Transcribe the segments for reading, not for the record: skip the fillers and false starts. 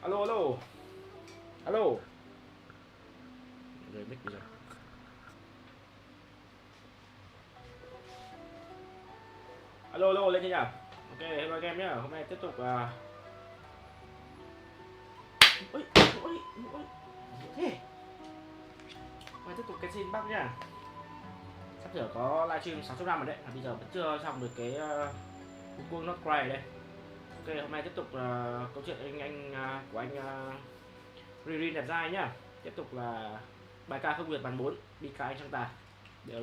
Alo alo. Alo. Rồi mic rồi. Alo alo lên chưa nhỉ? Ok, hello anh em nhá. Hôm nay tiếp tục ôi ôi ôi. Thế. Hôm nay tiếp tục Genshin Impact nhá. Sắp sửa có livestream 6.5 rồi đấy. Bây giờ vẫn chưa xong được cái Google Not Cry đây. Ok, hôm nay tiếp tục câu chuyện của anh rerir đẹp dai nhá. Tiếp tục là bài ca không nguyệt bản 4 đi Ca Ánh Trăng Tàn, đều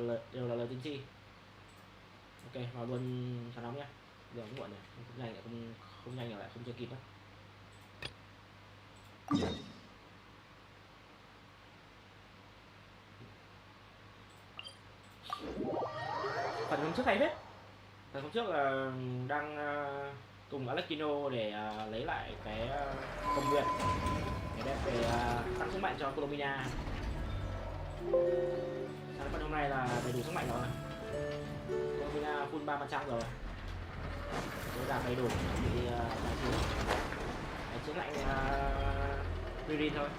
là lời tiên tri. Ok, vào luôn cho nóng nhá. Giờ cũng muộn rồi, không nhanh lại không nhanh lại không chưa kịp á. Phần hôm trước hay hết. Phần hôm trước là đang cùng Alekino để lấy lại cái công nguyệt để tăng sức mạnh cho Colombia. Sáng phần hôm nay là đầy đủ sức mạnh rồi. Colombia full 3% rồi. Tôi đạt đầy đủ bị chữa lạnh Ririn thôi.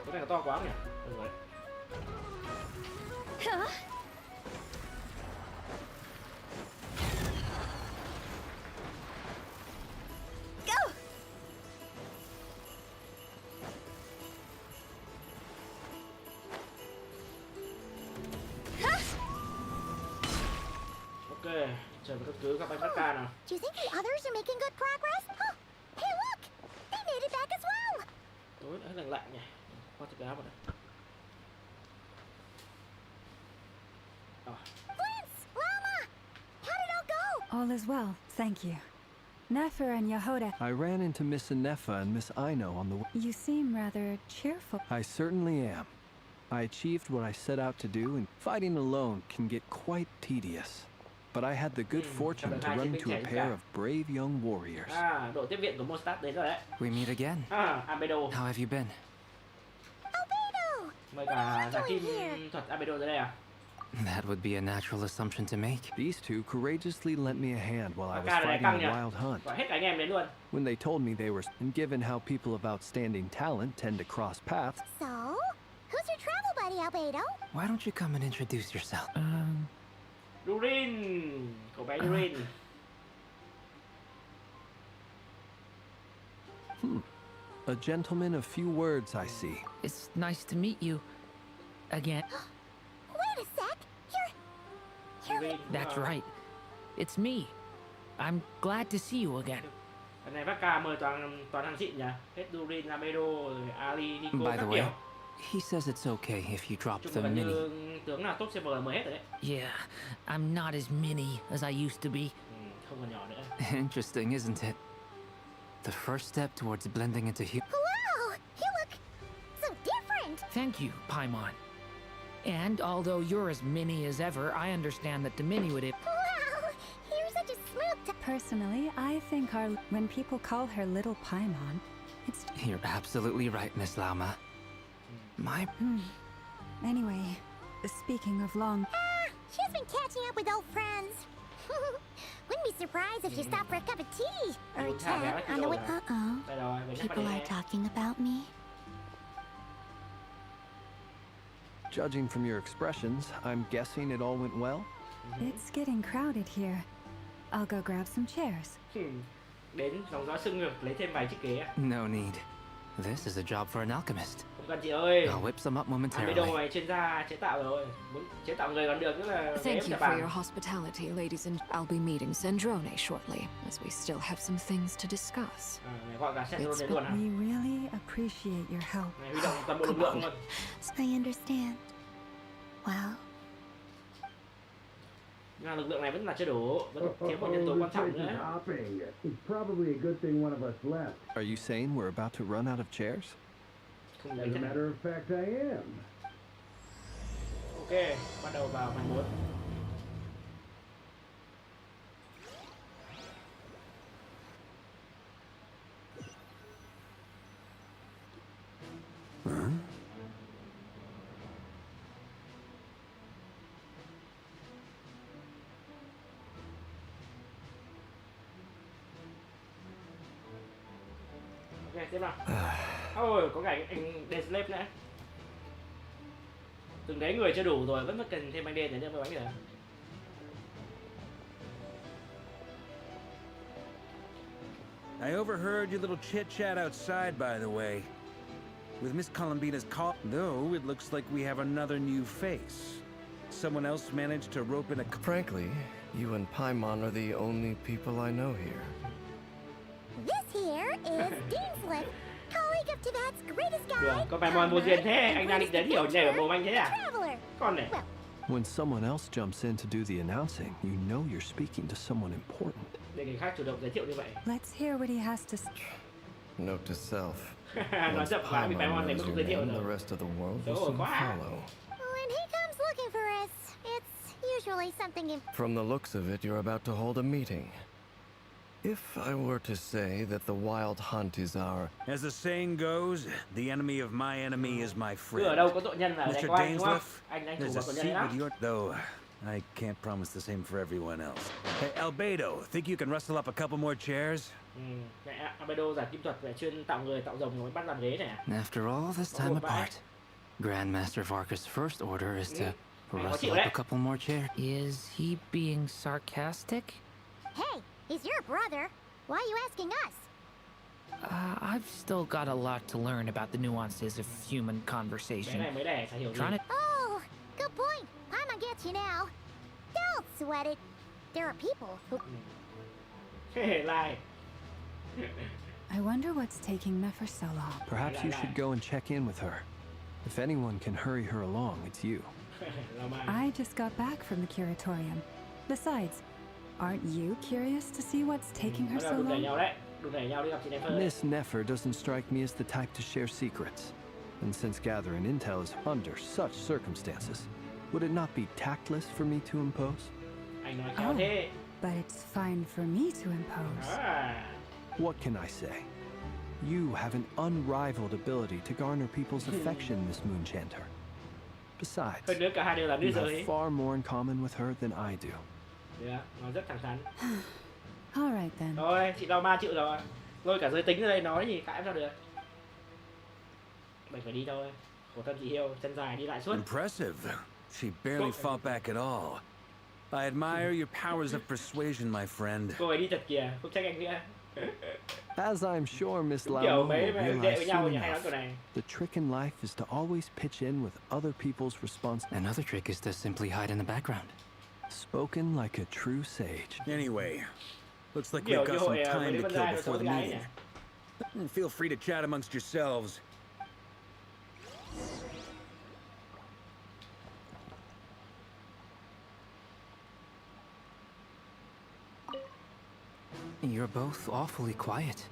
Cái này to quá nhỉ? Được rồi. Ok, chờ cấp cứu các bánh bắt ca nào. Do you think the others are making good progress? Oh, hey look! They made it back as well! Tối đã lạnh lạnh nhỉ. Qua thực áo vào đây. Prince! Lama! How did it all go? All is well, thank you. Nefer and Yehoda. I ran into Miss Anefa and Miss Aino on the way. You seem rather cheerful. I certainly am. I achieved what I set out to do, and fighting alone can get quite tedious. But I had the good fortune to run into a pair of brave young warriors. Đội tiếp viện của Mostat đến rồi đấy. We meet again. Albedo. How have you been? Albedo! Mời cả giảng kim thuật Albedo tới đây à? That would be a natural assumption to make. These two courageously lent me a hand while I was Ca này fighting căng a nhỉ? wild hunt. Gọi hết cả anh em đến luôn. When they told me they were, and given how people of outstanding talent tend to cross paths. So, who's your travel buddy, Albedo? Why don't you come and introduce yourself? Durin, cậu bé Durin. A gentleman of few words, I see. It's nice to meet you again. Wait a sec! Durin. That's right. It's me. I'm glad to see you again. Cái này bác ca mời toàn hàng xịn nhỉ? Hết Durin, Albedo, rồi Ali, Nico By các the way, kiểu. he says it's okay if you drop Chung the là mini. như tướng nào top server mời hết rồi đấy. Yeah, I'm not as mini as I used to be. Không còn nhỏ nữa. Interesting, isn't it? The first step towards blending into human. Wow! You look so different! Thank you, Paimon. And although you're as mini as ever, I understand that the mini would... Wow! You're such a smooth... Personally, I think when people call her Little Paimon, it's... You're absolutely right, Miss Lama. My... Anyway, speaking of long... She's been catching up with old friends. Wouldn't be surprised if you stopped for a cup of tea or a chat on the way. Uh-oh. Đây rồi, về nhắc People vào are đây. talking about me. Judging from your expressions, I'm guessing it all went well? It's getting crowded here. I'll go grab some chairs. Đến dòng gió sương ngược lấy thêm vài chiếc ghế. No need. This is a job for an alchemist. Không cần chị ơi. I'll whip some up momentarily. Albedo này chuyên gia chế tạo rồi. Muốn chế tạo người còn được nữa là ghế Thank em you chả for your bàn. hospitality, ladies and I'll be meeting Sandrone shortly, as we still have some things to discuss. Này gọi cả Sandro đến luôn à? We really appreciate your help. Này huy động toàn bộ lực lượng luôn. I understand. Well, Nhưng mà lực lượng này vẫn là chưa đủ, vẫn thiếu một nhân tố quan trọng nữa. It's probably a good thing one of us left. Are you saying we're about to run out of chairs? Không As lấy a thế nào. matter of fact, I am. Ok, bắt đầu vào màn 4. Ok, tiếp nào. Ôi, có cả anh Deslave nữa. Từng đấy người chưa đủ rồi, vẫn cần thêm anh D để đưa bánh nữa. I overheard your little chit-chat outside, by the way. With Miss Columbina's call, though, it looks like we have another new face. Someone else managed to rope in a... Frankly, you and Paimon are the only people I know here. This here is Deanslip, colleague of Tibet's greatest guide. Được, có Paimon vô duyên thế, anh đang định giới thiệu nhảy vào bồ anh thế à? Traveler. Con này. When someone else jumps in to do the announcing, you know you're speaking to someone important. Để người khác chủ động giới thiệu như vậy. Let's hear what he has to say. Note to self. Nói chậm quá vì Paimon này knows mới không your giới thiệu name, được. the rest of the world Đúng will rồi, soon quá. follow. When he comes looking for us, it's usually something From the looks of it, you're about to hold a meeting. If I were to say that the wild hunt is our... As the saying goes, the enemy of my enemy is my Cứ ở friend. đâu có tội nhân là Mr. đánh của anh đúng không? Dainsleif, Anh chủ there's a vào tội nhân seat lắm. with your... Though, I can't promise the same for everyone else. Hey, Albedo, think you can rustle up a couple more chairs? Mẹ, Albedo giả kim thuật về chuyên tạo người, tạo rồng rồi bắt làm ghế này à? After all this time apart, Grandmaster Varka's first order is to rustle up a couple more chairs. Is he being sarcastic? Hey, he's your brother. Why are you asking us? I've still got a lot to learn about the nuances of human Bé conversation. này mới đẻ, chả hiểu gì. Trying to Oh, good point. Paimon gets you now. Don't sweat it. There are people who... Lai. I wonder what's taking Nefer so long. Perhaps you should go and check in with her. If anyone can hurry her along, it's you. I just got back from the curatorium. Besides, aren't you curious to see what's taking her Bắt đầu so đụng đẩy long? nhau đấy. Đụng đẩy nhau đi gặp chị Nefer đấy. Miss Nefer doesn't strike me as the type to share secrets. And since gathering intel is under such circumstances, would it not be tactless for me to impose? Anh nói khéo Oh, thế. but it's fine for me to impose. À. What can I say? You have an unrivaled ability to garner people's affection, Miss Moonchanter. Besides, Hơn nữa cả hai đều là nữ you have giới. far more in common with her than I do. Dạ, nó rất thẳng thắn. All right then. Thôi, chị đau 3 triệu rồi. Lôi cả giới tính ra đây nói gì cãi sao được. Mình phải đi thôi. Khổ thân chị Hiêu, chân dài đi lại suốt. Impressive. She barely fought back at all. I admire your powers of persuasion, my friend. Cô ấy đi thật kìa, không trách anh nữa. As I'm sure Miss Kiểu Lau mấy will mà đệ realize với nhau soon thì hay nói enough, kiểu này. the trick in life is to always pitch in with other people's response. Another trick is to simply hide in the background. Spoken like a true sage. Anyway, looks like Kiểu we've như got some hồi time mấy to con kill trai nó before sống the gái meeting. nhỉ. Feel free to chat amongst yourselves. You're both awfully quiet.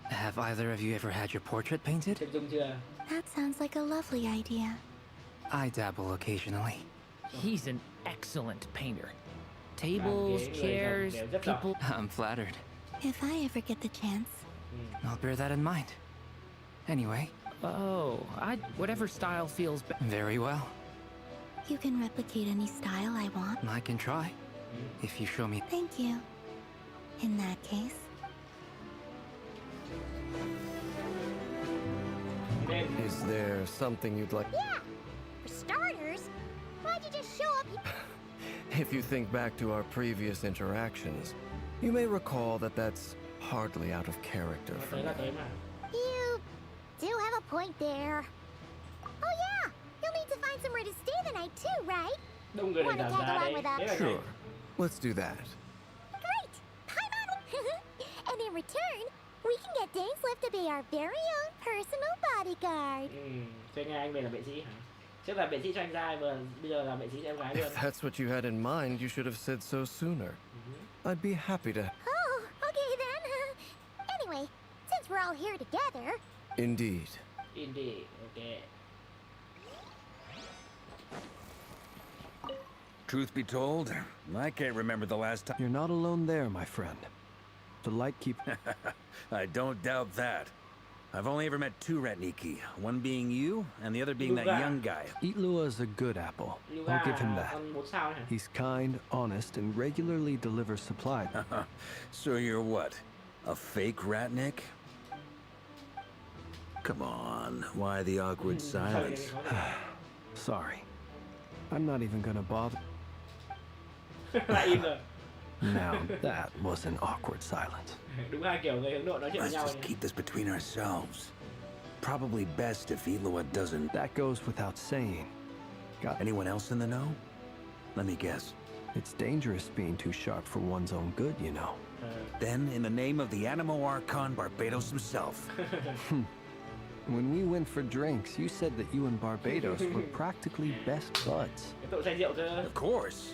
Have either of you ever had your portrait painted? Chân dung chưa? That sounds like a lovely idea. I dabble occasionally. He's an excellent painter. Tables, ghế, người chairs, rồng đều rất giỏi. people. I'm flattered. If I ever get the chance. I'll bear that in mind. Anyway, Oh, whatever style feels best. very well. You can replicate any style I want. I can try. If you show me. Thank you. In that case. Nên Is there something you'd like... Yeah! For starters, why'd you just show up? If you think back to our previous interactions, you may recall that that's hardly out of character nói for tới me. là tới mà. You do have a point there. Oh yeah! You'll need to find somewhere to stay the night too, right? Đông người để Wanna giảm tag giá along đấy. with us? Thế là Sure, let's do that. Great! Paimon! And in return, we can get Dainsleif to be our very own personal bodyguard. Cho nghe anh về là vệ sĩ hả? Trước là vệ sĩ cho anh trai, bây giờ là vệ sĩ cho em gái luôn. If that's what you had in mind, you should have said so sooner. I'd be happy to... Oh, okay then. Anyway, since we're all here together, Indeed. Indie, ok. Truth be told, I can't remember the last time. You're not alone there, my friend. The light keep... I don't doubt that. I've only ever met two Ratniki, one being you, and the other being that Luga. young guy. Itlua is a good apple. Luga I'll give him that. con 4 sao hả? He's kind, honest, and regularly delivers supplies. So you're what? A fake Ratnik? Come on, why the awkward silence? Sorry. I'm not even gonna bother. Lại im rồi. Now that was an awkward silence. Đúng hai kiểu người hướng nội nói chuyện với Let's nhau just này. keep this between ourselves. Probably best if Eloa doesn't. That goes without saying. Got Anyone else in the know? Let me guess. It's dangerous being too sharp for one's own good, you know. Then, in the name of the Animo Archon Barbados himself. When we went for drinks, you said that you and Barbados were practically best buds. Cái tội say rượu chứ. Of course.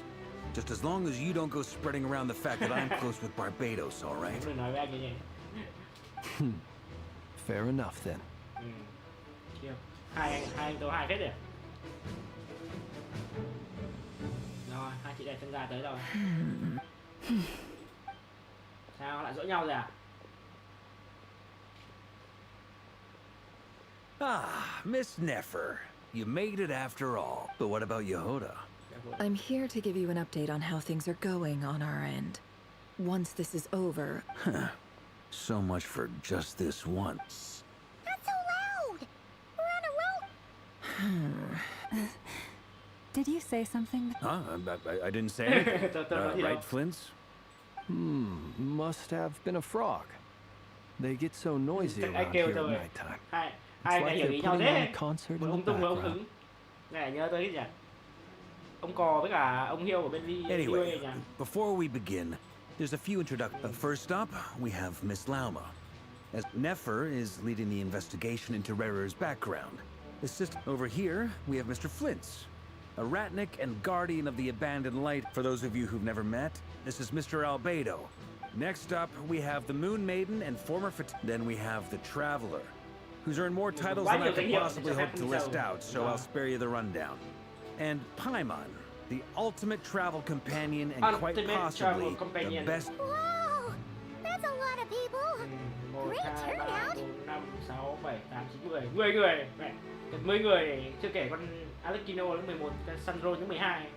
Just as long as you don't go spreading around the fact that I'm close with Barbados, all right? Đừng nói với anh như vậy. Fair enough then. Kia. Hai anh tấu hai phết rồi. Rồi, hai chị đẹp chân gà tới rồi. Sao lại dỗ nhau rồi à? Ah, Miss Nefer. You made it after all. But what about Yehoda? I'm here to give you an update on how things are going on our end. Once this is over... So much for just this once. Not so loud! We're on a roll! Did you say something? Huh? I didn't say anything. Right, Flints? Must have been a frog. They get so noisy Chắc anh around kêu here at thôi. nighttime. Hai It's anh like lại hiểu ý they're nhau putting on thế. a concert Một in ông the Tung với ông background. Ứng. Này nhớ tới nhỉ? Ông Cò với cả ông Hiêu ở bên Anyway, nhỉ? before we begin, there's a few introductions. First up, we have Miss Lauma. As Nefer is leading the investigation into rerir's background. Over here, we have Mr. Flints, a Ratnik and guardian of the Abandoned Light. For those of you who've never met, this is Mr. Albedo. Next up, we have the Moon Maiden and former Then we have the Traveler, who's earned more titles than I could possibly hope to list out, so I'll spare you the rundown. And Paimon, the ultimate travel companion and quite possibly the best... Whoa! That's a lot of people! 1, Great 2, 3, turnout. 4, 5, 6, 7, 8, 9, 10. 10 người. Mẹ, gần 10 người. Chưa kể con Alekino đến 11, con Sandro đến 12.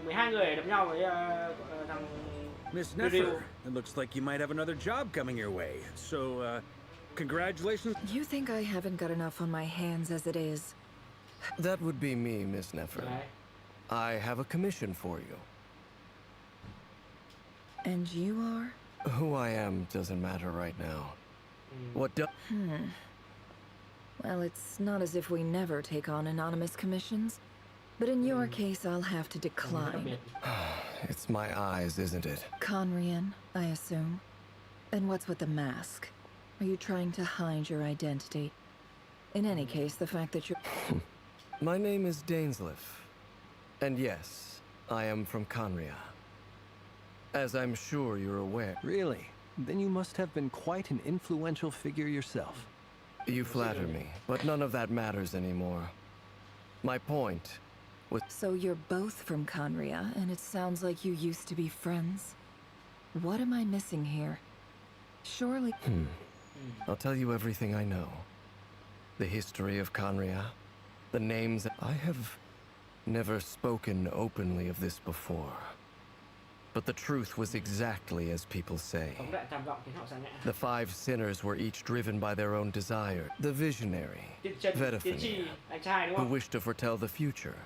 12 người đập nhau với thằng Miss Nefer, it looks like you might have another job coming your way. So, congratulations. You think I haven't got enough on my hands as it is? That would be me, Miss Nefer. Đấy. I have a commission for you. And you are? Who I am doesn't matter right now. What do... Well, it's not as if we never take on anonymous commissions. But in your case, I'll have to decline. It's my eyes, isn't it? Conrian, I assume. And what's with the mask? Are you trying to hide your identity? In any case, the fact that you're... My name is Dainsleif. And yes, I am from Conria. As I'm sure you're aware. Really? Then you must have been quite an influential figure yourself. You flatter me, but none of that matters anymore. My point was... So you're both from Conria, and it sounds like you used to be friends. What am I missing here? Surely... I'll tell you everything I know. The history of Conria, the names... I have never spoken openly of this before. But the truth was exactly as people say. The 5 sinners were each driven by their own desire. The visionary, Vedafenir, who wished to foretell the future.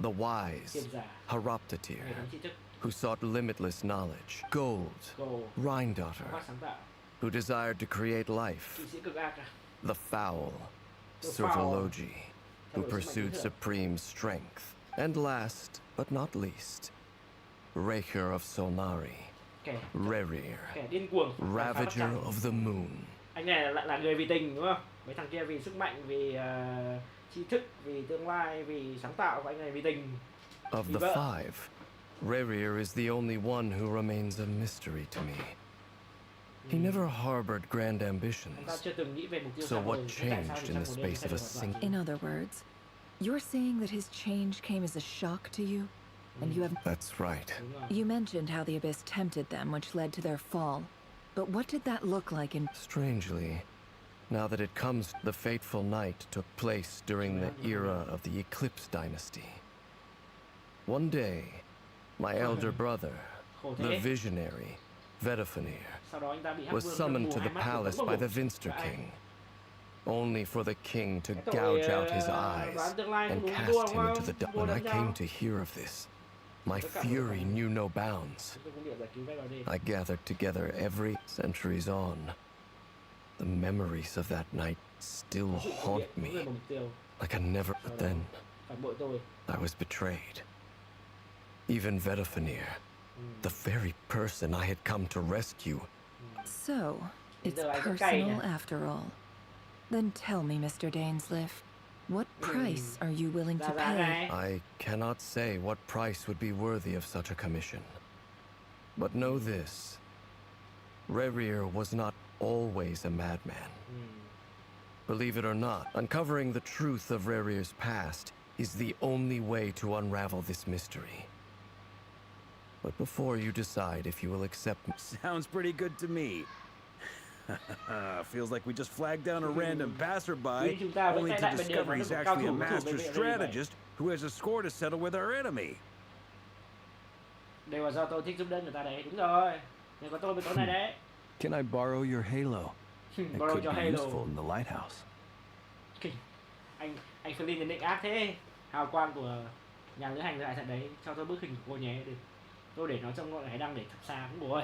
The wise, Haroptatir, who sought limitless knowledge. Gold, Rhindaughter, who desired to create life. The foul, Servologi, who pursued supreme strength. And last, but not least, Rerir of Solnari, Rerir, Ravager of the Moon. Anh này lại là người vì tình đúng không? Mấy thằng kia vì sức mạnh, vì tri thức, vì tương lai, vì sáng tạo, và anh này vì tình. Of the 5, Rerir is the only one who remains a mystery to me. He never harbored grand ambitions. So what changed in the space of a single... In other words, you're saying that his change came as a shock to you? And you have... That's right. You mentioned how the Abyss tempted them, which led to their fall. But what did that look like in... Strangely, now that it comes, the fateful night took place during the era of the Eclipse Dynasty. One day, my elder brother, the visionary, Vedafenir, was summoned to the palace by the Vinster King. only for the king to gouge out his eyes and cast him into the dark. When I came to hear of this, my fury knew no bounds. I gathered together every centuries on. The memories of that night still haunt me like a never. But then I was betrayed. Even Vedafenir, the very person I had come to rescue. So, it's personal after all. Then tell me, Mr. Dainsleif, what price are you willing to pay? I cannot say what price would be worthy of such a commission. But know this. Rerir was not always a madman. Believe it or not, uncovering the truth of Rerir's past is the only way to unravel this mystery. But before you decide if you will accept... Sounds pretty good to me. Feels like we just flagged down a random passerby, only to discover he's actually a master strategist who has a score to settle with our enemy. Đều là do tôi thích giúp đỡ người ta đấy, đúng rồi. Nhờ có tôi với tối này đấy. Can I borrow your halo? It could be useful in the lighthouse. Anh Flynn nhận định ác thế. Hào quang của nhà lữ hành lại thật đấy, cho tôi bức hình của cô nhé. Được. Tôi để nó trong ngọn hải đăng để thắp xa cũng rồi.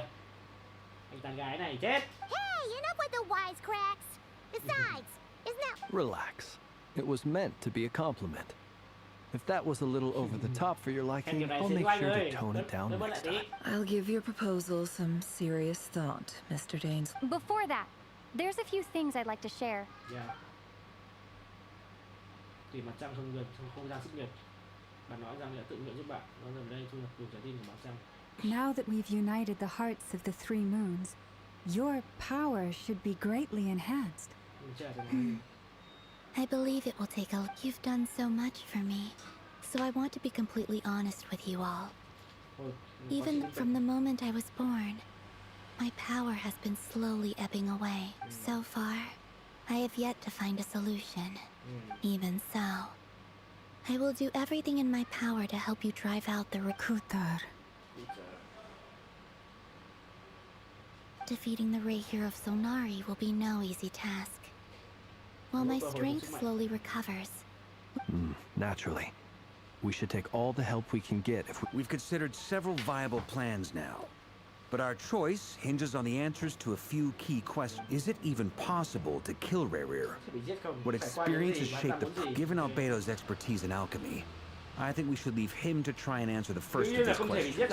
Anh tán gái này chết. Hey, enough with the wisecracks. Besides, isn't that... Relax. It was meant to be a compliment. If that was a little over the top for your liking, I'll make sure to tone it down next time. I'll give your proposal some serious thought, Mr. Danes. Before that, there's a few things I'd like to share. Yeah. Tìm mặt trăng trong không gian sức nghiệp. Bạn nói rằng là tự nguyện giúp bạn. Nói rằng đây thu nhập đủ trái tim của mặt trăng. Now that we've united the hearts of the three moons, your power should be greatly enhanced. I believe it will take a... You've done so much for me, so I want to be completely honest with you all. Even from the moment I was born, my power has been slowly ebbing away. So far, I have yet to find a solution. Even so, I will do everything in my power to help you drive out the Recruiter. Defeating the rerir of Sonari will be no easy task. While my strength slowly recovers. Naturally. We should take all the help we can get if We've considered several viable plans now. But our choice hinges on the answers to a few key questions. Is it even possible to kill Rerir? What experience has shaped the... Given Albedo's expertise in alchemy, I think we should leave him to try and answer the first of these questions.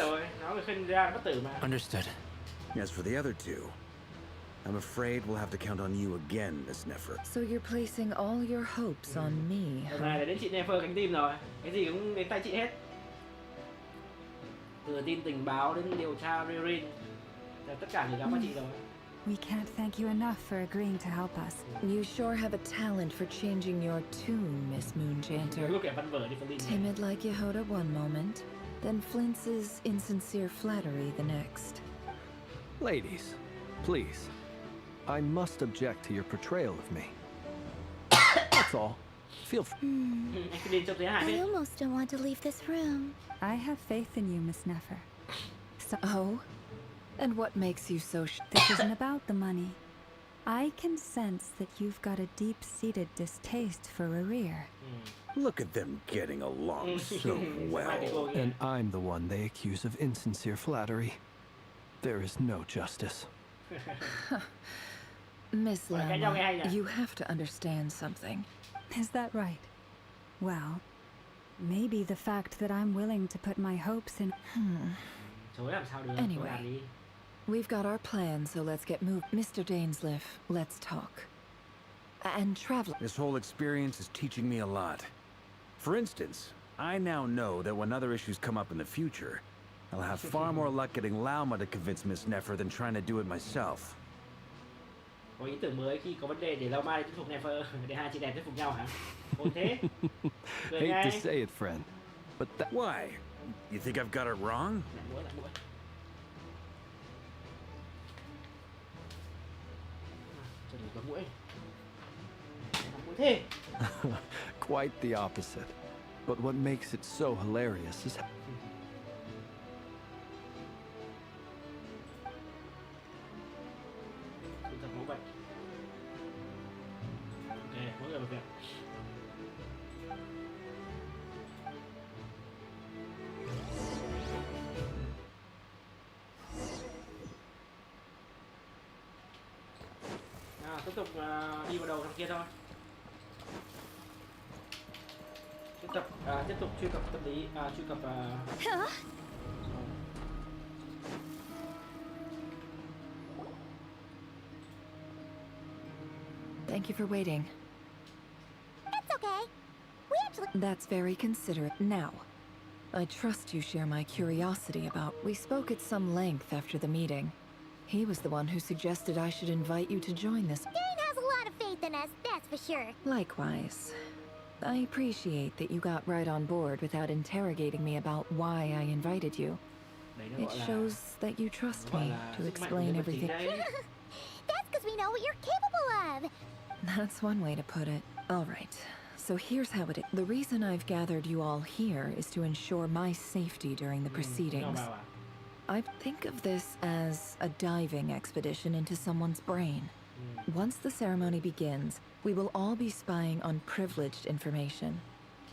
Understood. As for the other two, I'm afraid we'll have to count on you again, Miss Nefer. So you're placing all your hopes on me, Lần này đến chị Nefer cánh tim rồi. Cái gì cũng đến tay chị hết. Từ tin tình báo đến điều tra Rerir, tất cả đều gắn vào chị rồi. We can't thank you enough for agreeing to help us. You sure have a talent for changing your tune, Miss Moonjanter. Lúc kẻ văn vở đi Flynn. Timid like Yehoda one moment, then Flintz's insincere flattery the next. Ladies, please. I must object to your portrayal of me. That's all. Feel free. I almost don't want to leave this room. I have faith in you, Miss Nefer. So, Oh? And what makes you so this isn't about the money. I can sense that you've got a deep-seated distaste for Rerir. Look at them getting along so well. And I'm the one they accuse of insincere flattery. There is no justice. Miss Lama, you have to understand something. Is that right? Well, maybe the fact that I'm willing to put my hopes in... Anyway, we've got our plan, so let's get moving. Mr. Dainsleif, let's talk. And travel. This whole experience is teaching me a lot. For instance, I now know that when other issues come up in the future, I'll have far more luck getting Lauma to convince Miss Nefer than trying to do it myself. Có ý tưởng mới khi có vấn đề để Lauma thuyết phục Nefer, để hai chị đẹp thuyết phục nhau hả? Ôi thế? Hate to say it, friend, but that... Why? You think I've got it wrong? Quite the opposite. But what makes it so hilarious is... tục đi vào đầu thằng kia thôi. Tiếp tục truy cập tâm lý, truy cập Thank you for waiting. It's okay. We actually... That's very considerate. Now, I trust you share my curiosity about... We spoke at some length after the meeting. He was the one who suggested I should invite you to join this. Dane has a lot of faith in us, that's for sure. Likewise. I appreciate that you got right on board without interrogating me about why I invited you. It shows that you trust me to explain everything. That's because we know what you're capable of. That's one way to put it. All right. So here's how it is. The reason I've gathered you all here is to ensure my safety during the proceedings. I think of this as a diving expedition into someone's brain. Once the ceremony begins, we will all be spying on privileged information.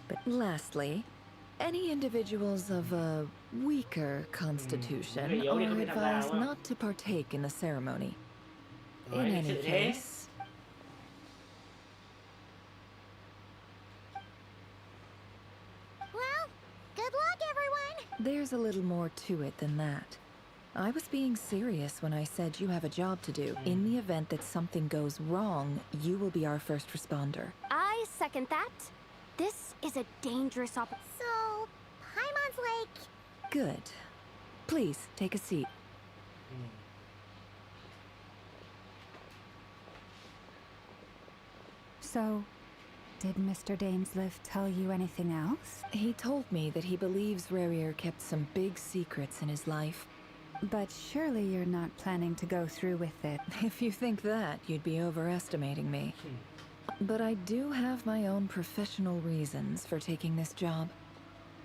But lastly, any individuals of a weaker constitution are advised not to partake in the ceremony. In any case... Well, good luck, everyone! There's a little more to it than that. I was being serious when I said you have a job to do. In the event that something goes wrong, you will be our first responder. I second that. This is a dangerous So, Paimon's like... Good. Please, take a seat. So, did Mr. Dainsliff tell you anything else? He told me that he believes rerir kept some big secrets in his life. But surely you're not planning to go through with it. If you think that, you'd be overestimating me. But I do have my own professional reasons for taking this job.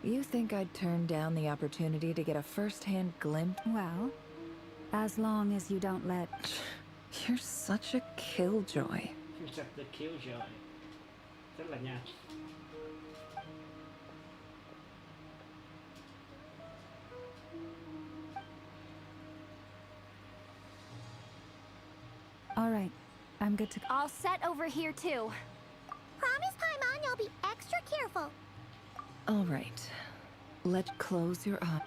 You think I'd turn down the opportunity to get a first-hand glimpse? Well, as long as you don't let... You're such a killjoy. You're such a killjoy. Rất là nhạt. All right, I'm good to... All set over here, too. Promise, Paimon, you'll be extra careful. All right. Let's close your eyes.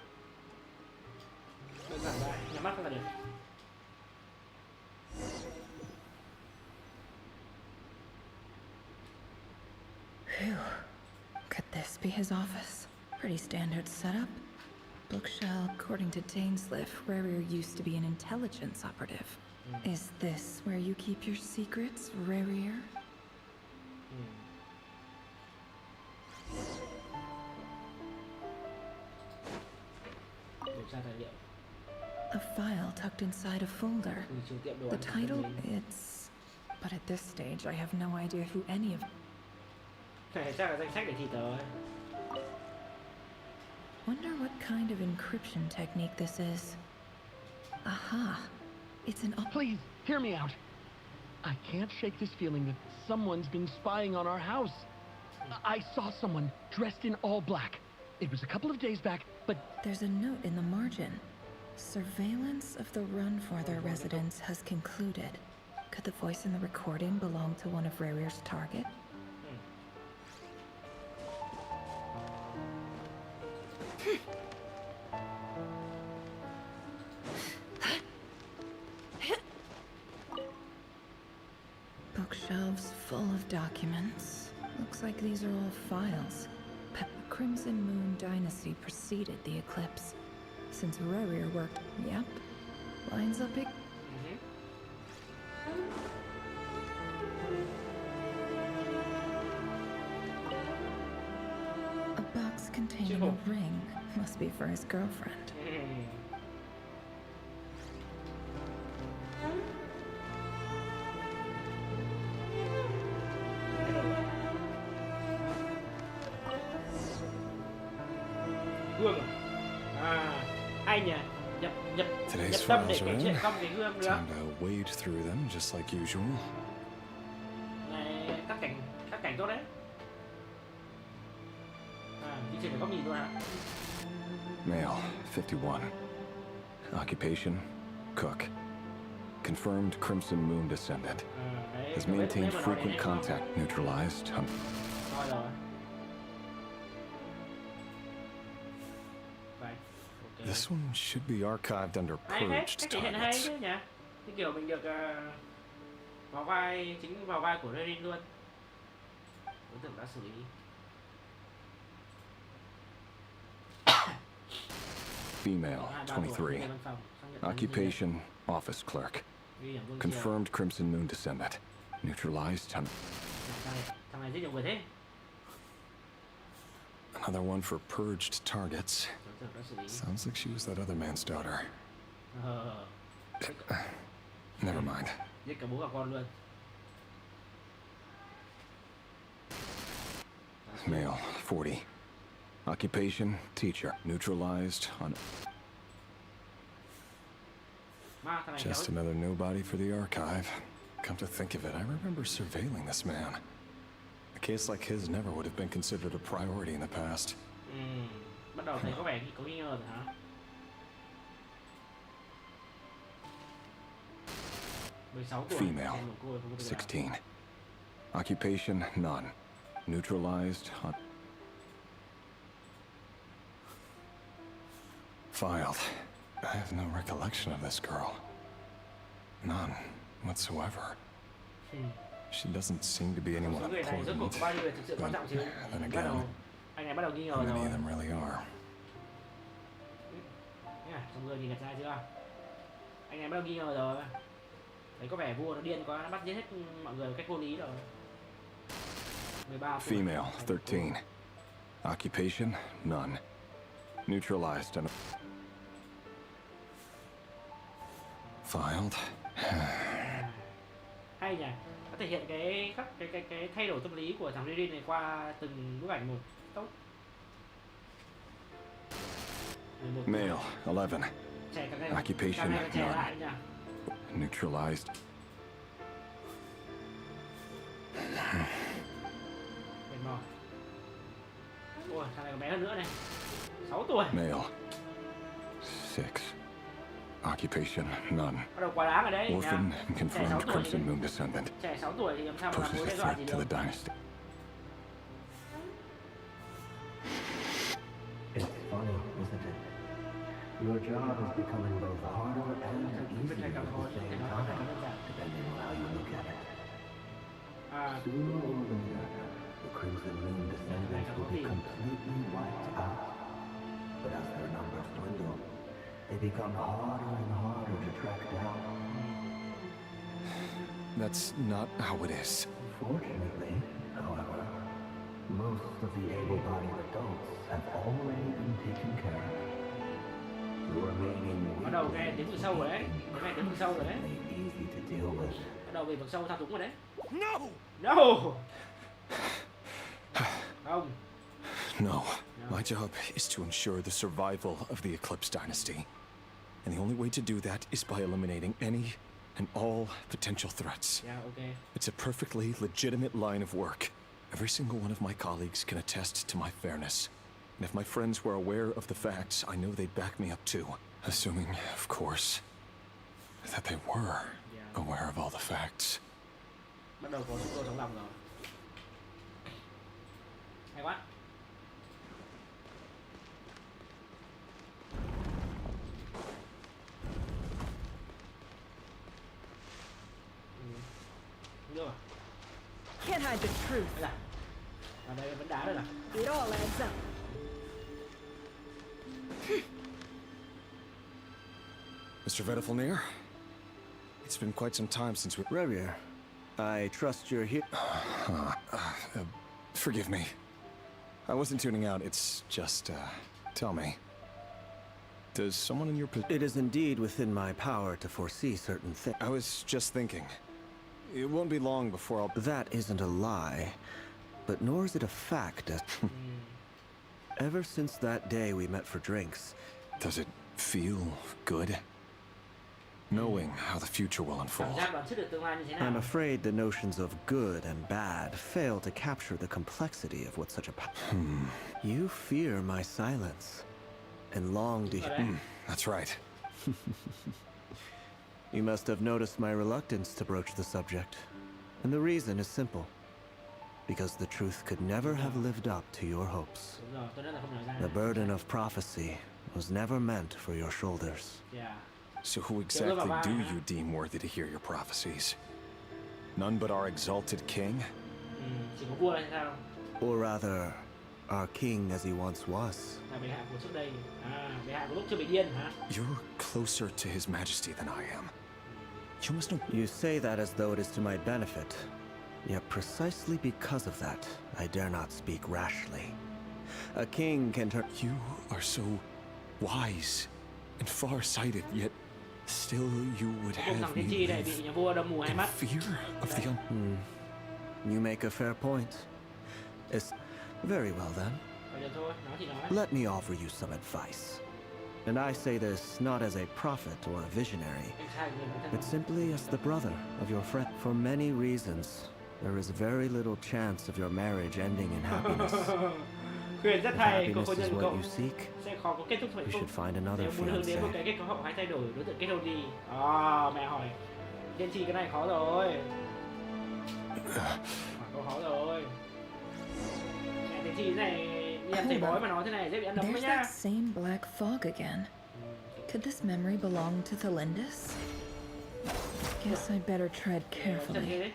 Nhắm mắt là được. Phew. Could this be his office? Pretty standard setup. Bookshelf. According to Dainsliff, rerir used to be an intelligence operative. Is this where you keep your secrets, rerir? A file tucked inside a folder. The title, it's... But at this stage, I have no idea who any of... Chắc là danh sách để thi tớ. Wonder what kind of encryption technique this is. Aha. It's an... Please, hear me out. I can't shake this feeling that someone's been spying on our house. I saw someone dressed in all black. It was a couple of days back, but... There's a note in the margin. Surveillance of the Runfather residence has concluded. Could the voice in the recording belong to one of rerir's target? Bookshelves full of documents. Looks like these are all files. The Crimson Moon Dynasty preceded the eclipse. Since rerir worked... Yep. Lines up big... A box containing a ring. Must be for his girlfriend. Gương ai nhỉ? Nhập tâm để kể chuyện công cái gương nữa. Time to wade through them just like usual. Này, các cảnh tốt đấy. Đi trên phải góc nhìn luôn hả? Male, 51. Occupation, cook. Confirmed Crimson Moon descendant. Đấy. Has maintained frequent contact. Neutralized. Thôi rồi. Vậy, ok. This one should be archived under Hay thế, purged cách thể hiện hay targets. chứ nhỉ? Cái kiểu mình được vào vai, chính vào vai của rerir luôn. Đối tượng đã xử lý. Female, 23. Occupation, office clerk. Confirmed Crimson Moon descendant. Neutralized. Thằng này giết nhiều người thế. Another one for purged targets. Đối tượng đã xử lý. Sounds like she was that other man's daughter. Never mind. Giết cả bố cả con luôn. Male, 40. Occupation, teacher. Neutralized on... Just another nobody for the archive. Come to think of it, I remember surveilling this man. A case like his never would have been considered a priority in the past. Bắt đầu thấy có vẻ có nghi ngờ rồi hả? Female, 16. Occupation, none. Neutralized on... Filed. I have no recollection of this girl. None whatsoever. She doesn't seem to be anyone important. But then again, many of them really are. Xong rồi thì gặp ra chưa? Anh này bắt đầu nghi ngờ rồi. Thấy có vẻ vua nó điên quá, nó bắt giết hết mọi người một cách vô lý rồi. 13 tuổi. Female, 13. Occupation, none. Neutralized and... Filed. Hay nhỉ, nó thể hiện cái thay đổi tâm lý của thằng rerir này qua từng bức ảnh một. Tốt. Male, 11. Occupation, none. Nhỉ. Neutralized. Mệt mỏi. Ôi, thằng này còn bé hơn nữa này. 6 tuổi. Male, 6. Occupation, none. Bắt đầu quá đáng rồi đấy. Orphan and confirmed Crimson Moon descendant. Trẻ 6 tuổi thì làm sao mà làm Poses mối a đe dọa gì threat to được. the dynasty. It's funny, isn't it? Your job is becoming both harder and easier at the same time, depending on how you look at it. Sooner or later, the Crimson Moon descendants will be completely wiped out. But as their numbers dwindle, they become harder and harder to track down. That's not how it is. Fortunately, however, most of the able-bodied adults have already been taken care of. The remaining Bắt đầu nghe tiếng vực sâu rồi đấy. Nghe tiếng vực sâu rồi đấy. easy to deal with. Bắt đầu về vực sâu thao túng rồi đấy. No! No! Không. No. My job is to ensure the survival of the Eclipse Dynasty. And the only way to do that is by eliminating any and all potential threats. Yeah, okay. It's a perfectly legitimate line of work. Every single one of my colleagues can attest to my fairness. And if my friends were aware of the facts, I know they'd back me up too. Assuming, of course, that they were aware of all the facts. Bắt đầu có sự trong lòng rồi. Hay quá. Được. Can't hide the truth. Đây là. Ở đây vẫn đá đây là. It all adds up. Mr. Vedifalnir, it's been quite some time since we... Rerir, I trust you're here. Forgive me. I wasn't tuning out, it's just, tell me. Does someone in your It is indeed within my power to foresee certain things. I was just thinking. It won't be long before I'll... That isn't a lie, but nor is it a fact. Ever since that day we met for drinks... Does it feel good? Knowing how the future will unfold. I'm afraid the notions of good and bad fail to capture the complexity of what such a... You fear my silence, and long to hear... That's right. You must have noticed my reluctance to broach the subject. And the reason is simple. Because the truth could never have lived up to your hopes. Đúng rồi, tôi rất là không nói ra. The burden of prophecy was never meant for your shoulders. Yeah. So who exactly do you deem worthy to hear your prophecies? None but our exalted king? Chỉ có vua hay sao? Or rather, our king as he once was. Là bệ hạ của trước đây. Bệ hạ của lúc chưa bị điên hả? You're closer to his majesty than I am. You must know. You say that as though it is to my benefit. Yet precisely because of that, I dare not speak rashly. A king can turn... You are so wise and far-sighted, yet still you would have me live in fear of the You make a fair point. Very well then. Let me offer you some advice. And I say this not as a prophet or a visionary, but simply as the brother of your friend. For many reasons, there is very little chance of your marriage ending in happiness. Khuyên rất If hay, cô happiness hôn is nhân what cậu you seek, sẽ khó có kết thúc hạnh you phúc. should find another Nếu muốn hướng đến một fiancé. cái kết hậu, hãy thay đổi đối tượng kết hôn đi. Mẹ hỏi. Tiên tri cái này khó rồi. Câu khó rồi. Mẹ tiên tri này đi ăn thầy bói mà nói thế này dễ bị ăn đấm đấy There's nhá. that same black fog again. Could this memory belong to the Lindis? Guess I'd better tread carefully.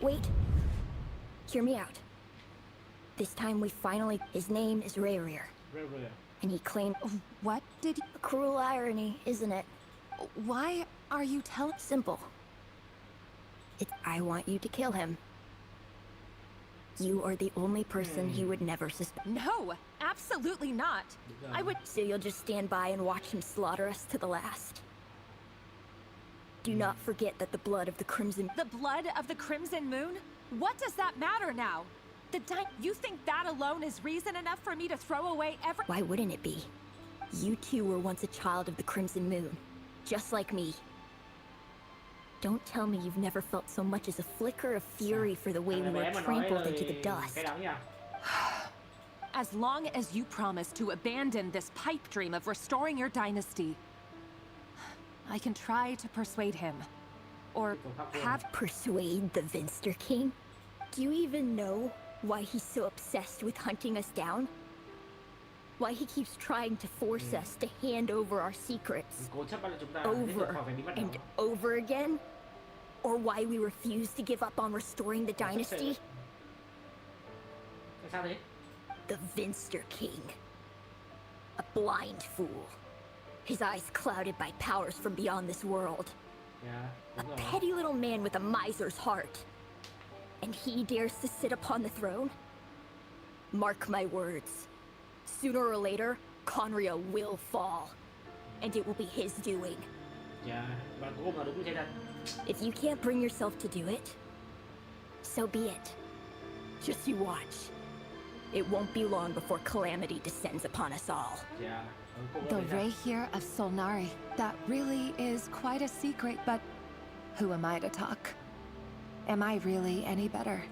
Wait. Hear me out. This time we finally... His name is rerir. And he claimed... What did... A cruel irony, isn't it? Why are you telling... Simple. It's I want you to kill him. You are the only person he would never suspect. No, absolutely not. I would... So you'll just stand by and watch him slaughter us to the last. Do not forget that the blood of the Crimson... The blood of the Crimson Moon? What does that matter now? You think that alone is reason enough for me to throw away every... Why wouldn't it be? You two were once a child of the Crimson Moon. Just like me. Don't tell me you've never felt so much as a flicker of fury for the way we were trampled into the dust. As long as you promise to abandon this pipe dream of restoring your dynasty, I can try to persuade him. Or Persuade the Vinster King? Do you even know why he's so obsessed with hunting us down? Why he keeps trying to force us to hand over our secrets over and over again? Or why we refuse to give up on restoring the dynasty? The Vinster King. A blind fool. His eyes clouded by powers from beyond this world. A petty little man with a miser's heart. And he dares to sit upon the throne? Mark my words. Sooner or later, Conria will fall. And it will be his doing. If you can't bring yourself to do it, so be it. Just you watch. It won't be long before calamity descends upon us all. the rerir of Solnari. That really is quite a secret, but who am I to talk? Am I really any better?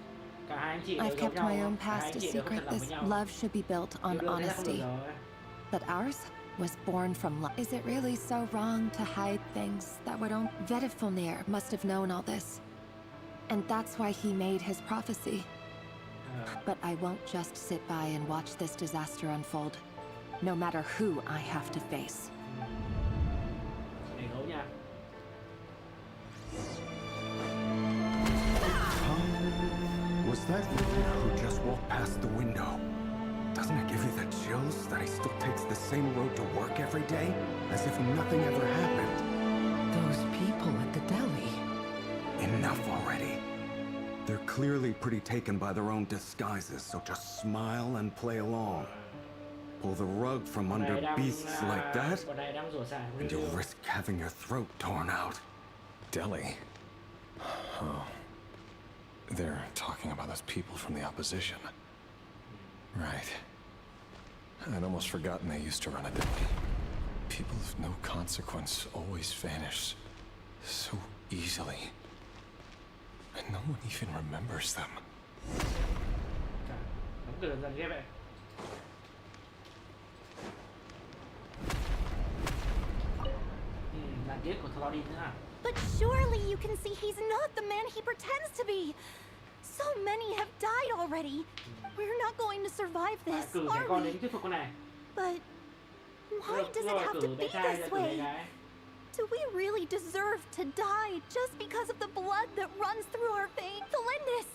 I've kept my own past a secret. This love should be built on honesty. But ours was born from love. Is it really so wrong to hide things that would only... Vedifulnir must have known all this. And that's why he made his prophecy. But I won't just sit by and watch this disaster unfold, no matter who I have to face. Was that you who just walked past the window? Doesn't it give you the chills that he still takes the same road to work every day? As if nothing ever happened. Those people at the deli. Enough already. They're clearly pretty taken by their own disguises, so just smile and play along. Pull the rug from under beasts like that, and you'll risk having your throat torn out. Delhi? Oh. They're talking about those people from the opposition. Right. I'd almost forgotten they used to run a deli. People of no consequence always vanish so easily. And no one even remembers them. Là tiếc của Thorin nữa à? But surely you can see he's not the man he pretends to be. So many have died already. We're not going to survive this, Cử are con we? đến thuyết phục con này. But why does it have to be this way? Do we really deserve to die just because of the blood that runs through our veins? Thelindis,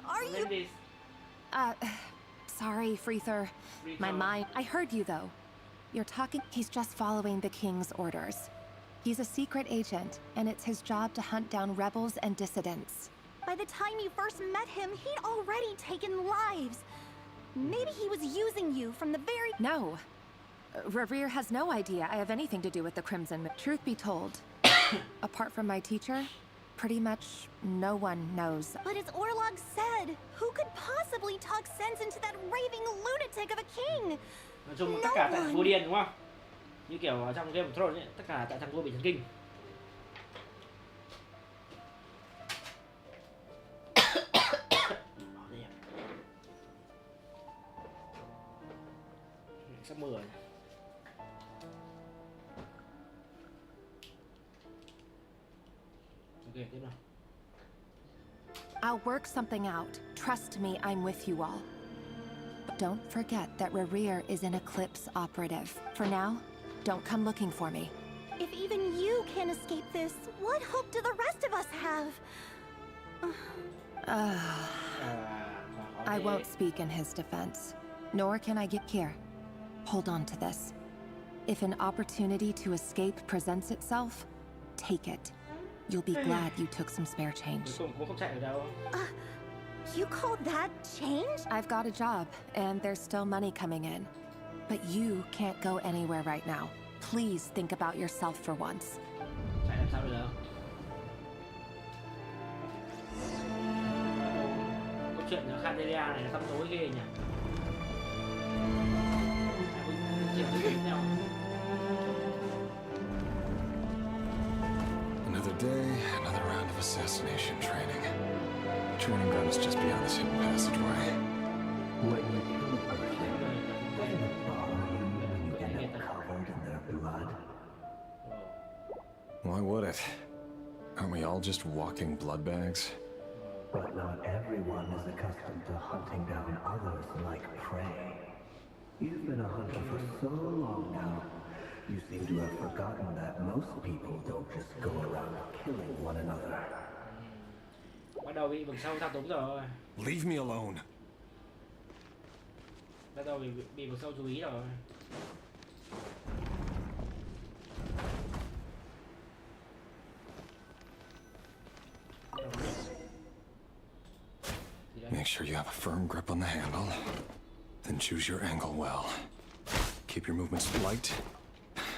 are you... Sorry, Freether. My mind... I heard you, though. You're talking... He's just following the King's orders. He's a secret agent, and it's his job to hunt down rebels and dissidents. By the time you first met him, he'd already taken lives. Maybe he was using you from the very... No. Rerir has no idea I have anything to do with the Crimson. Truth be told, apart from my teacher, pretty much no one knows. But as Orlog said, who could possibly talk sense into that raving lunatic of a king? Nói chung tất cả tại thằng vua điên đúng không? Như kiểu ở trong Game of Thrones ấy, tất cả tại thằng vua bị thần kinh. Sắp mưa rồi. Ok, tiếp nào. I'll work something out. Trust me, I'm with you all. But don't forget that Rerir is an Eclipse operative. For now, don't come looking for me. If even you can't escape this, what hope do the rest of us have? I won't speak in his defense. Nor can I get here. Hold on to this. If an opportunity to escape presents itself, take it. You'll be glad you took some spare change. You call that change? I've got a job, and there's still money coming in. But you can't go anywhere right now. Please think about yourself for once. Câu chuyện ở Candelia này là tăm tối ghê nhỉ. Another day, another round of assassination training. Training ground is just beyond this hidden passageway. When you kill a person, doesn't it bother you when you end up covered in their blood? Why would it? Aren't we all just walking blood bags? But not everyone is accustomed to hunting down others like prey. You've been a hunter for so long now, you seem to have forgotten that most people don't just go around killing one another. Bắt đầu bị vực sâu thao túng rồi. Leave me alone. Bắt đầu bị vực sâu chú ý rồi. Make sure you have a firm grip on the handle. Then choose your angle well. Keep your movements light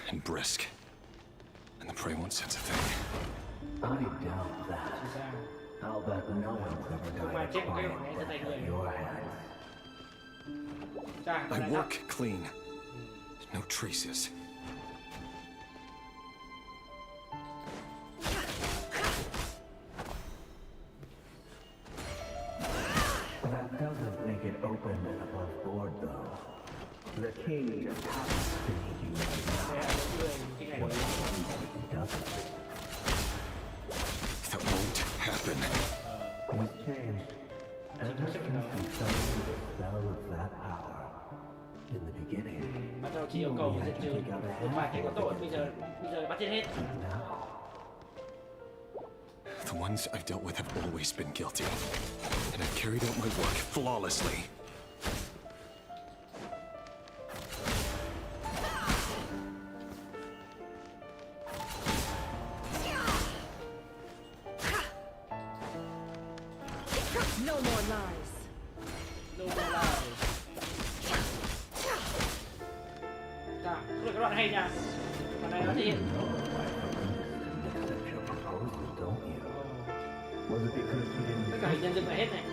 and brisk. And the prey won't sense a thing. I doubt that. I'll bet no one's ever died of quiet death at your hands. I work clean. No traces. That doesn't make it open and above board, though. The king just happens to need you right now. What he doesn't. That won't happen. He's changed. Ever since he fell into the spell of that power. In the beginning, bắt đầu chỉ yêu cầu diệt trừ một vài kẻ có tội, bây giờ bắt chết hết. The ones I've dealt with have always been guilty, and I've carried out my work flawlessly. No more lies. No more lies. Dạ, cũng là cái đoạn hay nha. Đoạn này nó thể hiện. Tất cả hình nhân dừng lại hết này.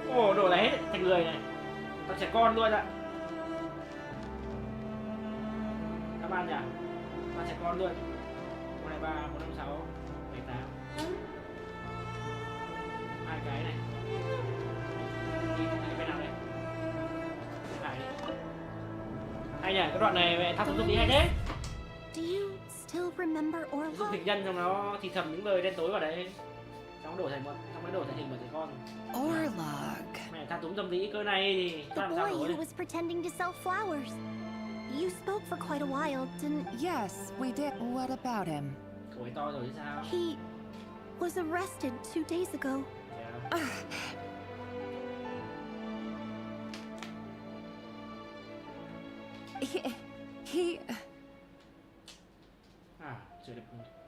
Ồ, đổ lại hết thành người này. Tao trẻ con luôn ạ. Các bạn nhỉ? Tao trẻ con luôn. 1, 2, 3, 4, 5, 6, 7, 8. nhỉ? Cái đoạn này mẹ thao túng tâm lý hay đấy. Do you still remember Giúp Orlog? hình nhân trong nó thì thầm những lời đen tối vào đấy. Xong đổi thành hình một trẻ con. Orlog. Mẹ thao túng tâm lý cơ này thì The làm sao boy nổi. who was pretending to sell flowers. You spoke for quite a while, didn't... Yes, we did. What about him? Cậu ấy to rồi chứ sao? He was arrested 2 days ago. Yeah. He...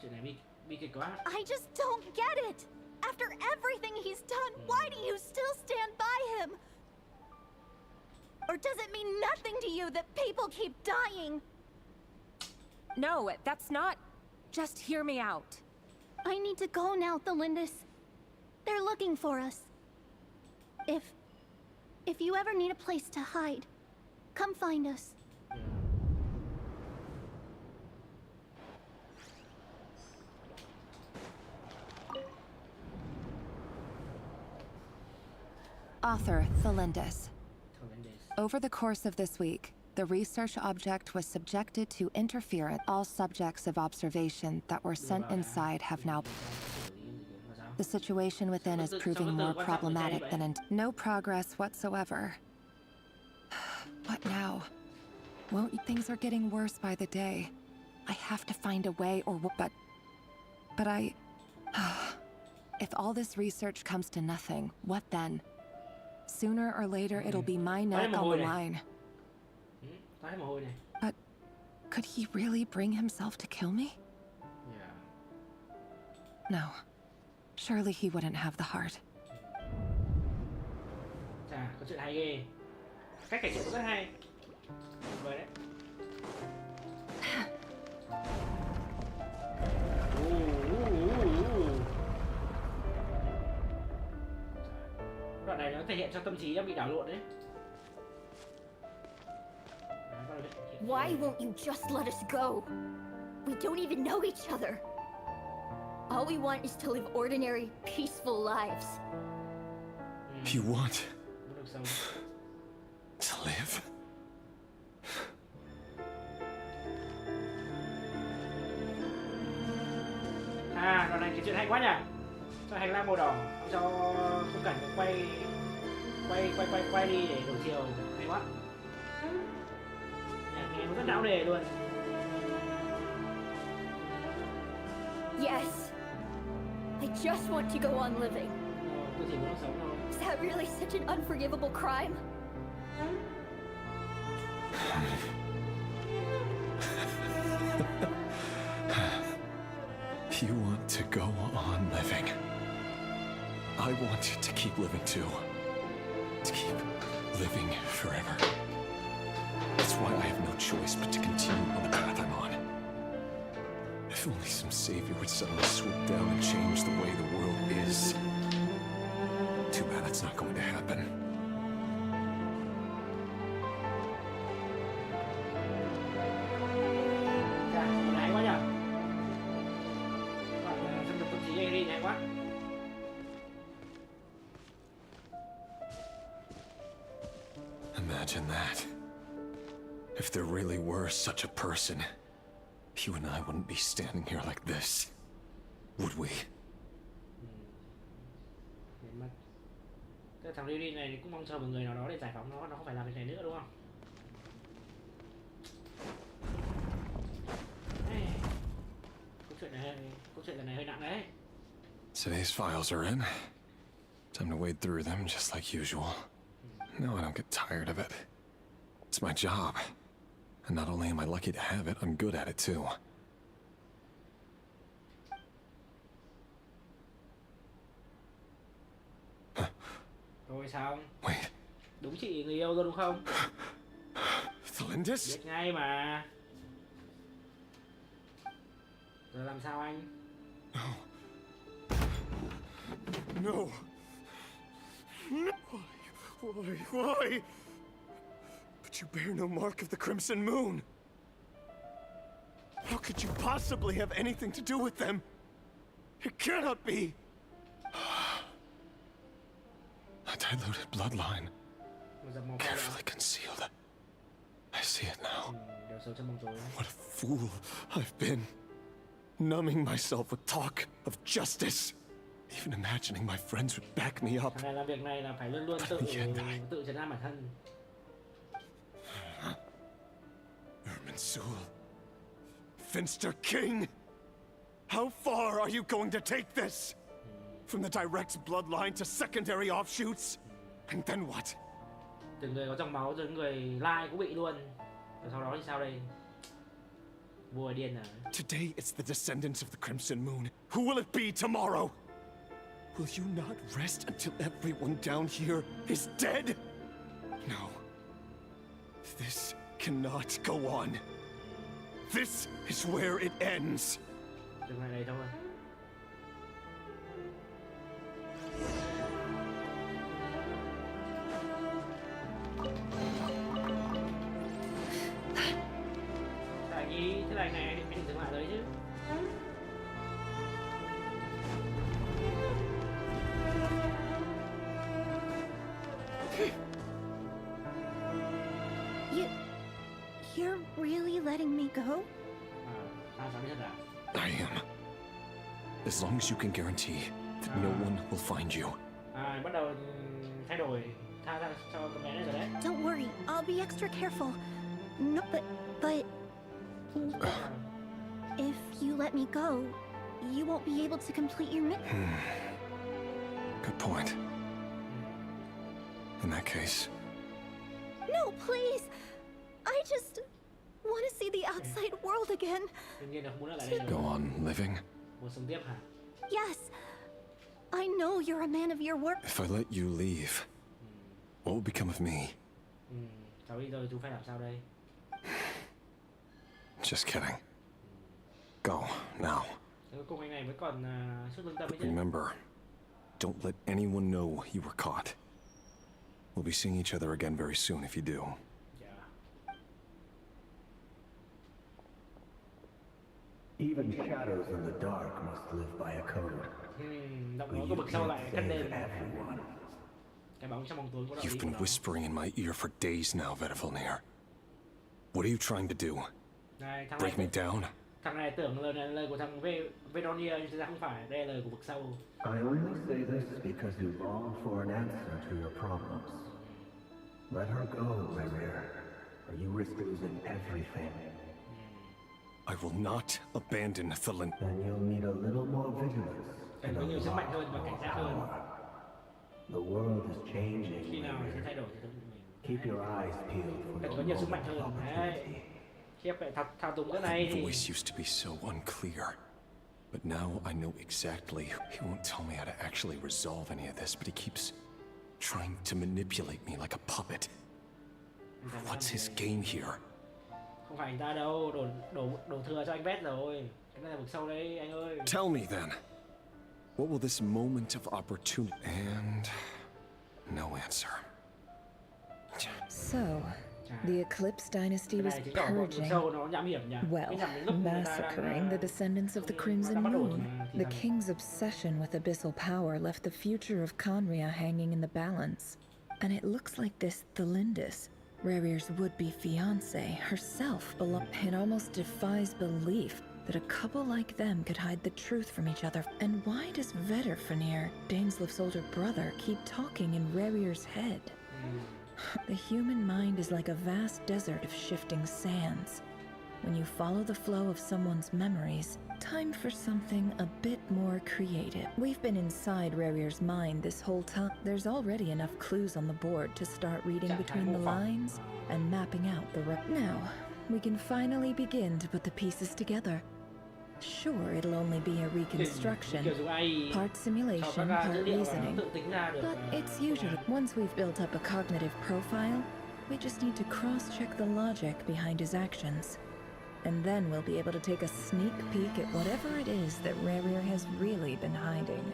Chuyện này bi kịch quá. I just don't get it. After everything he's done, why do you still stand by him? Or does it mean nothing to you that people keep dying? No, that's not... Just hear me out. I need to go now, Thelindis. They're looking for us. If you ever need a place to hide, come find us. Author Thelindis. Over the course of this week, the research object was subjected to interference. All subjects of observation that were sent inside have now... The situation within is proving more problematic than in... No progress whatsoever. What now? Things are getting worse by the day. I have to find a way or... But I... If all this research comes to nothing, what then? Sooner or later, it'll be my neck on the line. But could he really bring himself to kill me? Yeah. No. Surely he wouldn't have the heart. Chà, có chuyện hay ghê. Cách kể chuyện rất hay. Vậy đấy. Đoạn này nó thể hiện cho tâm trí đang bị đảo lộn đấy. Why won't you just let us go? We don't even know each other. All we want is to live ordinary, peaceful lives. You want to live? À, đoạn này cái chuyện hay quá nhỉ? Cho hành lang màu đỏ, cho khung cảnh quay đi để đổi chiều, hay quá. Nhạc nghe nó rất não nề luôn. Yes. I just want to go on living. Tôi chỉ muốn sống thôi. Is that really such an unforgivable crime? You want to go on living. I want to keep living too. To keep living forever. That's why I have no choice but to continue on the path I'm on. If only some savior would suddenly swoop down and change the way the world is. Too bad that's not going to happen. Imagine that. If there really were such a person, you and I wouldn't be standing here like this, would we? Cái thằng rerir này cũng mong chờ một người nào đó để giải phóng nó không phải làm việc này nữa đúng không? Câu chuyện này hơi nặng đấy. Today's files are in. Time to wade through them just like usual. No, I don't get tired of it. It's my job. And not only am I lucky to have it, I'm good at it too. Rồi sao? Wait. Đúng chị người yêu luôn đúng không? Thelindis? Biết ngay mà. Giờ làm sao anh? No. No. No. Why? But you bear no mark of the Crimson Moon. How could you possibly have anything to do with them? It cannot be. A diluted bloodline. Carefully concealed. I see it now. Đều sâu trong bóng tối. What a fool I've been. Numbing myself with talk of justice. Even imagining my friends would back me up. Thằng này làm việc này là phải luôn luôn tự trấn an bản thân. Irminsul. Finster King! How far are you going to take this? From the direct bloodline to secondary offshoots? And then what? Từng người có dòng máu, từng người lai cũng bị luôn. Rồi sau đó thì sao đây? Vua điên à? Today it's the descendants of the Crimson Moon. Who will it be tomorrow? Will you not rest until everyone down here is dead? No. This cannot go on. This is where it ends. Dừng lại đây thôi. Tại vì thế này này anh dừng lại đấy chứ. You're really letting me go? I am. As long as you can guarantee that no one will find you. Bắt đầu thay đổi tha ra cho con bé này rồi đấy. Don't worry, I'll be extra careful. No, but if you let me go, you won't be able to complete your mission. Good point. In that case. No, please. I just want to see the outside world again. Go on living. Yes. I know you're a man of your word. If I let you leave, what will become of me? Just kidding. Go, now. But remember, don't let anyone know you were caught. We'll be seeing each other again very soon if you do. Even shadows in the dark must live by a code. You've been whispering in my ear for days now, Vedavulnir. What are you trying to do? Break me down? Thằng này tưởng lời của thằng Vedonir nhưng thực ra không phải, đây là lời của vực sâu. I only say this because you long for an answer to your problems. Let her go, rerir, or you risk losing everything. I will not abandon the land. Then you'll need a little more vigilance and a lot more power. The world is changing. Keep your eyes peeled for your moment of opportunity. My voice used to be so unclear, but now I know exactly. He won't tell me how to actually resolve any of this, but he keeps trying to manipulate me like a puppet. What's his game here? Không phải anh ta đâu, đổ thừa cho anh Vét rồi. Cái này là vực sâu đấy anh ơi. Tell me then. What will this moment of opportunity and no answer. So, the Eclipse dynasty was purging, well, massacring the descendants of the Crimson Moon. The king's obsession with abyssal power left the future of Conria hanging in the balance. And it looks like this Thelindis, Rerir's would-be fiancée, herself belonged. It almost defies belief that a couple like them could hide the truth from each other. And why does Vedderfanir, Daneslif's older brother, keep talking in Rerir's head? The human mind is like a vast desert of shifting sands. When you follow the flow of someone's memories, time for something a bit more creative. We've been inside Rerir's mind this whole time. There's already enough clues on the board to start reading between the lines and mapping out the Now, we can finally begin to put the pieces together. Sure, it'll only be a reconstruction, part simulation, part reasoning, but it's usually, once we've built up a cognitive profile, we just need to cross-check the logic behind his actions. And then we'll be able to take a sneak peek at whatever it is that Rerir has really been hiding.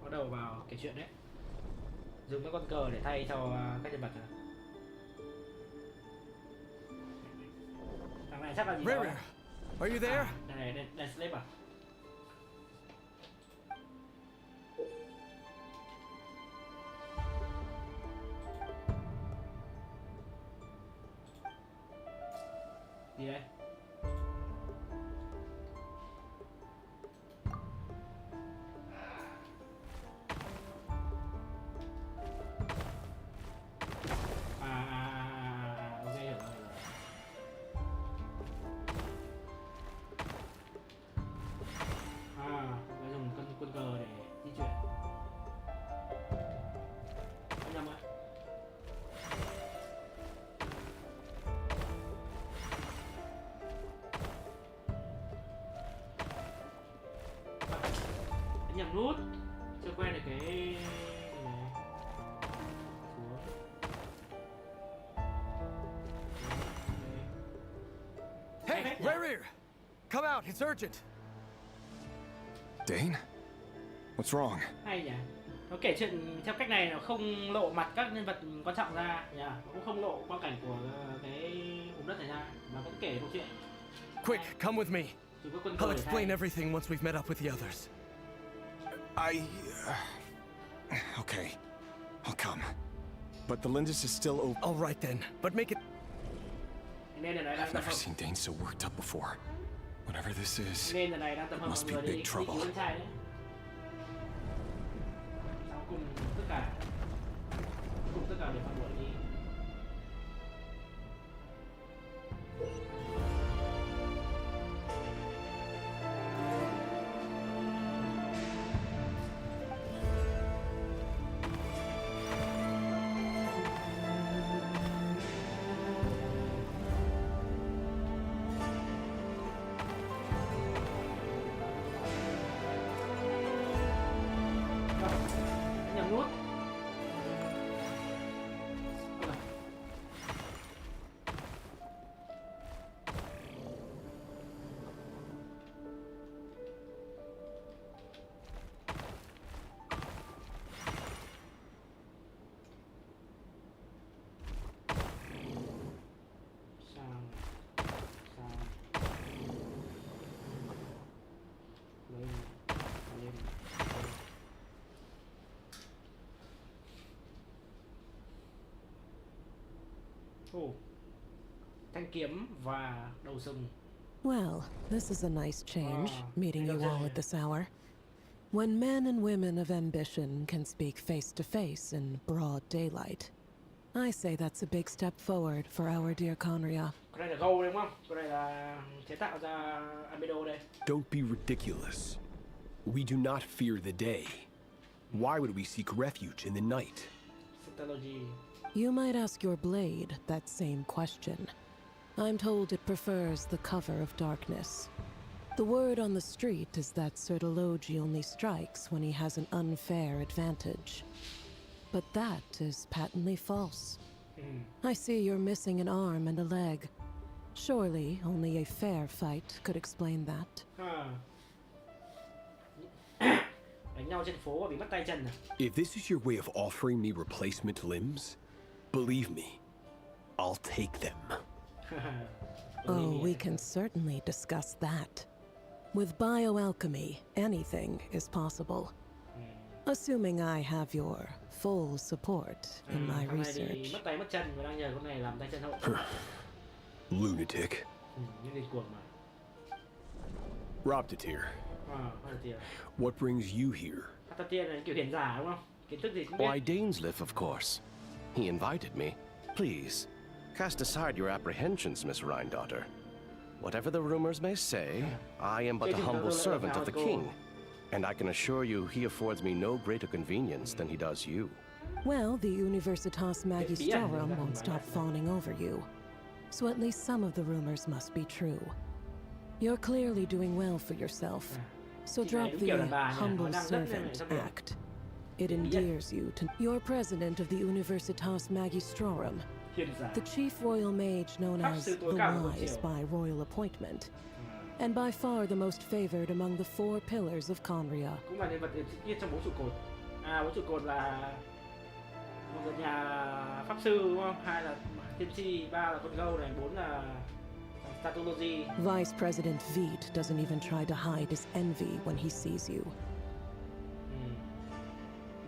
Bắt đầu vào kể chuyện đấy. Dùng các con cờ để thay cho các nhân vật. Thằng này chắc là gì đó. Rerir, are you there? Đây Slip à? Gì đây? Ok, hiểu rồi. Phải dùng quân cờ để di chuyển. Anh nhầm ạ. Anh nhầm nút. Chưa quen được cái này. Hey, rerir! Come out, it's urgent. Dane? What's wrong? Hay nhỉ? Nó kể chuyện theo cách này nó không lộ mặt các nhân vật quan trọng ra nhỉ? Nó cũng không lộ quang cảnh của cái vùng đất này ra, mà vẫn kể câu chuyện. Quick, come with me. I'll explain everything once we've met up with the others. Okay. I'll come. But the Lindis is still open. All right then, but make it... I've never seen Dane so worked up before. Whatever this is, it must be big trouble. Cùng tất cả để phản bội đi. Nhầm nút. Thanh kiếm và đầu sừng. Well, this is a nice change, meeting you all at this hour. When men and women of ambition can speak face to face in broad daylight, I say that's a big step forward for our dear Conria. Cái này là Go đúng không? Cái này là chế tạo ra Albedo đây. Don't be ridiculous. We do not fear the day. Why would we seek refuge in the night? You might ask your blade that same question. I'm told it prefers the cover of darkness. The word on the street is that Sertologi only strikes when he has an unfair advantage. But that is patently false. I see you're missing an arm and a leg. Surely only a fair fight could explain that. If this is your way of offering me replacement limbs, believe me, I'll take them. Oh, we can certainly discuss that. With bioalchemy, anything is possible. Assuming I have your full support in my research. Lunatic. Raptatir. What brings you here? Why, Dainsleif, of course. He invited me. Please, cast aside your apprehensions, Miss Rhindaughter. Whatever the rumors may say, I am but a humble servant of the king, and I can assure you he affords me no greater convenience than he does you. Well, the Universitas Magistrorum won't stop fawning over you, so at least some of the rumors must be true. You're clearly doing well for yourself, so drop the humble servant act. It endears you to... You're president of the Universitas Magistrorum, the chief royal mage known as the Wise by royal appointment, and by far the most favored among the 4 pillars of Conria. Cũng là nhân vật trong 4 trụ cột. 4 trụ cột là một nhà pháp sư đúng không? 2 là tiên tri, 3 là con gâu này, 4 là Statology. Vice President Veit doesn't even try to hide his envy when he sees you.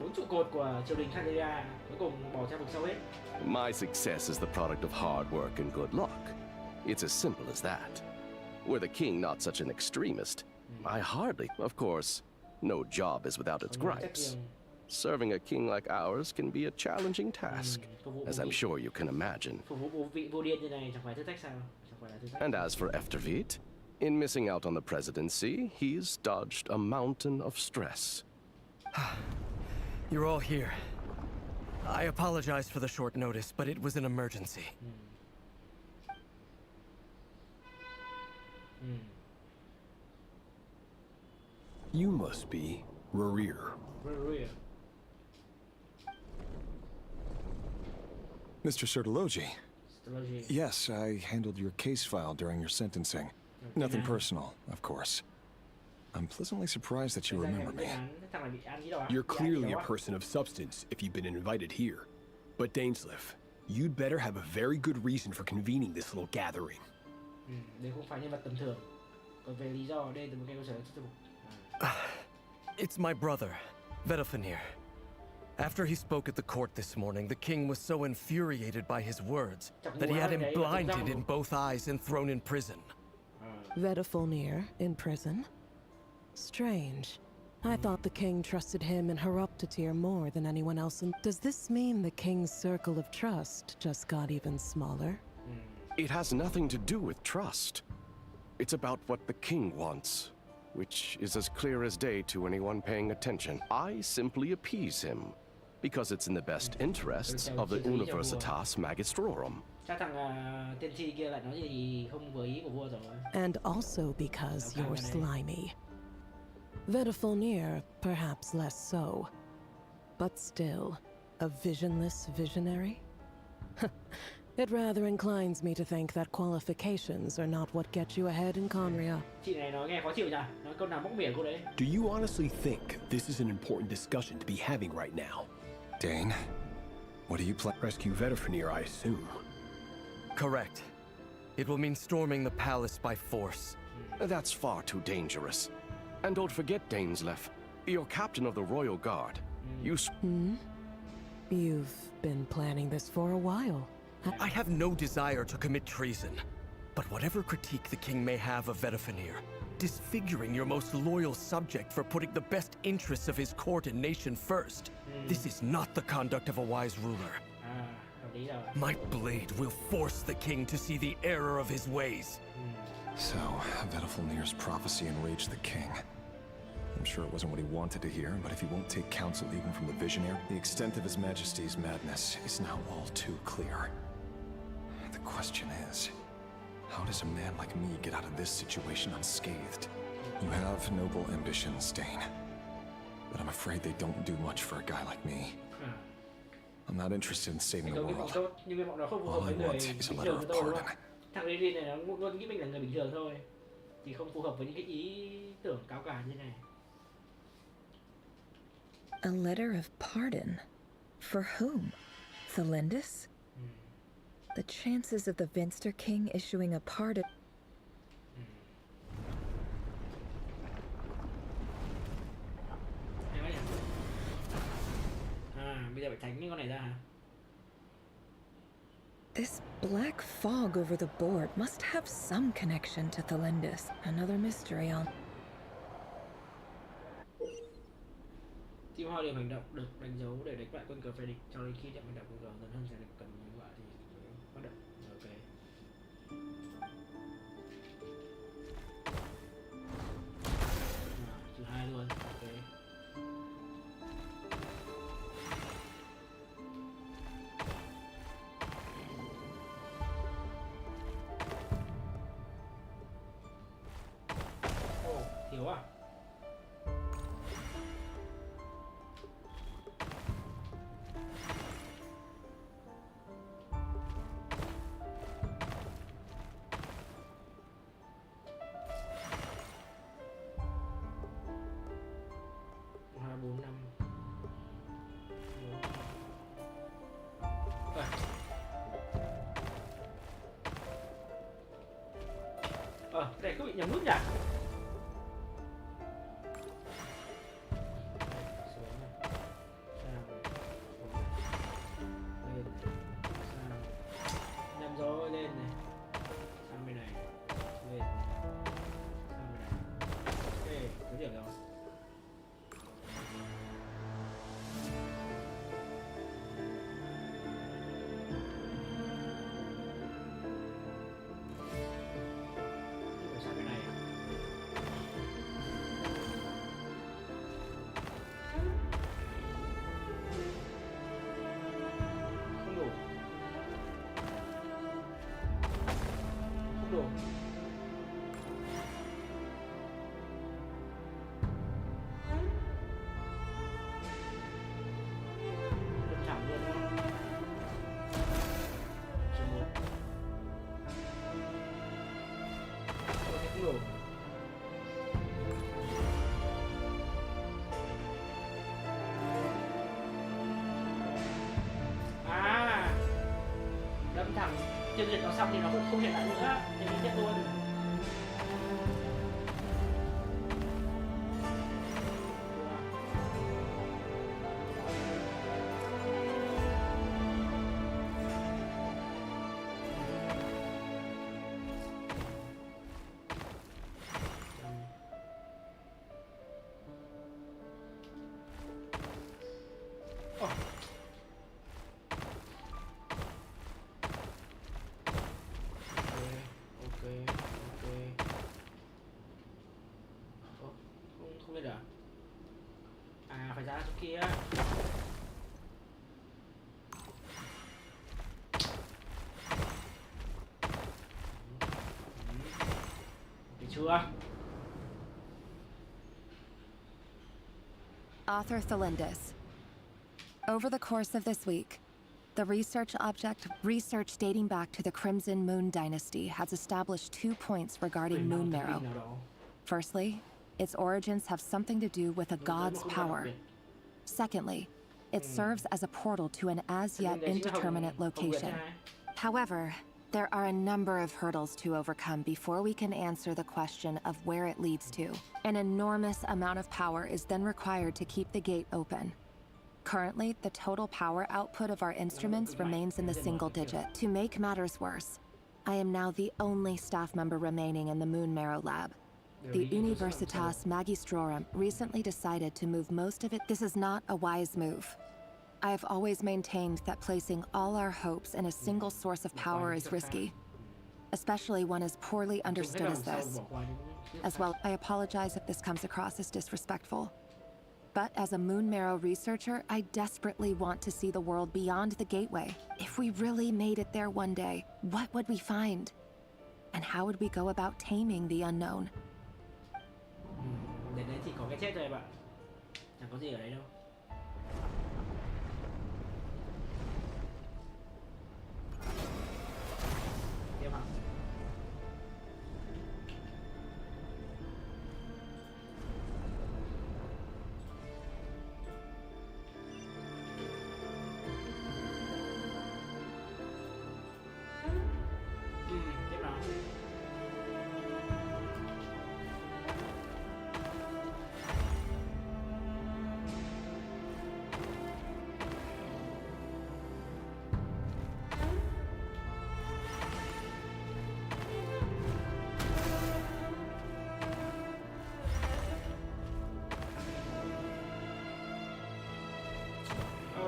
4 trụ cột của triều đình Canada cuối cùng bỏ ra vực sâu hết. My success is the product of hard work and good luck. It's as simple as that. Were the king not such an extremist, I hardly... Of course, no job is without its gripes. Serving a king like ours can be a challenging task, as I'm sure you can imagine. And as for Eftervit, in missing out on the presidency, he's dodged a mountain of stress. You're all here. I apologize for the short notice, but it was an emergency. You must be Rerir. Mr. Sertologi. Yes, I handled your case file during your sentencing. Nothing personal, of course. I'm pleasantly surprised that you remember me. You're clearly a person of substance if you've been invited here. But Dainsleif, you'd better have a very good reason for convening this little gathering. It's my brother, Vedalfenir. After he spoke at the court this morning, the king was so infuriated by his words that he had him blinded in both eyes and thrown in prison. Vedalfenir in prison? Strange. I thought the king trusted him and Heroptatir more than anyone else. Does this mean the king's circle of trust just got even smaller? It has nothing to do with trust. It's about what the king wants, which is as clear as day to anyone paying attention. I simply appease him, because it's in the best interests of the Universitas Magistrorum. And also because you're slimy. Vedalfenir, perhaps less so. But still, a visionless visionary? It rather inclines me to think that qualifications are not what get you ahead in Conria. Do you honestly think this is an important discussion to be having right now? Dane, what do you plan? Rescue Vedalfenir, I assume. Correct. It will mean storming the palace by force. That's far too dangerous. And don't forget, Dainsleif, you're captain of the Royal Guard. You've been planning this for a while. I have no desire to commit treason. But whatever critique the king may have of Vedalfenir, disfiguring your most loyal subject for putting the best interests of his court and nation first, this is not the conduct of a wise ruler. My blade will force the king to see the error of his ways. So, Vedalfenir's prophecy enraged the king. I'm sure it wasn't what he wanted to hear, but if he won't take counsel even from the visionary, the extent of his majesty's madness is now all too clear. The question is, how does a man like me get out of this situation unscathed? You have noble ambitions, Dane, but I'm afraid they don't do much for a guy like me. I'm not interested in saving the world. All I want is a letter of pardon. Thằng Rerir này nó luôn nghĩ mình là người bình thường thôi, thì không phù hợp với những cái ý tưởng cáo cả như này. A letter of pardon? For whom? Thelindis? The chances of the Vinster King issuing a pardon... Bây giờ phải tránh cái con này ra hả? This black fog over the board must have some connection to Thelindis. Another mystery on... Tiêu hao điểm hành động được đánh dấu để đánh bại quân cờ phe địch. Cho đến khi điểm hành động quân cờ dần hơn sẽ được cần như vậy thì bắt đầu. Ok. Trừ 2 luôn. Ok. Thiếu à? Cái này có bị nhầm nút nhỉ? Nhầm rồi, lên này. đồ. Thẳng luôn đúng không? Số 1. Thế cũng đủ. Đâm thẳng tiêu diệt nó xong thì nó cũng không hiện lại nữa, thì mình chết luôn. Không biết à? À phải ra chỗ kia. Ok chưa? Author Thelindis. Over the course of this week, the research dating back to the Crimson Moon Dynasty has established 2 points regarding Moon Marrow. Firstly, its origins have something to do with a god's power. Secondly, it serves as a portal to an as-yet indeterminate location. However, there are a number of hurdles to overcome before we can answer the question of where it leads to. An enormous amount of power is then required to keep the gate open. Currently, the total power output of our instruments remains in the single digit. To make matters worse, I am now the only staff member remaining in the Moon Marrow lab. The Universitas Magistrorum recently decided to move most of it. This is not a wise move. I have always maintained that placing all our hopes in a single source of power is risky, especially one as poorly understood as this. As well, I apologize if this comes across as disrespectful. But as a Moon Marrow researcher, I desperately want to see the world beyond the gateway. If we really made it there one day, what would we find? And how would we go about taming the unknown? Đến đấy thì có cái chết rồi bạn. Chẳng có gì ở đấy đâu. Tiếp hả? Tiếp nào.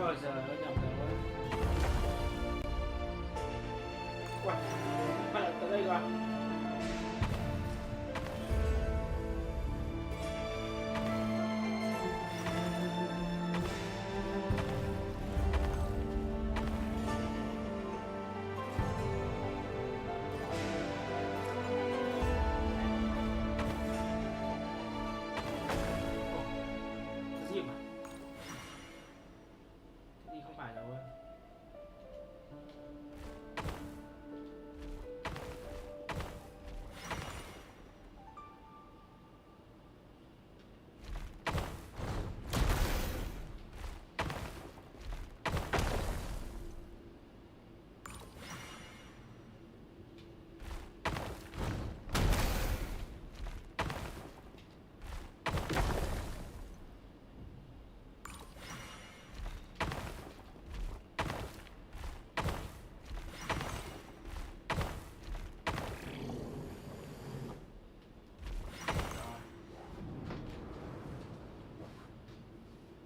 Ôi giời ơi, nhầm rồi. Uầy, quay lại tới đây rồi. Cái gì mà? Đi không phải đâu.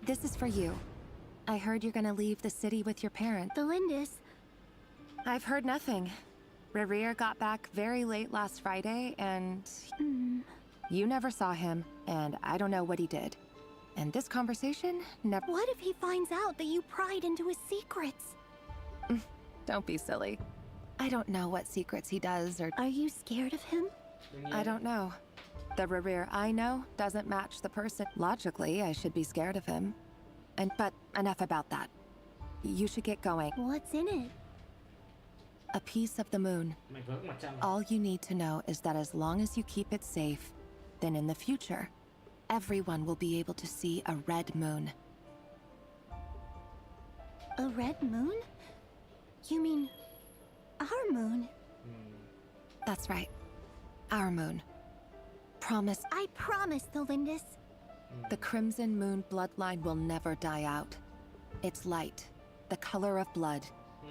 This is for you. I heard you're gonna leave the city with your parents. Thelindis. I've heard nothing. Rerir got back very late last Friday, and you never saw him, and I don't know what he did. And this conversation never... What if he finds out that you pried into his secrets? Don't be silly. I don't know what secrets he does or... Are you scared of him? I don't know. The rerir I know doesn't match the person. Logically, I should be scared of him. But enough about that. You should get going. What's in it? A piece of the moon. All you need to know is that as long as you keep it safe, then in the future, everyone will be able to see a red moon. A red moon? You mean our moon? That's right. Our moon. Promise. I promise, Thelindis. The Crimson Moon bloodline will never die out. Its light, the color of blood,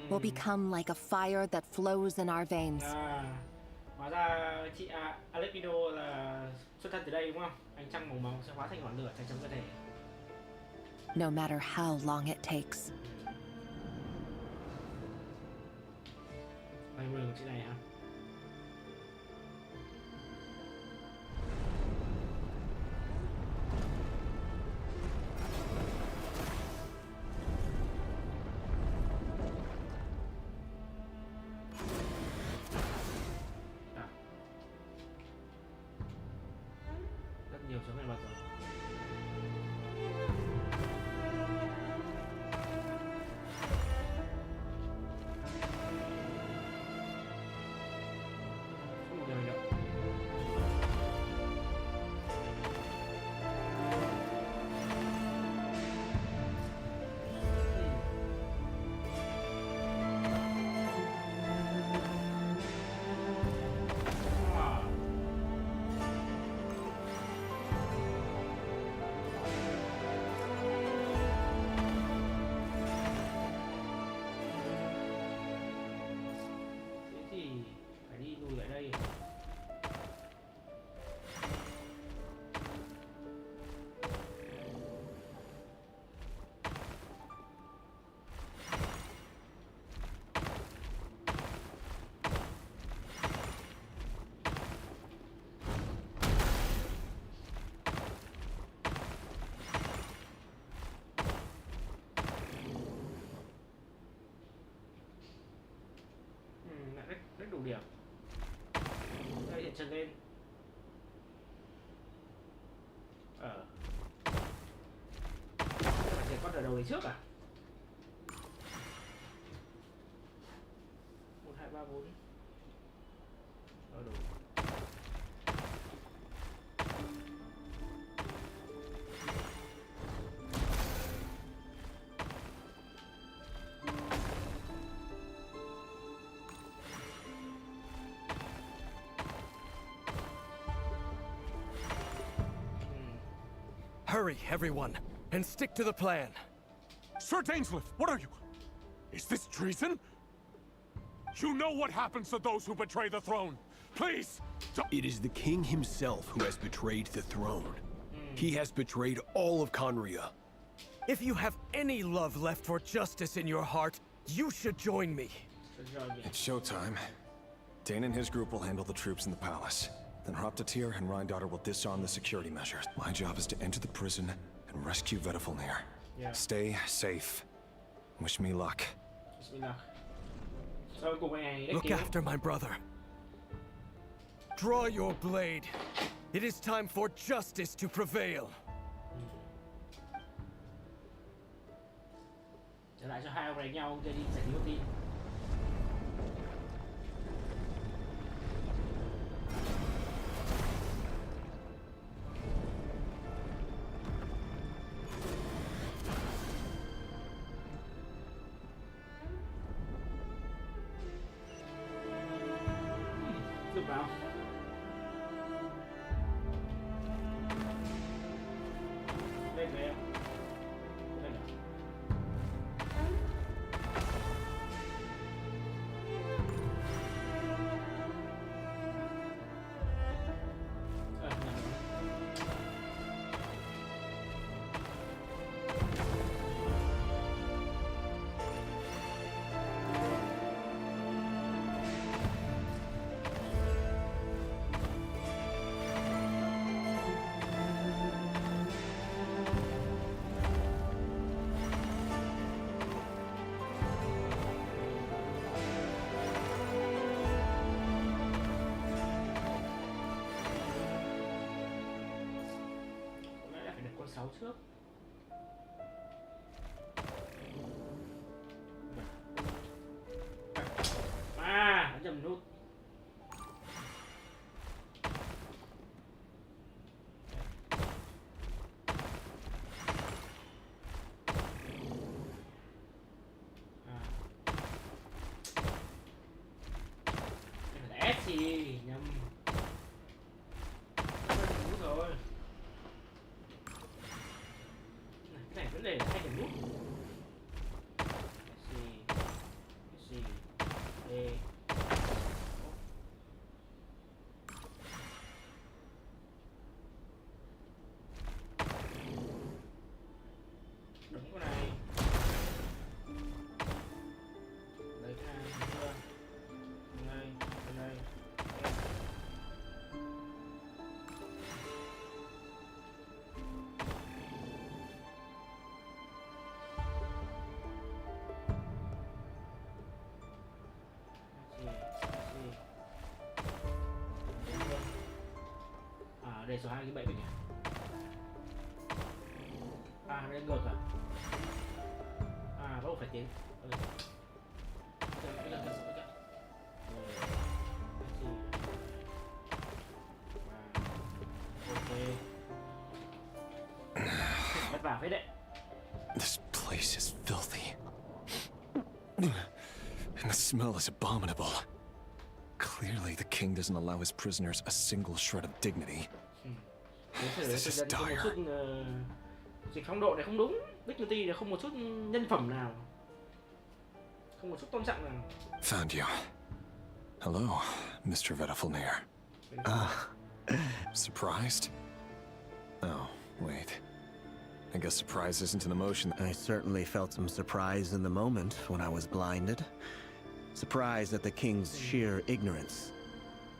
will become like a fire that flows in our veins. Hóa ra chị Alexido là xuất thân từ đây đúng không? Ánh trăng màu máu sẽ hóa thành ngọn lửa cháy trong cơ thể. No matter how long it takes. Đây mười của chị này hả? Nhiều số này bao giờ không một điều này đâu. Rất đủ điểm. Đây hiện chân lên. Phải con ở đầu đấy trước à? 1, 2, 3, 4. Ở đủ. Hurry, everyone, and stick to the plan. Sir Dainsleif, what are you? Is this treason? You know what happens to those who betray the throne. Please, don't... It is the king himself who has betrayed the throne. He has betrayed all of Conria. If you have any love left for justice in your heart, you should join me. It's showtime. Dane and his group will handle the troops in the palace. Then Hraptatyr and Rhindaughter will disarm the security measures. My job is to enter the prison and rescue Vedifalnir. Yeah. Stay safe. Wish me luck. Look after my brother. Draw your blade. It is time for justice to prevail. Trở lại cho hai ông đánh nhau, ông kia đi giải cứu tin. Được vào. Lên về em. Lên à? 6 trước. Ấn nhầm nút. S gì nhầm. Đúng rồi. Cái này vấn đề là 2 điểm nút. Gì. E. Đúng cái này. Lấy cái này chưa? Đây. Đây số 2 cái bậy nhỉ? Đây ngược à? Bắt buộc phải tiến. Vất vả phết đấy. This place is filthy. And the smell is abominable. Clearly, the king doesn't allow his prisoners a single shred of dignity. This is dire. Dịch phong độ này không đúng. Dignity là không một chút nhân phẩm nào. Không một chút tôn trọng nào. Found you. Hello, Mr. Vedafulnir. Surprised? Oh, wait. I guess surprise isn't an emotion. I certainly felt some surprise in the moment when I was blinded. Surprise at the king's sheer ignorance.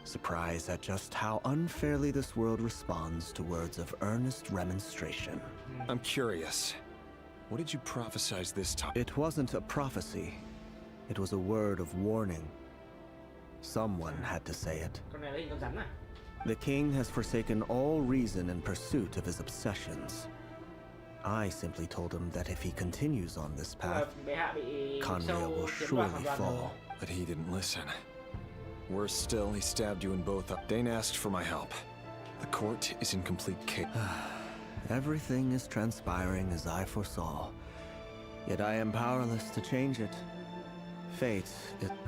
Surprise at just how unfairly this world responds to words of earnest remonstration. I'm curious. What did you prophesize this time? It wasn't a prophecy. It was a word of warning. Someone had to say it. The king has forsaken all reason in pursuit of his obsessions. I simply told him that if he continues on this path, Conria will surely fall. But he didn't listen. Worse still, he stabbed you in both. Dane asked for my help. The court is in complete chaos. Everything is transpiring as I foresaw. Yet I am powerless to change it. Fate,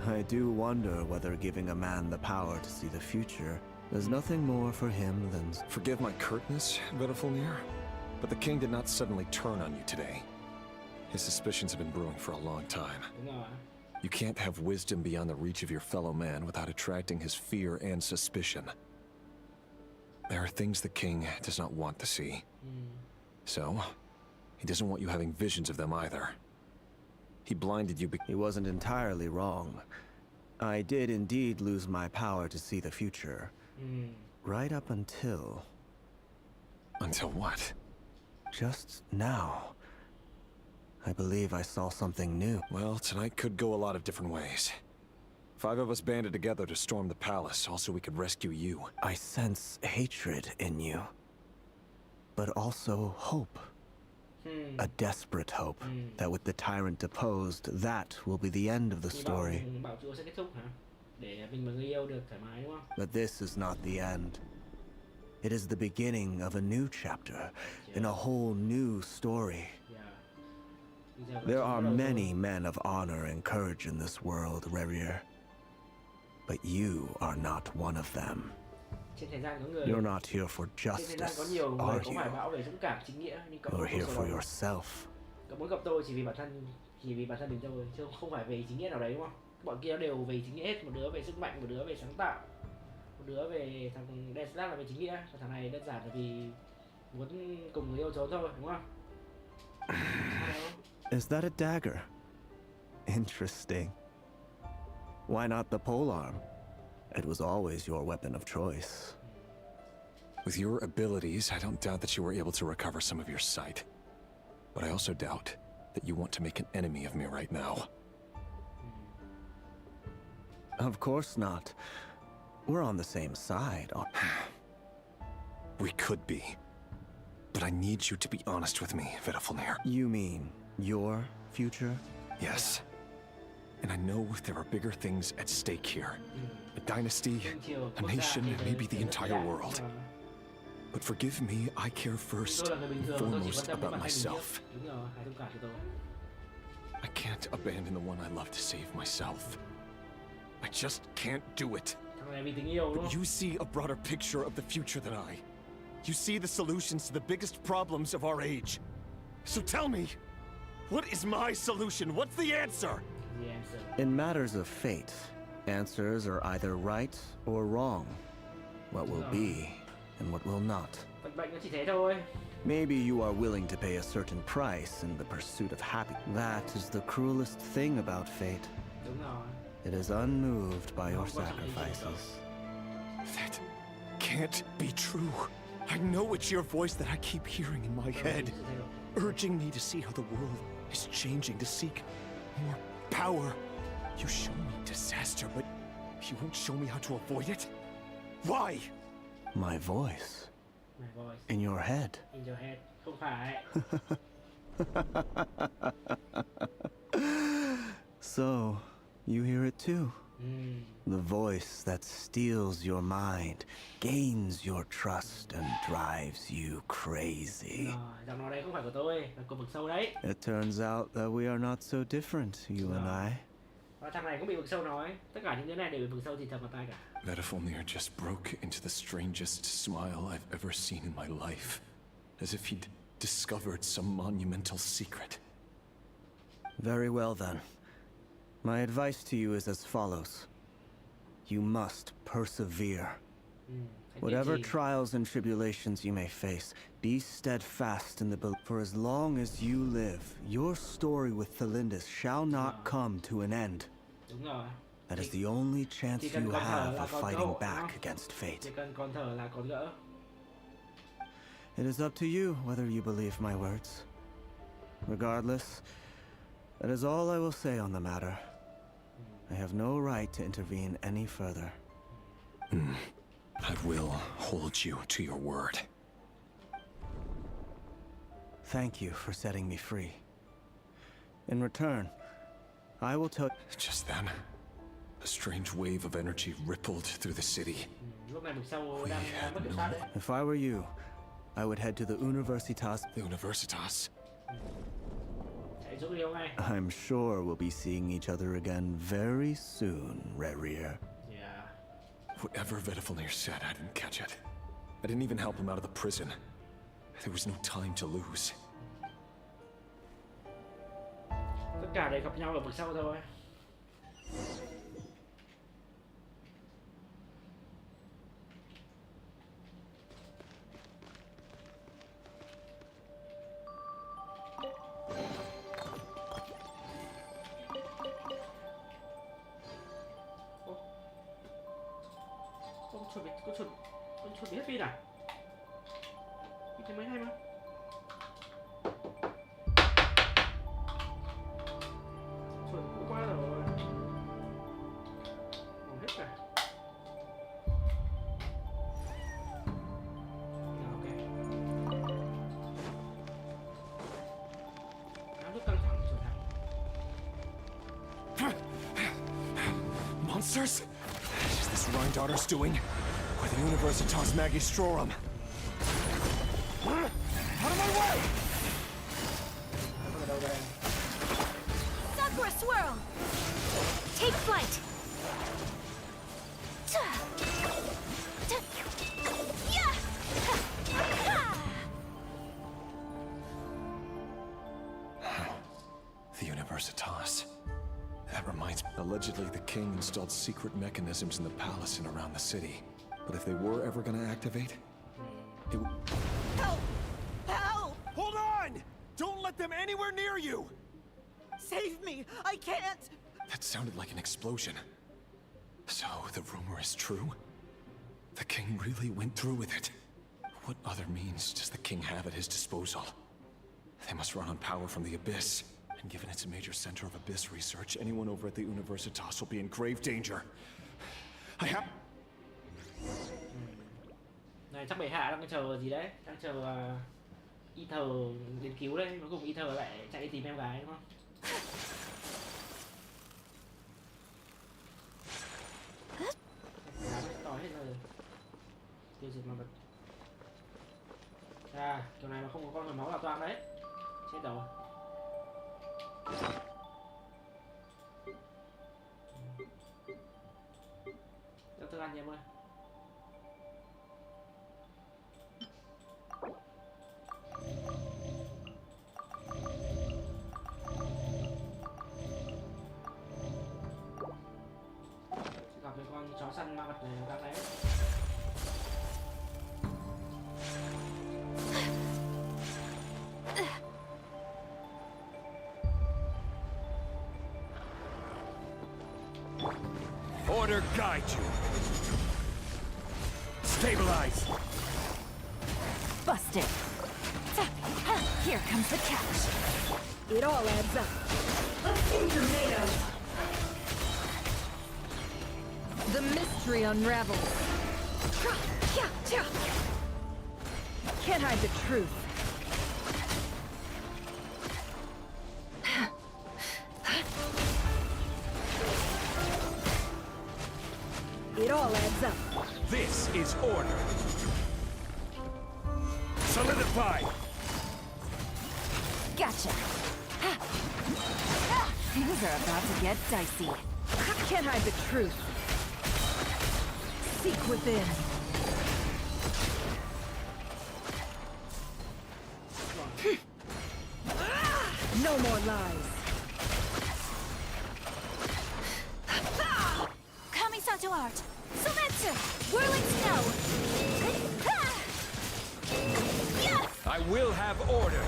I do wonder whether giving a man the power to see the future, there's nothing more for him than... Forgive my curtness, Vedafulnir, but the king did not suddenly turn on you today. His suspicions have been brewing for a long time. You can't have wisdom beyond the reach of your fellow man without attracting his fear and suspicion. There are things the king does not want to see. So, he doesn't want you having visions of them either. He blinded you He wasn't entirely wrong. I did indeed lose my power to see the future. Right up until... Until what? Just now. I believe I saw something new. Well, tonight could go a lot of different ways. 5 of us banded together to storm the palace, also we could rescue you. I sense hatred in you. But also hope. A desperate hope that with the tyrant deposed, that will be the end of the story. But this is not the end. It is the beginning of a new chapter, in a whole new story. There are many men of honor and courage in this world, rerir. But you are not one of them. You're not here for justice, are you? You're here for yourself. Cậu muốn gặp tôi chỉ vì bản thân mình thôi, chứ không phải vì chính nghĩa nào đấy, đúng không? Bọn kia đều về chính nghĩa hết, một đứa về sức mạnh, một đứa về sáng tạo, một đứa về thằng Deslat là về chính nghĩa, còn thằng này đơn giản là vì muốn cùng người yêu trốn thôi, đúng không? Is that a dagger? Interesting. Why not the polearm? It was always your weapon of choice. With your abilities, I don't doubt that you were able to recover some of your sight. But I also doubt that you want to make an enemy of me right now. Of course not. We're on the same side. We could be. But I need you to be honest with me, Vedafalnir. You mean your future? Yes. And I know there are bigger things at stake here. A dynasty, a nation, maybe the entire world. But forgive me, I care first and foremost about myself. I can't abandon the one I love to save myself. I just can't do it. But you see a broader picture of the future than I. You see the solutions to the biggest problems of our age. So tell me, what is my solution? What's the answer? In matters of fate, answers are either right or wrong. What will be and what will not. Maybe you are willing to pay a certain price in the pursuit of happiness. That is the cruelest thing about fate. It is unmoved by your sacrifices. That can't be true. I know it's your voice that I keep hearing in my head, urging me to see how the world is changing, to seek more power. You show me disaster, but you won't show me how to avoid it? Why? My voice. In your head. In your head. Không phải. So, you hear it too? The voice that steals your mind, gains your trust, and drives you crazy. Giọng nói đấy không phải của tôi, là của vực sâu đấy. It turns out that we are not so different, you and I. Và thằng này cũng bị vực sâu nói. Tất cả những đứa này đều bị vực sâu thì thầm vào tai cả. Vedafalnir just broke into the strangest smile I've ever seen in my life. As if he'd discovered some monumental secret. Very well then. My advice to you is as follows. You must persevere. Whatever trials and tribulations you may face, be steadfast in the belief. For as long as you live, your story with Thelindis shall not come to an end. That is the only chance you have of fighting back against fate. It is up to you whether you believe my words. Regardless, that is all I will say on the matter. I have no right to intervene any further. I will hold you to your word. Thank you for setting me free. In return, I will tell... Just then, a strange wave of energy rippled through the city. If I were you, I would head to the Universitas. The Universitas? I'm sure we'll be seeing each other again very soon, rerir. Yeah. Whatever Vedafalnir said, I didn't catch it. I didn't even help him out of the prison. There was no time to lose. Tất cả đều gặp nhau ở vực sâu thôi. Con chuột bị hết pin à? Mình thấy mới hay mà. Chuột cũ quá rồi. Còn hết cả. Ok. Áo nước căng thẳng chuột hả? Monsters? Is this Rhine-daughter's doing? Or the Universitas Magistrorum? Out of my way! Sakura swirl! Take flight! The Universitas. That reminds me. Allegedly, the king installed secret mechanisms in the palace and around the city. But if they were ever gonna activate, it would... Help! Help! Hold on! Don't let them anywhere near you! Save me! I can't! That sounded like an explosion. So, the rumor is true? The king really went through with it? What other means does the king have at his disposal? They must run on power from the Abyss. And given it's a major center of Abyss research, anyone over at the Universitas will be in grave danger. I have... Này chắc bệ hạ đang chờ gì đấy? Đang chờ Ether đến cứu đây, cuối cùng Ether lại chạy đi tìm em gái đúng không? Tỏi hết rồi. Tiêu diệt ma vật. Kiểu này mà không có con hồi máu là toang đấy. Chết rồi. Cho thức ăn nha em ơi. Gặp cái con chó săn ma vật này đang đấy. Order guide you. Stabilize. Busted. Here comes the catch. It all adds up. Let's see tomatoes. The mystery unravels. Can't hide the truth. It all adds up. This is order. Solidify. Gotcha. Things are about to get dicey. Can't hide the truth. Seek within. No more lies. Kamisato art. Sometsu. Whirling snow. I will have order.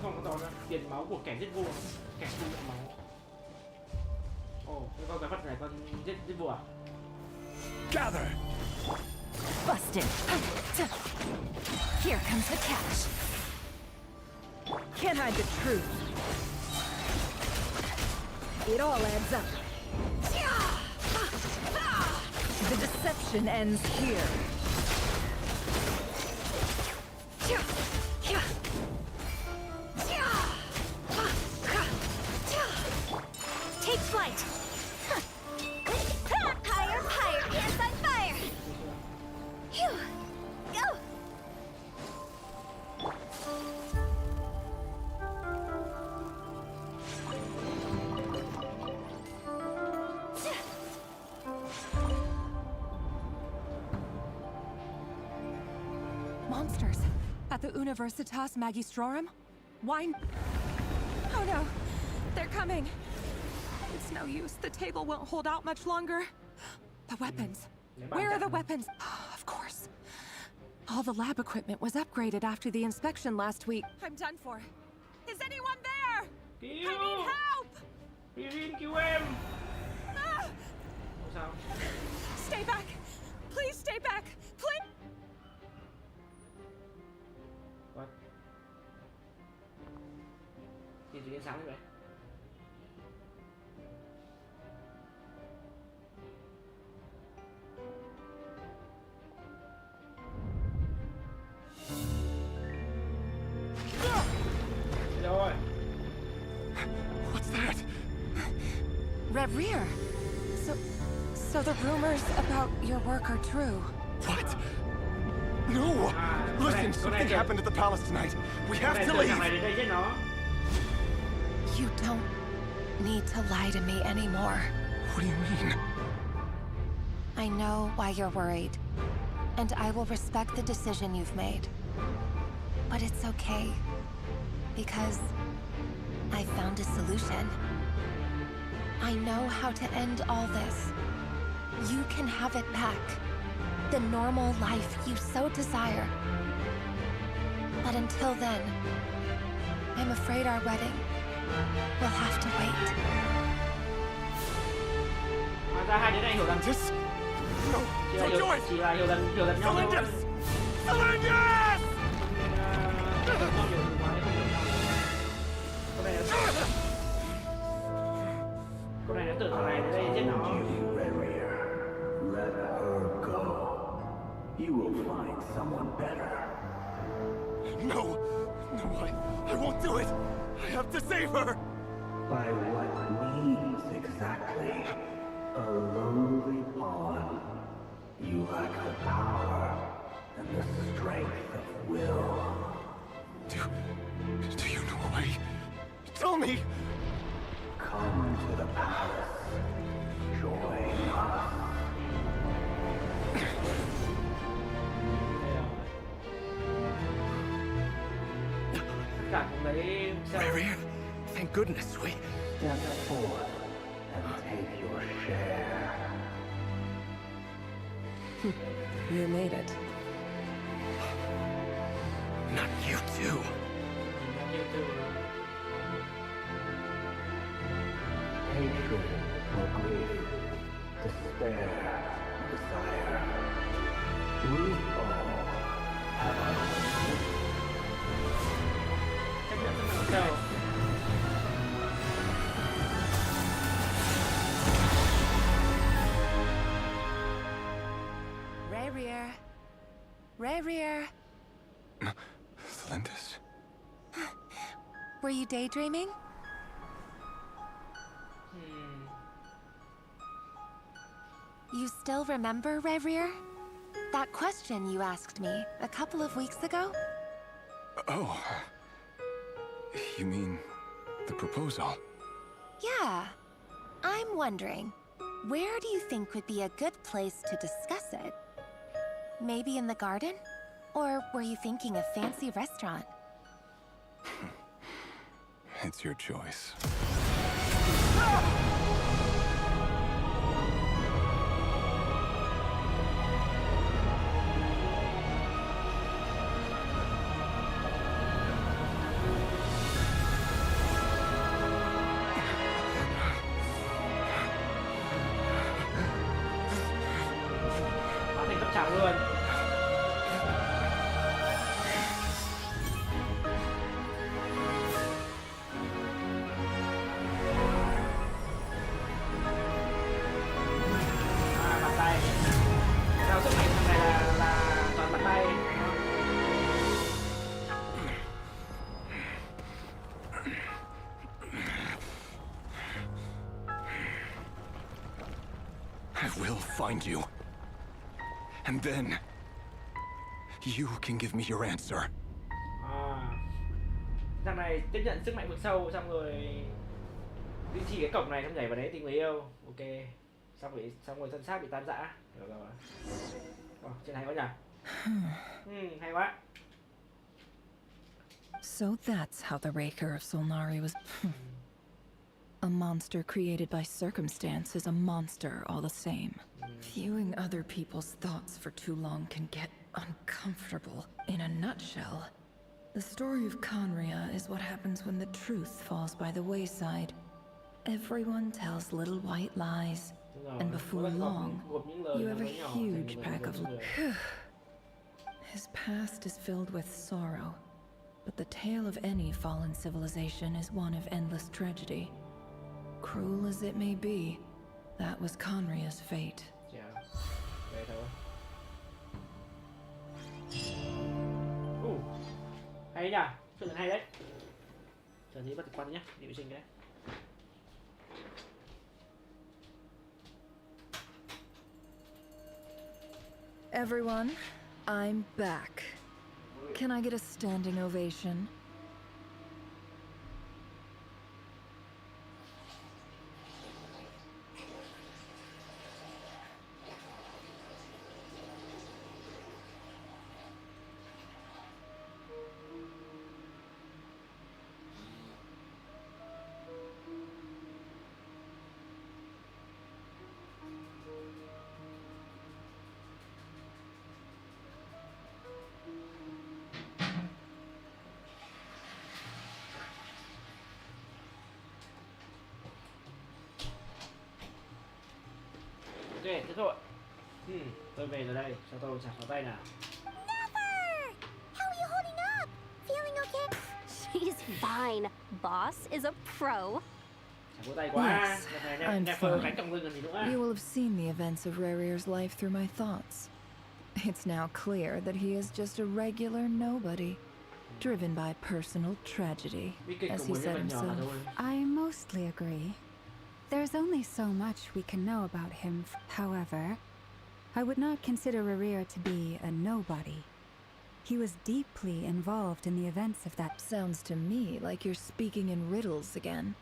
Không có đó tiền máu của kẻ giết vua, kẻ thu nhận máu. Ồ, cái con vật này con giết vua à? Gather. Busted. Here comes the catch. Can't hide the truth. It all adds up. The deception ends here. Take flight. Higher, higher, hands on fire. Phew. Go. Monsters at the Universitas Magistrorum? Why? Oh no, they're coming. It's no use. The table won't hold out much longer. The weapons. Where are the weapons? Of course. All the lab equipment was upgraded after the inspection last week. I'm done for. Is anyone there? I need help! Cứu em. Sao? Stay back! Please stay back! Please! What? Gì tự nhiên sáng như vậy? Rồi. What's that? Rerir. So the rumors about your work are true. What? No! Listen, something happened at the palace tonight. We have to leave! You don't need to lie to me anymore. What do you mean? I know why you're worried, and I will respect the decision you've made. But it's okay, because I found a solution. I know how to end all this. You can have it back. The normal life you so desire. But until then, I'm afraid our wedding will have to wait. Ra hai đứa này hiểu lầm chứ? No, don't do it! Chỉ là hiểu lầm nhau thôi. Valentius! Con này nó tưởng thằng này đến đây giết nó. Let her go. You will will find someone better. No! No, I won't do it! I have to save her! By what means exactly? A lowly pawn. You lack the power and the strength of will. Do you know a way? Tell me! Come to the palace. Join us. Rerir, thank goodness we... Step forth and take your share. You made it. Not you too. Hatred or grief, despair, desire. We all have our own. Rerir. Rerir. Thalindis? Were you daydreaming? You still remember, Rerir? That question you asked me a couple of weeks ago? Oh. You mean the proposal? Yeah. I'm wondering, where do you think would be a good place to discuss it? Maybe in the garden? Or were you thinking a fancy restaurant? It's your choice. Luôn. Bàn tay. Theo sức mạnh thằng này là toàn bàn tay. I will find you. And then, you can give me your answer. Thằng này tiếp nhận sức mạnh vực sâu xong rồi duy trì cái cổng này xong nhảy vào đấy tìm người yêu. Ok. Xong rồi thân xác bị tan rã. Được rồi. Chuyện hay quá nhỉ? Hay quá. So that's how the Raker of Solnari was. A monster created by circumstance is a monster all the same. Viewing other people's thoughts for too long can get uncomfortable. In a nutshell, the story of Conria is what happens when the truth falls by the wayside. Everyone tells little white lies, and before long, you have a huge pack of... His past is filled with sorrow, but the tale of any fallen civilization is one of endless tragedy. Cruel as it may be, that was Conria's fate. Hay nhỉ? Chuyện hay đấy. Chờ tí bắt quan nhé, đi vệ sinh đấy. Everyone, I'm back. Can I get a standing ovation? Ok, thế thôi. Tôi về rồi đây, cho tôi chặt vào tay nào. Never! How are you holding up? Feeling okay? She's fine. Boss is a pro. Yes, I'm fine. You will have seen the events of Rerir's life through my thoughts. It's now clear that he is just a regular nobody, driven by personal tragedy, as he said himself. I mostly agree. There's only so much we can know about him. However, I would not consider rerir to be a nobody. He was deeply involved in the events of that. Sounds to me like you're speaking in riddles again.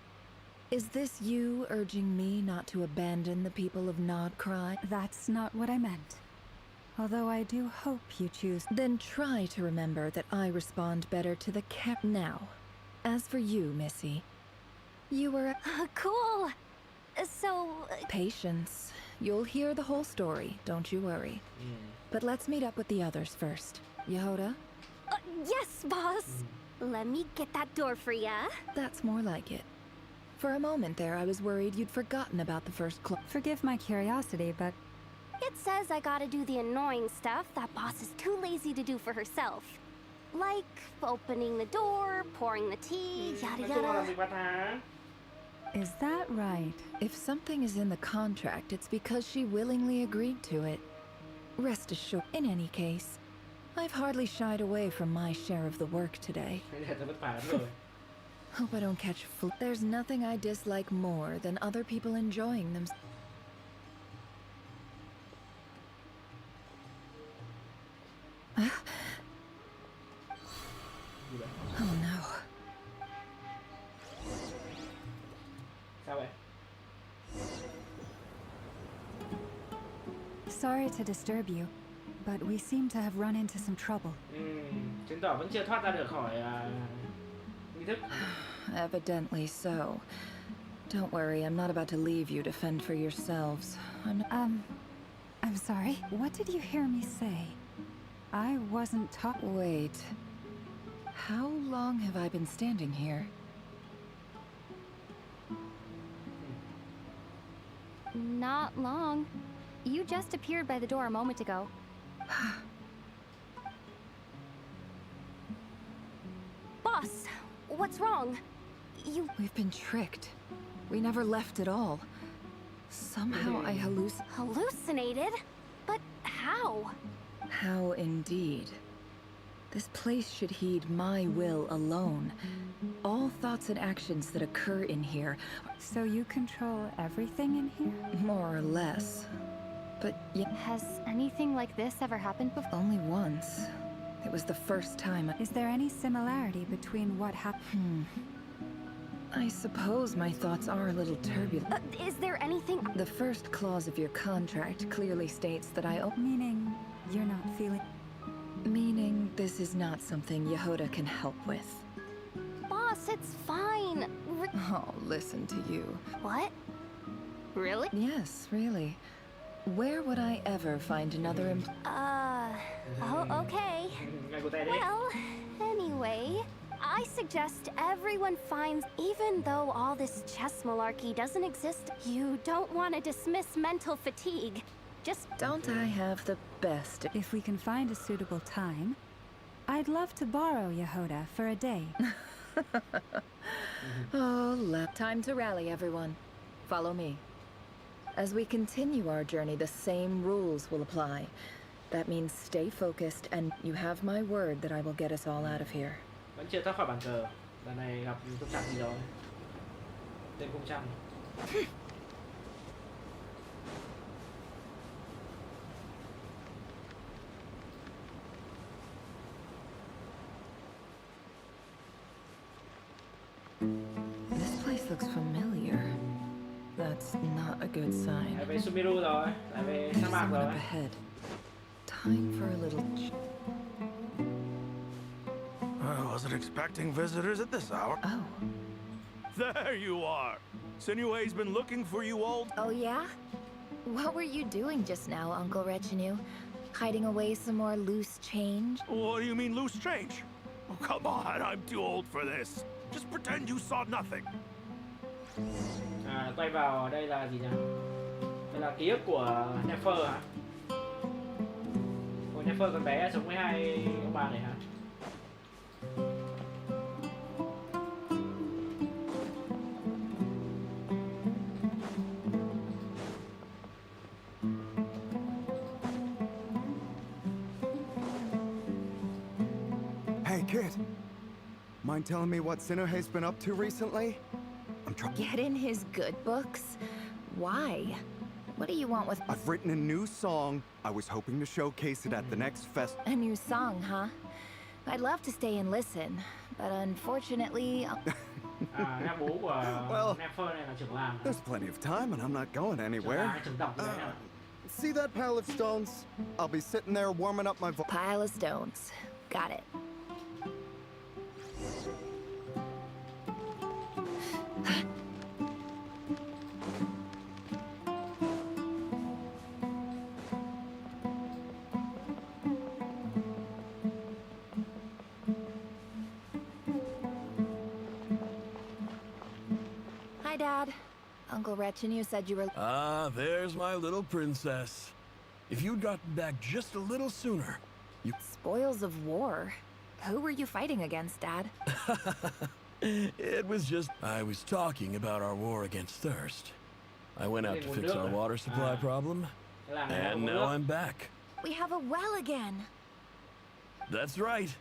Is this you urging me not to abandon the people of Nodcry? That's not what I meant. Although I do hope you choose. Then try to remember that I respond better to the cap now. As for you, Missy, you were cool. So... Patience. You'll hear the whole story, don't you worry. But let's meet up with the others first. Yehoda? Yes, boss! Let me get that door for ya. That's more like it. For a moment there, I was worried you'd forgotten about the first club. Forgive my curiosity, but... It says I gotta do the annoying stuff that boss is too lazy to do for herself. Like opening the door, pouring the tea, yada yada. Is that right? If something is in the contract, it's because she willingly agreed to it. Rest assured, in any case, I've hardly shied away from my share of the work today. Hope I don't catch flu. There's nothing I dislike more than other people enjoying themselves. Oh no. Sorry to disturb you, but we seem to have run into some trouble. Chứng tỏ vẫn chưa thoát ra được khỏi nghi thức. Evidently so. Don't worry, I'm not about to leave you to fend for yourselves. I'm sorry. What did you hear me say? I wasn't Wait. How long have I been standing here? Not long. You just appeared by the door a moment ago. Boss, what's wrong? We've been tricked. We never left at all. Somehow I Hallucinated? But how? How indeed. This place should heed my will alone. All thoughts and actions that occur in here. So you control everything in here? More or less. But has anything like this ever happened before? Only once. It was the first time. Is there any similarity between what happened? I suppose my thoughts are a little turbulent. Is there anything? The first clause of your contract clearly states that Meaning you're not feeling... Meaning this is not something Yehoda can help with. Boss, it's fine. Oh, listen to you. What? Really? Yes, really. Where would I ever find another oh, okay. Well, anyway, I suggest everyone finds, even though all this chess malarkey doesn't exist, you don't want to dismiss mental fatigue. Just... Don't I have the best? If we can find a suitable time, I'd love to borrow Yehoda for a day. Oh, time to rally, everyone. Follow me. As we continue our journey, the same rules will apply. That means stay focused, and you have my word that I will get us all out of here. Vẫn chưa thoát khỏi bàn cờ. Lần này gặp trục trặc gì rồi? Tên cung trăng. This place looks familiar. That's not a good sign. Lại về Sumeru rồi, lại về sa mạc rồi. Up ahead. Time for a little. I wasn't expecting visitors at this hour. Oh. There you are. Sinue's been looking for you all. Oh yeah? What were you doing just now, Uncle Retinue? Hiding away some more loose change? What do you mean loose change? Oh, come on, I'm too old for this. Just pretend you saw nothing. Quay vào đây là gì nhỉ? Đây là ký ức của Nefer hả? Của Nefer con bé sống với hai ông bà này hả? Kid, mind telling me what Sinohe's been up to recently? I'm trying. Get in his good books? Why? What do you want with... I've written a new song. I was hoping to showcase it at the next fest. A new song, huh? I'd love to stay and listen, but unfortunately... Well, there's plenty of time and I'm not going anywhere. See that pile of stones? I'll be sitting there warming up my voice. Pile of stones. Got it. Hi, Dad. Uncle Retinue said you were... Ah, there's my little princess. If you'd gotten back just a little sooner, you... Spoils of war? Who were you fighting against, Dad? It was just... I was talking about our war against thirst. I went out to fix our water supply problem, and now I'm back. We have a well again. That's right.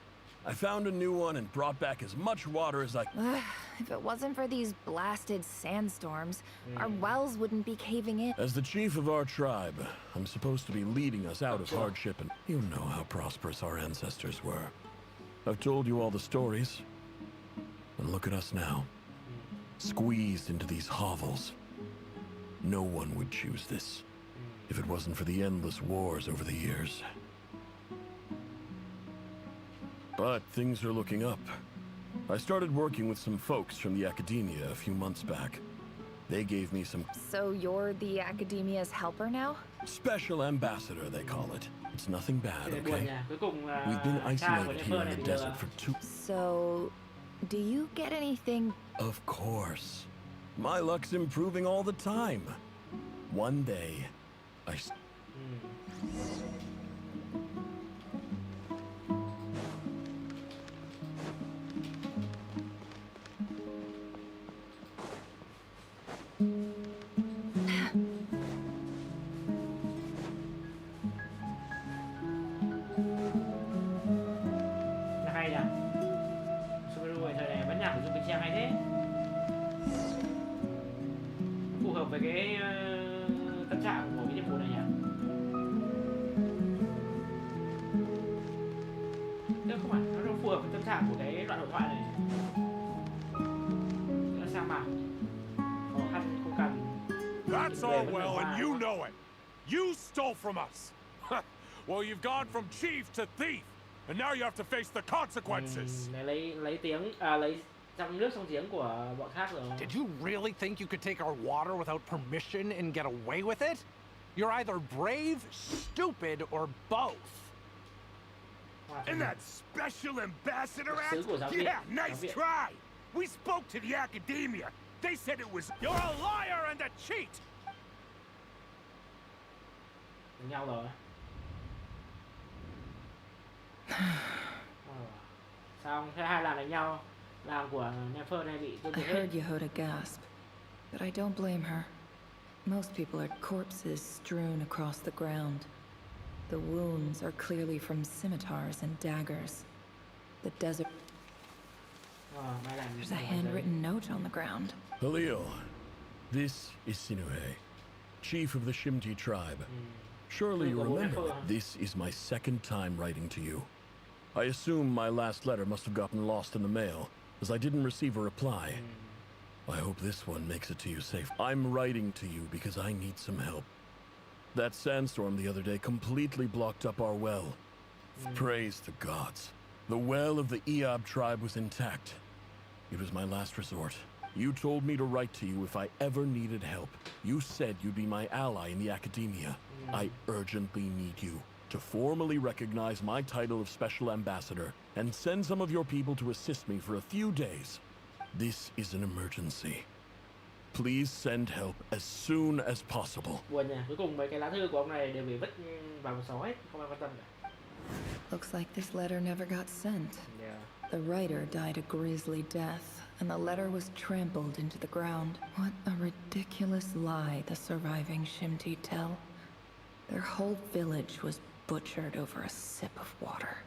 I found a new one and brought back as much water as I... If it wasn't for these blasted sandstorms, our wells wouldn't be caving in. As the chief of our tribe, I'm supposed to be leading us out of hardship, and you know how prosperous our ancestors were. I've told you all the stories, and look at us now. Squeezed into these hovels. No one would choose this, if it wasn't for the endless wars over the years. But things are looking up. I started working with some folks from the academia a few months back. They gave me some... So you're the academia's helper now? Special ambassador, they call it. It's nothing bad, okay? We've been isolated here in the desert for 2... So... do you get anything... Of course. My luck's improving all the time. One day, I... Hay nhỉ? Subaru thời này vẫn nhạc của Dung Bình Trang hay thế. Phù hợp với cái tâm trạng của cái nhiệm vụ này nhỉ? Thế không phải, nó phù hợp với tâm trạng của cái đoạn hội thoại này. Là sao mà khó khăn không cần. That's all well and you know it. You stole from us. Well, you've gone from chief to thief. And now you have to face the consequences. Lấy tiếng lấy trong nước sông tiếng của bọn khác rồi. Did you really think you could take our water without permission and get away with it? You're either brave, stupid, or both. And that special ambassador act? Yeah, nice try. We spoke to the academia. They said it was... You're a liar and a cheat. Đánh nhau rồi. Xong thế hai làng đánh nhau, làng của Nefer này bị tiêu diệt hết. I heard Yehuda gasp, but I don't blame her. Most people are corpses strewn across the ground. The wounds are clearly from scimitars and daggers. The desert... There's a handwritten note on the ground. Halil, this is Sinuhe, chief of the Shimti tribe. Surely you remember that this is my second time writing to you. I assume my last letter must have gotten lost in the mail, as I didn't receive a reply. I hope this one makes it to you safe. I'm writing to you because I need some help. That sandstorm the other day completely blocked up our well. Praise the gods. The well of the Eob tribe was intact. It was my last resort. You told me to write to you if I ever needed help. You said you'd be my ally in the academia. I urgently need you to formally recognize my title of Special Ambassador and send some of your people to assist me for a few days. This is an emergency. Please send help as soon as possible. Buồn nhỉ, cuối cùng mấy cái lá thư của ông này đều bị vứt vào một xó hết, không ai quan tâm cả. Looks like this letter never got sent. The writer died a grisly death, and the letter was trampled into the ground. What a ridiculous lie the surviving Shimti tell. Their whole village was butchered over a sip of water.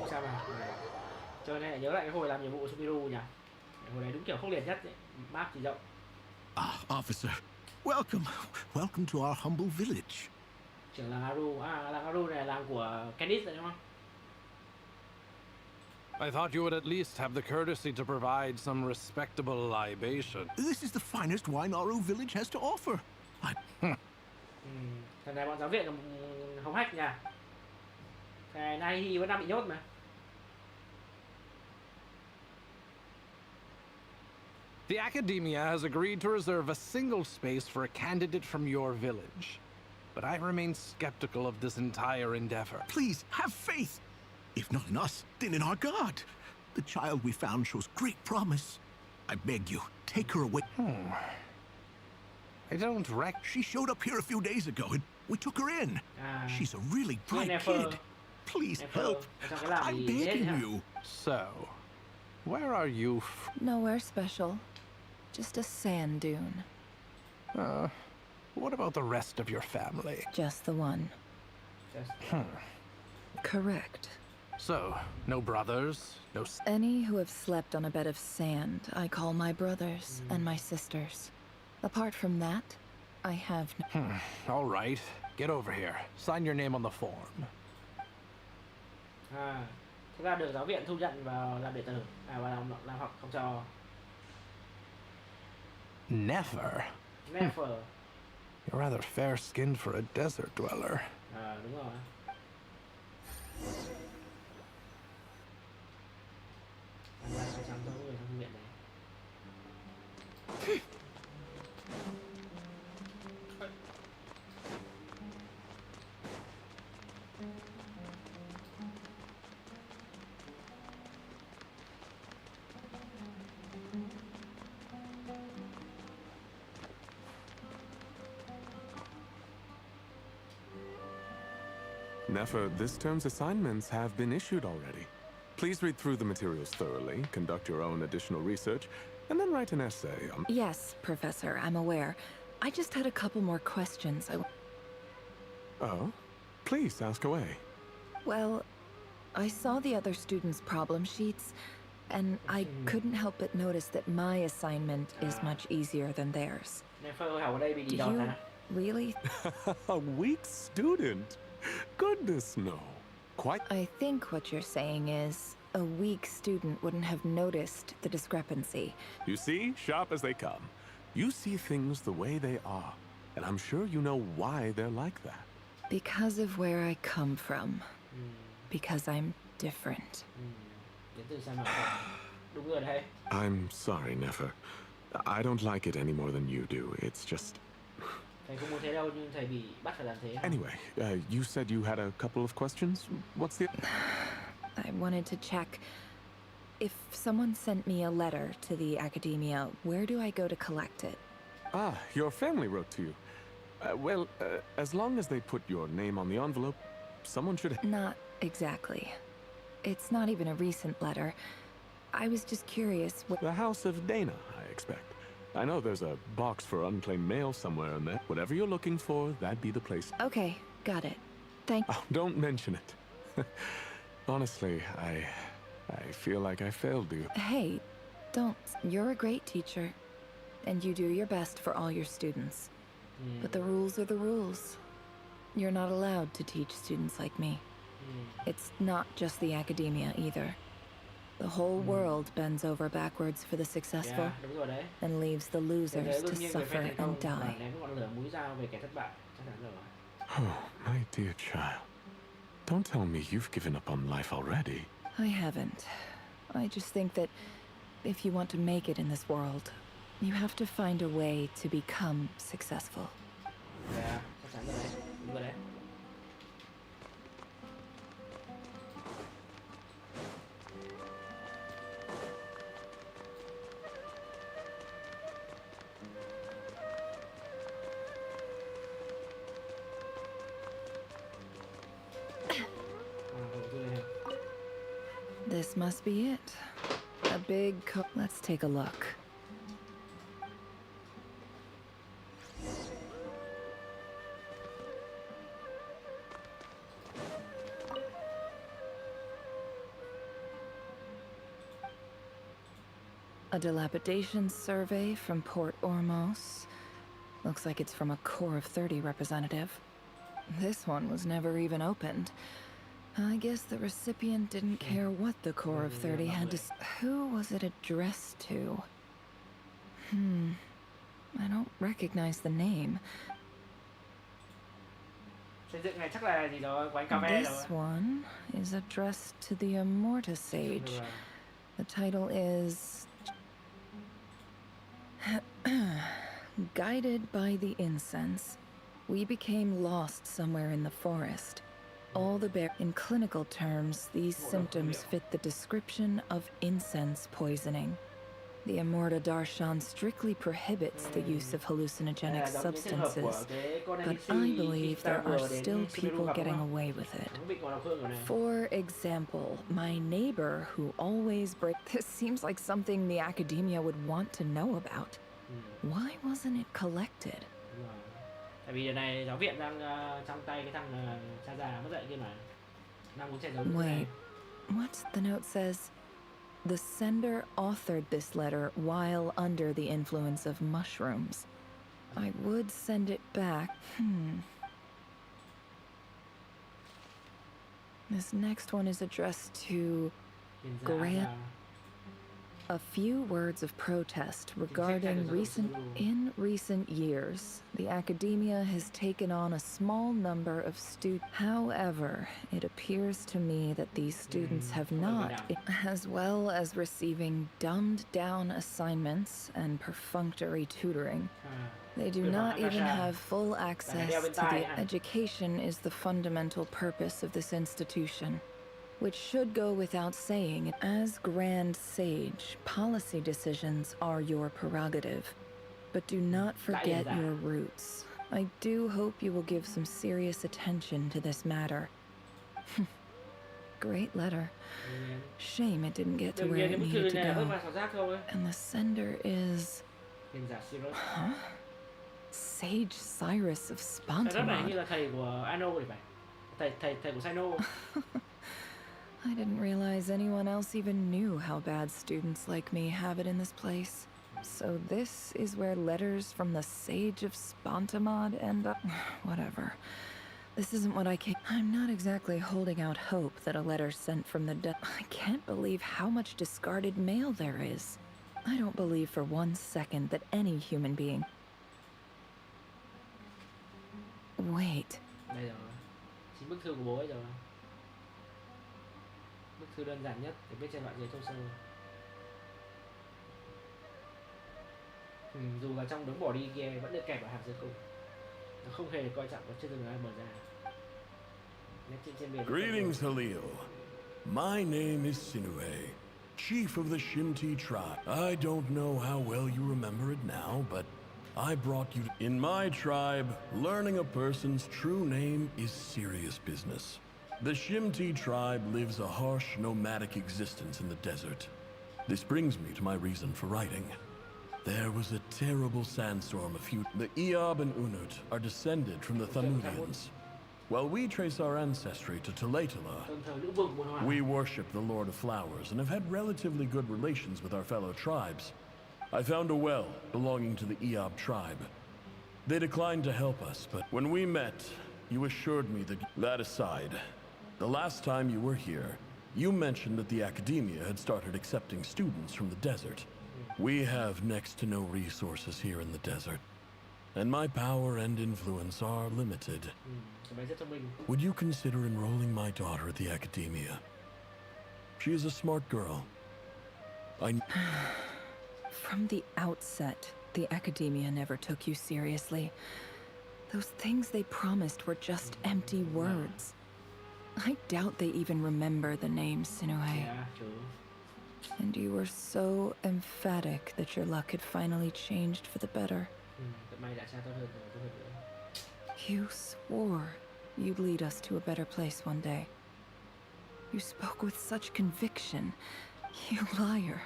Sao mà chơi này nhớ lại cái hồi làm nhiệm vụ Subiru nhỉ, hồi đấy đúng kiểu khốc liệt nhất ấy. Map chỉ rộng. Officer, welcome to our humble village. Trưởng làng Aru, làng Aru này là làng của Candice đấy đúng không? I thought you would at least have the courtesy to provide some respectable libation. This is the finest wine Aru village has to offer. Thằng này bọn giáo viện hống hách nha. Ngày nay thì vẫn đang bị nhốt mà. The Academia has agreed to reserve a single space for a candidate from your village. But I remain skeptical of this entire endeavor. Please, have faith. If not in us, then in our God. The child we found shows great promise. I beg you, take her away. I don't She showed up here a few days ago and we took her in. She's a really bright kid. Please help. I'm begging you. So, where are you Nowhere special. Just a sand dune. What about the rest of your family? Just the one. Correct. So, no brothers, no... Any who have slept on a bed of sand, I call my brothers and my sisters. Apart from that, I have no... All right. Get over here. Sign your name on the form. Thế ra được giáo viện thu nhận vào làm đệ tử, và làm học không cho. Never. Never. You're rather fair-skinned for a desert dweller. Đúng rồi. Nefer, this term's assignments have been issued already. Please read through the materials thoroughly, conduct your own additional research, and then write an essay on... Yes, Professor, I'm aware. I just had a couple more questions. Oh? Please, ask away. Well, I saw the other students' problem sheets, and I couldn't help but notice that my assignment is much easier than theirs. Do you really? A weak student? Goodness, no. Quite. I think what you're saying is a weak student wouldn't have noticed the discrepancy. You see, sharp as they come. You see things the way they are, and I'm sure you know why they're like that. Because of where I come from. Because I'm different. I'm sorry, Nefer. I don't like it any more than you do. It's just... Anyway, you said you had a couple of questions. What's the... I wanted to check. If someone sent me a letter to the Academia, where do I go to collect it? Your family wrote to you. Well, as long as they put your name on the envelope, someone should... Not exactly. It's not even a recent letter. I was just curious what... The House of Dana, I expect. I know there's a box for unclaimed mail somewhere in there. Whatever you're looking for, that'd be the place. Okay, got it. Oh, don't mention it. Honestly, I feel like I failed you. Hey, don't. You're a great teacher, and you do your best for all your students. But the rules are the rules. You're not allowed to teach students like me. It's not just the Academia either. The whole world bends over backwards for the successful and leaves the losers to suffer and die. Oh, my dear child. Don't tell me you've given up on life already. I haven't. I just think that if you want to make it in this world, you have to find a way to become successful. This must be it. A big Let's take a look. A dilapidation survey from Port Ormos. Looks like it's from a Core of 30 representative. This one was never even opened. I guess the recipient didn't care what the Core of 30 had to say. Who was it addressed to? I don't recognize the name. This one is addressed to the Immorta Sage. The title is Guided by the incense, we became lost somewhere in the forest. All the bear. In clinical terms, these symptoms fit the description of incense poisoning. The Immorta Darshan strictly prohibits the use of hallucinogenic substances, but I believe there are still people getting away with it. For example, my neighbor who always This seems like something the academia would want to know about. Why wasn't it collected? Tại vì giờ này giáo viện đang trong tay cái thằng cha già mất dạy kia mà. Đang muốn che giấu. Wait, what's the note says? The sender authored this letter while under the influence of mushrooms. I would send it back. This next one is addressed to Grant. A few words of protest regarding in recent years, the academia has taken on a small number of students. However, it appears to me that these students have not, as well as receiving dumbed-down assignments and perfunctory tutoring. They do not even have full access to the education is the fundamental purpose of this institution. Which should go without saying, as Grand Sage, policy decisions are your prerogative. But do not forget your roots. I do hope you will give some serious attention to this matter. Great letter. Shame it didn't get to where it needed to go. And the sender is... Huh? Sage Cyrus of Spontamod. I didn't realize anyone else even knew how bad students like me have it in this place. So this is where letters from the Sage of Spontamod end up? Whatever. This isn't what I came... I'm not exactly holding out hope that a letter sent from the dead... I can't believe how much discarded mail there is. I don't believe for 1 second that any human being... Wait. Bức thư của bố ấy rồi. Bức thư đơn giản nhất để viết trên đoạn giấy thô sơ. Dù là trong đống bỏ đi kia vẫn được kẹp ở hàng dưới cùng. Nó không hề được coi trọng và chưa từng ai mở ra. Greetings, Halil. My name is Sinue, chief of the Shimti tribe. I don't know how well you remember it now, but I brought you to... In my tribe, learning a person's true name is serious business. The Shimti tribe lives a harsh, nomadic existence in the desert. This brings me to my reason for writing. There was a terrible sandstorm a few... The Eob and Unut are descended from the Thamudians. While we trace our ancestry to Tulatala, we worship the Lord of Flowers and have had relatively good relations with our fellow tribes. I found a well belonging to the Eob tribe. They declined to help us, but when we met, you assured me that... That aside, the last time you were here, you mentioned that the academia had started accepting students from the desert. We have next to no resources here in the desert, and my power and influence are limited. Would you consider enrolling my daughter at the academia? She is a smart girl. From the outset, the academia never took you seriously. Those things they promised were just empty words. I doubt they even remember the name Sinue. And you were so emphatic that your luck had finally changed for the better. You swore you'd lead us to a better place one day. You spoke with such conviction. You liar.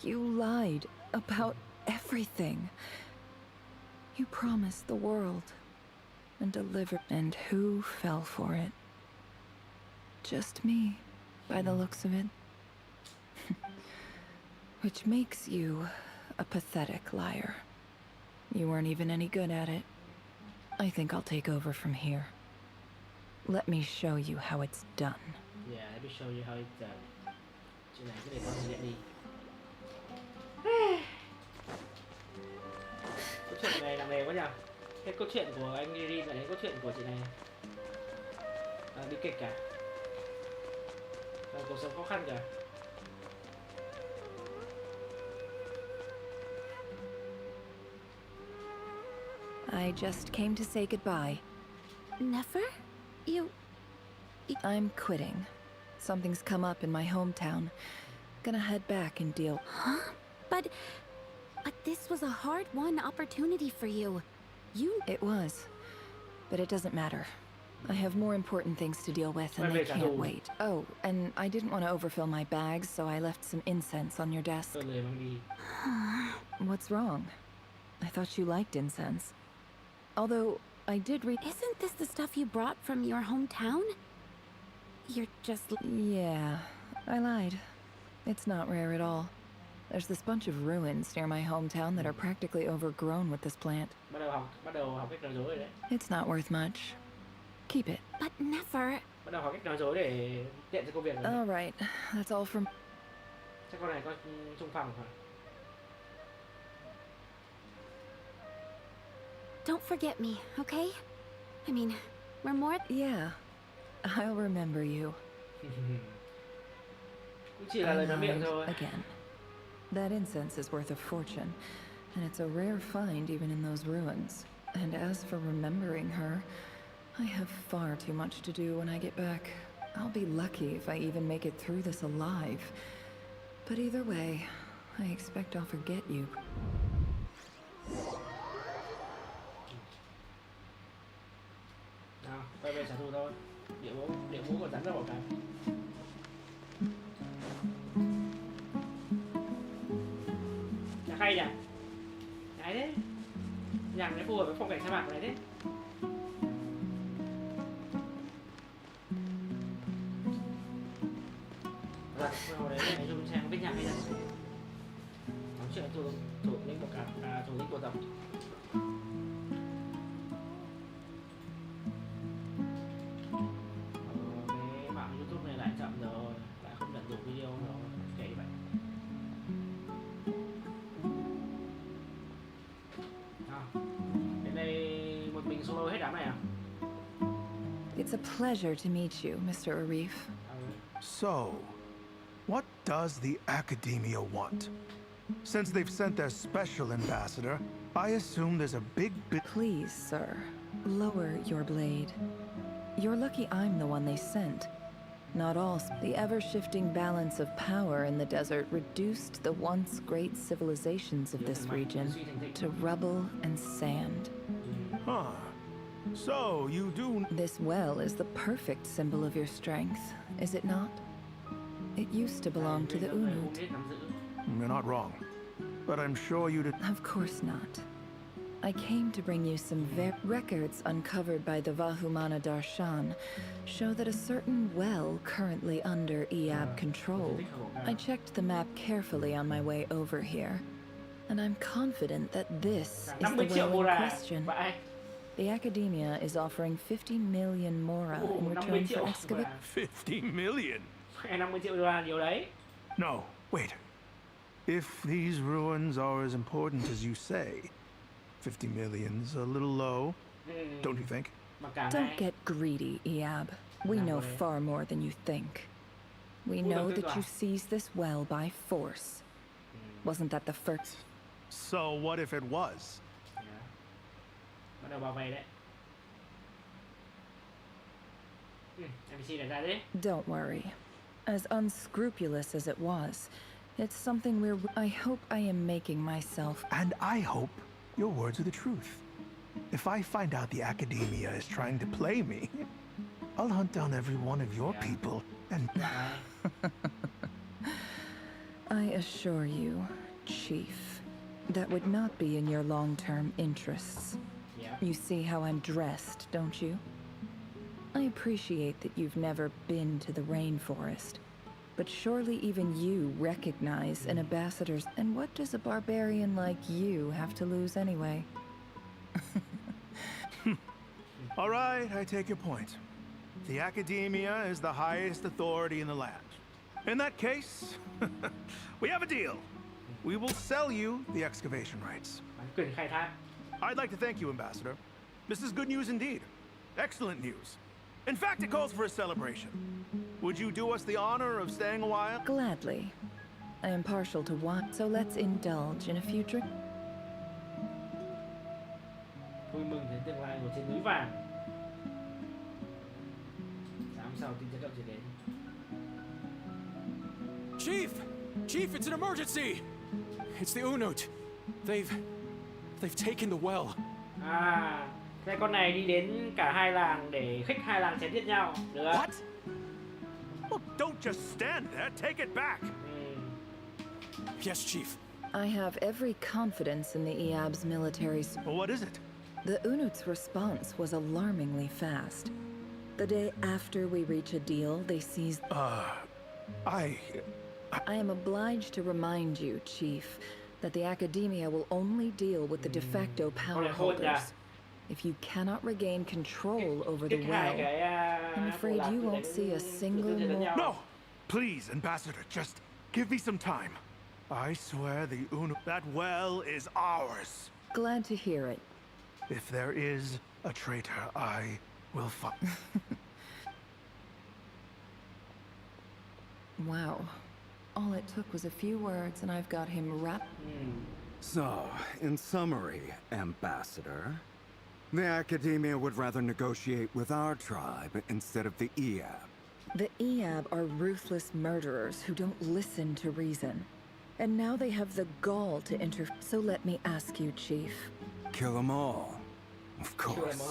You lied about everything. You promised the world and delivered. And who fell for it? Just me, by the looks of it. Which makes you a pathetic liar. You weren't even any good at it. I think I'll take over from here. Let me show you how it's done. Yeah, let me show you how it's done. Chuyện này cứ để con thực hiện đi. Câu chuyện này nặng nề quá nhỉ. Hết câu chuyện của anh Rerir lại đến câu chuyện của chị này. Đi kịch cả. Cuộc sống khó khăn cả. I just came to say goodbye. Never? I'm quitting. Something's come up in my hometown. Gonna head back and deal. Huh? But this was a hard-won opportunity for you. It was. But it doesn't matter. I have more important things to deal with, and they can't wait. Oh, and I didn't want to overfill my bags, so I left some incense on your desk. What's wrong? I thought you liked incense. Although, I did read— Isn't this the stuff you brought from your hometown? You're just— Yeah, I lied. It's not rare at all. There's this bunch of ruins near my hometown that are practically overgrown with this plant. It's not worth much. Keep it. But never. All right, that's all from— Don't forget me, okay? I mean, we're more— Yeah, I'll remember you. Again. That incense is worth a fortune, and it's a rare find even in those ruins. And as for remembering her, I have far too much to do when I get back. I'll be lucky if I even make it through this alive. But either way, I expect I'll forget you. Quay về trả thù thôi. Địa mũ của rắn ra bỏ cái. Nhạc hay nhỉ? Nhái đấy. Nhạc này phù hợp với phong cảnh sa mạc này đấy. Hồi đấy này dùng xem biết nhạc hay là nói chuyện thủ lĩnh của cả thủ lĩnh của tộc. Cái mạng YouTube này lại chậm rồi, lại không nhận đủ video rồi, kể vậy. Đến đây một mình solo hết đám này à? It's a pleasure to meet you, Mr. Arif. So, what does the Academia want? Since they've sent their special ambassador, I assume there's a big bit— Please, sir, lower your blade. You're lucky I'm the one they sent. Not all. The ever-shifting balance of power in the desert reduced the once great civilizations of this region to rubble and sand. Huh. So, you do— This well is the perfect symbol of your strength, is it not? It used to belong to the Unut. You're not wrong. But I'm sure you did— Of course not. I came to bring you some records uncovered by the Vahumana Darshan show that a certain well currently under Iab control. I checked the map carefully on my way over here, and I'm confident that this is the well in question. The Academia is offering 50 million mora in return for excavation. 50 million? 50 triệu đô la nhiều đấy. No, wait. If these ruins are as important as you say, 50 million's a little low, don't you think? Don't get greedy, Iab. We know far more than you think. We know that you seized this well by force. Wasn't that the first? So what if it was? Bắt đầu bảo vệ đấy. NPC đặt ra đấy. Don't worry. As unscrupulous as it was, it's something I hope I am making myself. And I hope your words are the truth. If I find out the Academia is trying to play me, I'll hunt down every one of your people and... I assure you, Chief, that would not be in your long-term interests. You see how I'm dressed, don't you? I appreciate that you've never been to the rainforest, But surely even you recognize an ambassador's... And what does a barbarian like you have to lose anyway? All right, I take your point. The Academia is the highest authority in the land. In that case, we have a deal. We will sell you the excavation rights. I'd like to thank you, Ambassador. This is good news indeed. Excellent news. In fact, it calls for a celebration. Would you do us the honor of staying a while? Gladly. I am partial to wine, so let's indulge in a few drinks. Vui mừng đến tương lai của trên núi vàng. Sáng sau tin chấn động sẽ đến. Chief! Chief, it's an emergency! It's the Unut. They've taken the well. À, thế con này đi đến cả hai làng để khích hai làng chém giết nhau. Được. What? Well, don't just stand there. Take it back. Yes, Chief. I have every confidence in the EAB's military. Well, what is it? The Unut's response was alarmingly fast. The day after we reach a deal, they seized... I am obliged to remind you, Chief, that the Academia will only deal with the de facto power holders. If you cannot regain control over the well, I'm afraid you won't see a single more... No! Please, Ambassador, just give me some time. I swear the that well is ours. Glad to hear it. If there is a traitor, I will fight. Wow. All it took was a few words and I've got him wrapped. So, in summary, Ambassador, the Academia would rather negotiate with our tribe instead of the EAB. The EAB are ruthless murderers who don't listen to reason. And now they have the gall to interfere. So let me ask you, Chief. Kill them all. Of course.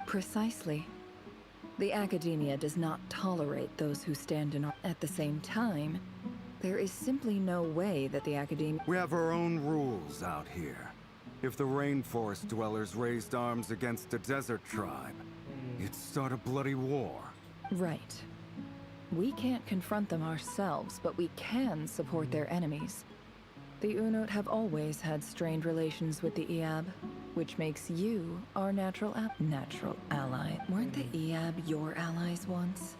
Precisely. The Academia does not tolerate those who stand in... At the same time, there is simply no way that the Academia... We have our own rules out here. If the rainforest dwellers raised arms against a desert tribe, it'd start a bloody war. Right. We can't confront them ourselves, but we can support their enemies. The Unut have always had strained relations with the EAB, which makes you our natural ally. Weren't the EAB your allies once?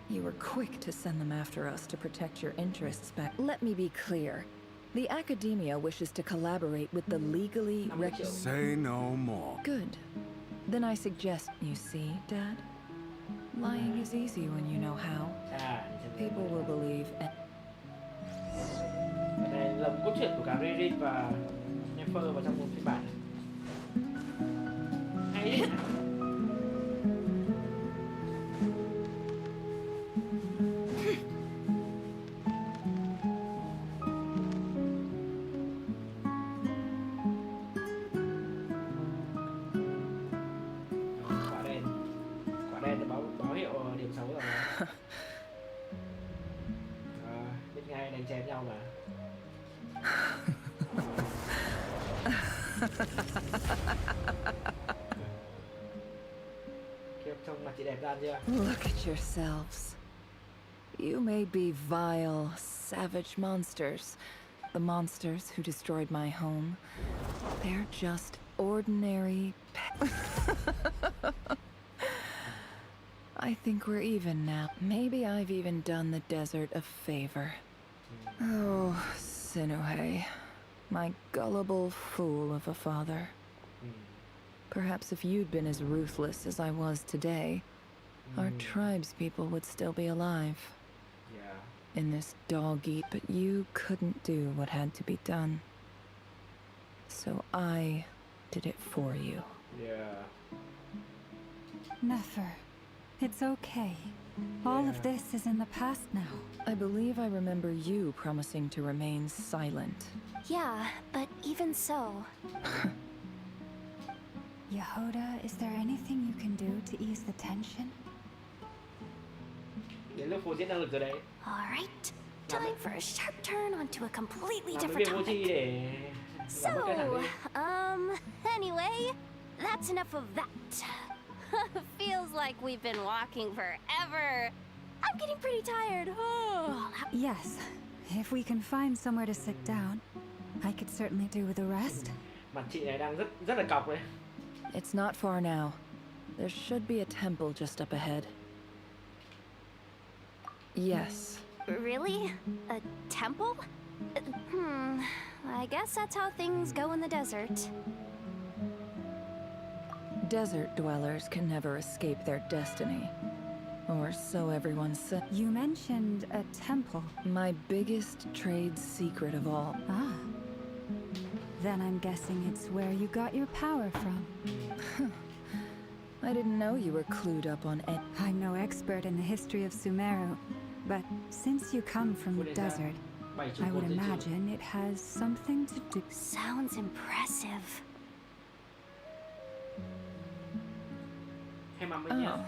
You were quick to send them after us to protect your interests back. Let me be clear. The Academia wishes to collaborate with the legally Say no more. Good. Then I suggest, you see, Dad? Lying is easy when you know how. People will believe. Cái này là một cốt truyện của cả rerir và Nefer vào trong một phiên bản. Hay đấy. Quả đen là báo hiệu điểm xấu rồi. Biết ngay đánh chém nhau mà. Look at yourselves. You may be vile, savage monsters. The monsters who destroyed my home. They're just ordinary I think we're even now. Maybe I've even done the desert a favor. Oh, Sinuhe. My gullible fool of a father. Perhaps if you'd been as ruthless as I was today, our tribespeople would still be alive. In this dog-eat, but you couldn't do what had to be done. So I did it for you. Nefer, it's okay. All of this is in the past now. I believe I remember you promising to remain silent. Yeah, but even so... Yehoda, is there anything you can do to ease the tension? Alright, time for a sharp turn onto a completely different topic. So, anyway, that's enough of that. Feels like we've been walking forever. I'm getting pretty tired. Yes, if we can find somewhere to sit down, I could certainly do with a rest. Mặt chị này đang rất là cọc đấy. It's not far now. There should be a temple just up ahead. Yes. Really? A temple? I guess that's how things go in the desert. Desert dwellers can never escape their destiny. Or so everyone said. You mentioned a temple. My biggest trade secret of all. Ah. Then I'm guessing it's where you got your power from. I didn't know you were clued up on it. I'm no expert in the history of Sumeru, but since you come from the desert, I would imagine it has something to do. Sounds impressive. Oh,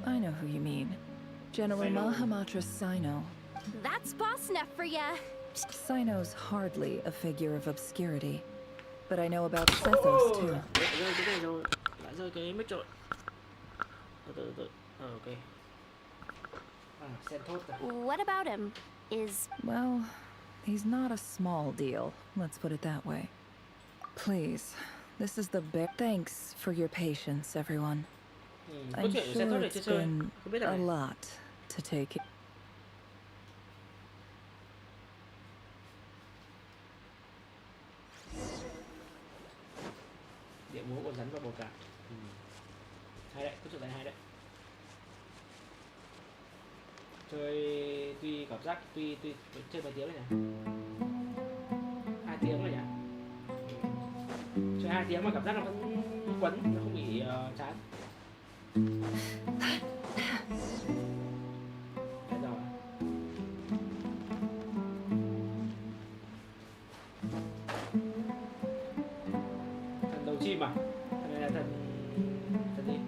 I know who you mean. General Mahamatra Sino. That's boss enough for ya. Sino's hardly a figure of obscurity, but I know about Sethos too. What about him? Well, he's not a small deal, let's put it that way. Please, this is the Thanks for your patience, everyone. I'm sure it's been a lot to take it. Điệu múa của rắn và bồ cạp. Hay đấy, có chuyện này hay đấy. Chơi tuy cảm giác tuy chơi mấy tiếng rồi nhỉ? 2 tiếng rồi nhỉ? Chơi 2 tiếng mà cảm giác nó vẫn quấn, nó không bị chán. Đấy rồi. Thần đầu chim à? Thần này là thần gì?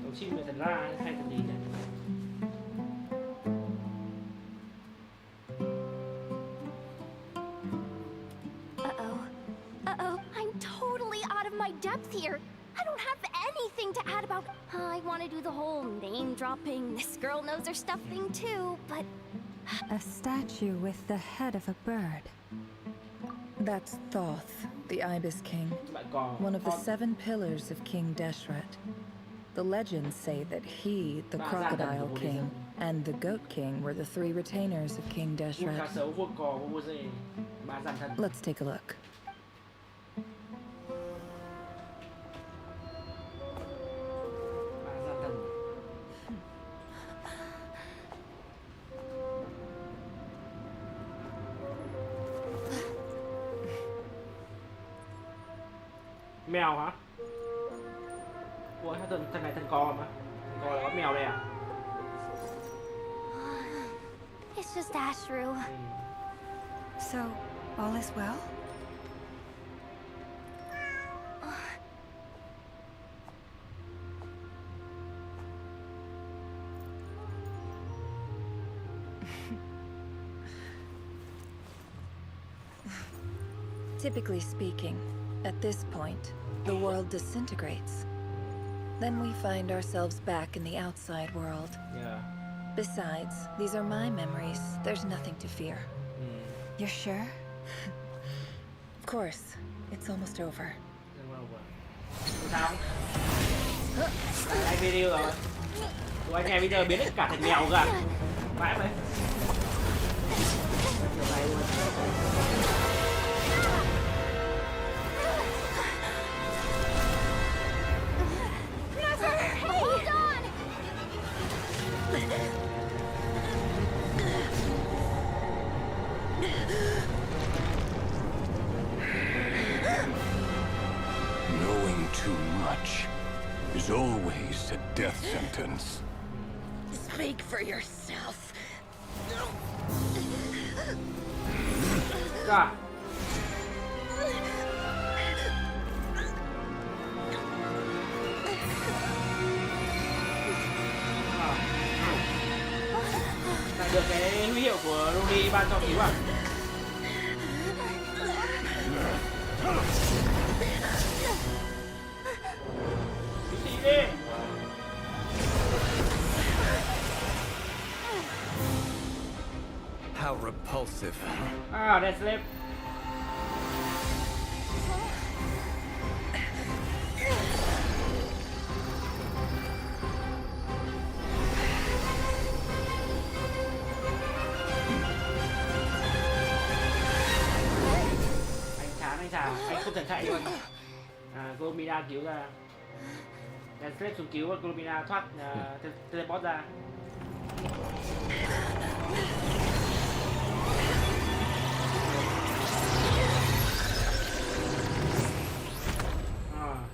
Đầu chim là thần ra hay thần gì nhỉ? Depth here. I don't have anything to add about. I want to do the whole name dropping, this girl knows her stuff thing too, but. A statue with the head of a bird. That's Thoth, the Ibis King, one of the 7 pillars of King Deshret. The legends say that he, the Crocodile King, and the Goat King were the 3 retainers of King Deshret. Let's take a look. Mèo hả? Ủa thằng này thằng cò mà. Thằng cò là con mèo đây à? It's just Ashru. So, all is well? Typically speaking, at this point, the world disintegrates. Then we find ourselves back in the outside world. Yeah. Besides, these are my memories. There's nothing to fear. You're sure? Of course. It's almost over. Sao? Anh video rồi. Tụi anh em bây giờ biến hết cả thành mèo cả. Vãi vậy. Kiểu này luôn. Knowing too much is always a death sentence. Speak for yourself. God. Được cái huy hiệu của Rudy ban cho cứu à? impressive. Ah, that's left. Anh không thể chạy luôn. Glomina cứu ra. Slave xuống cứu và Glomina thoát teleport ra.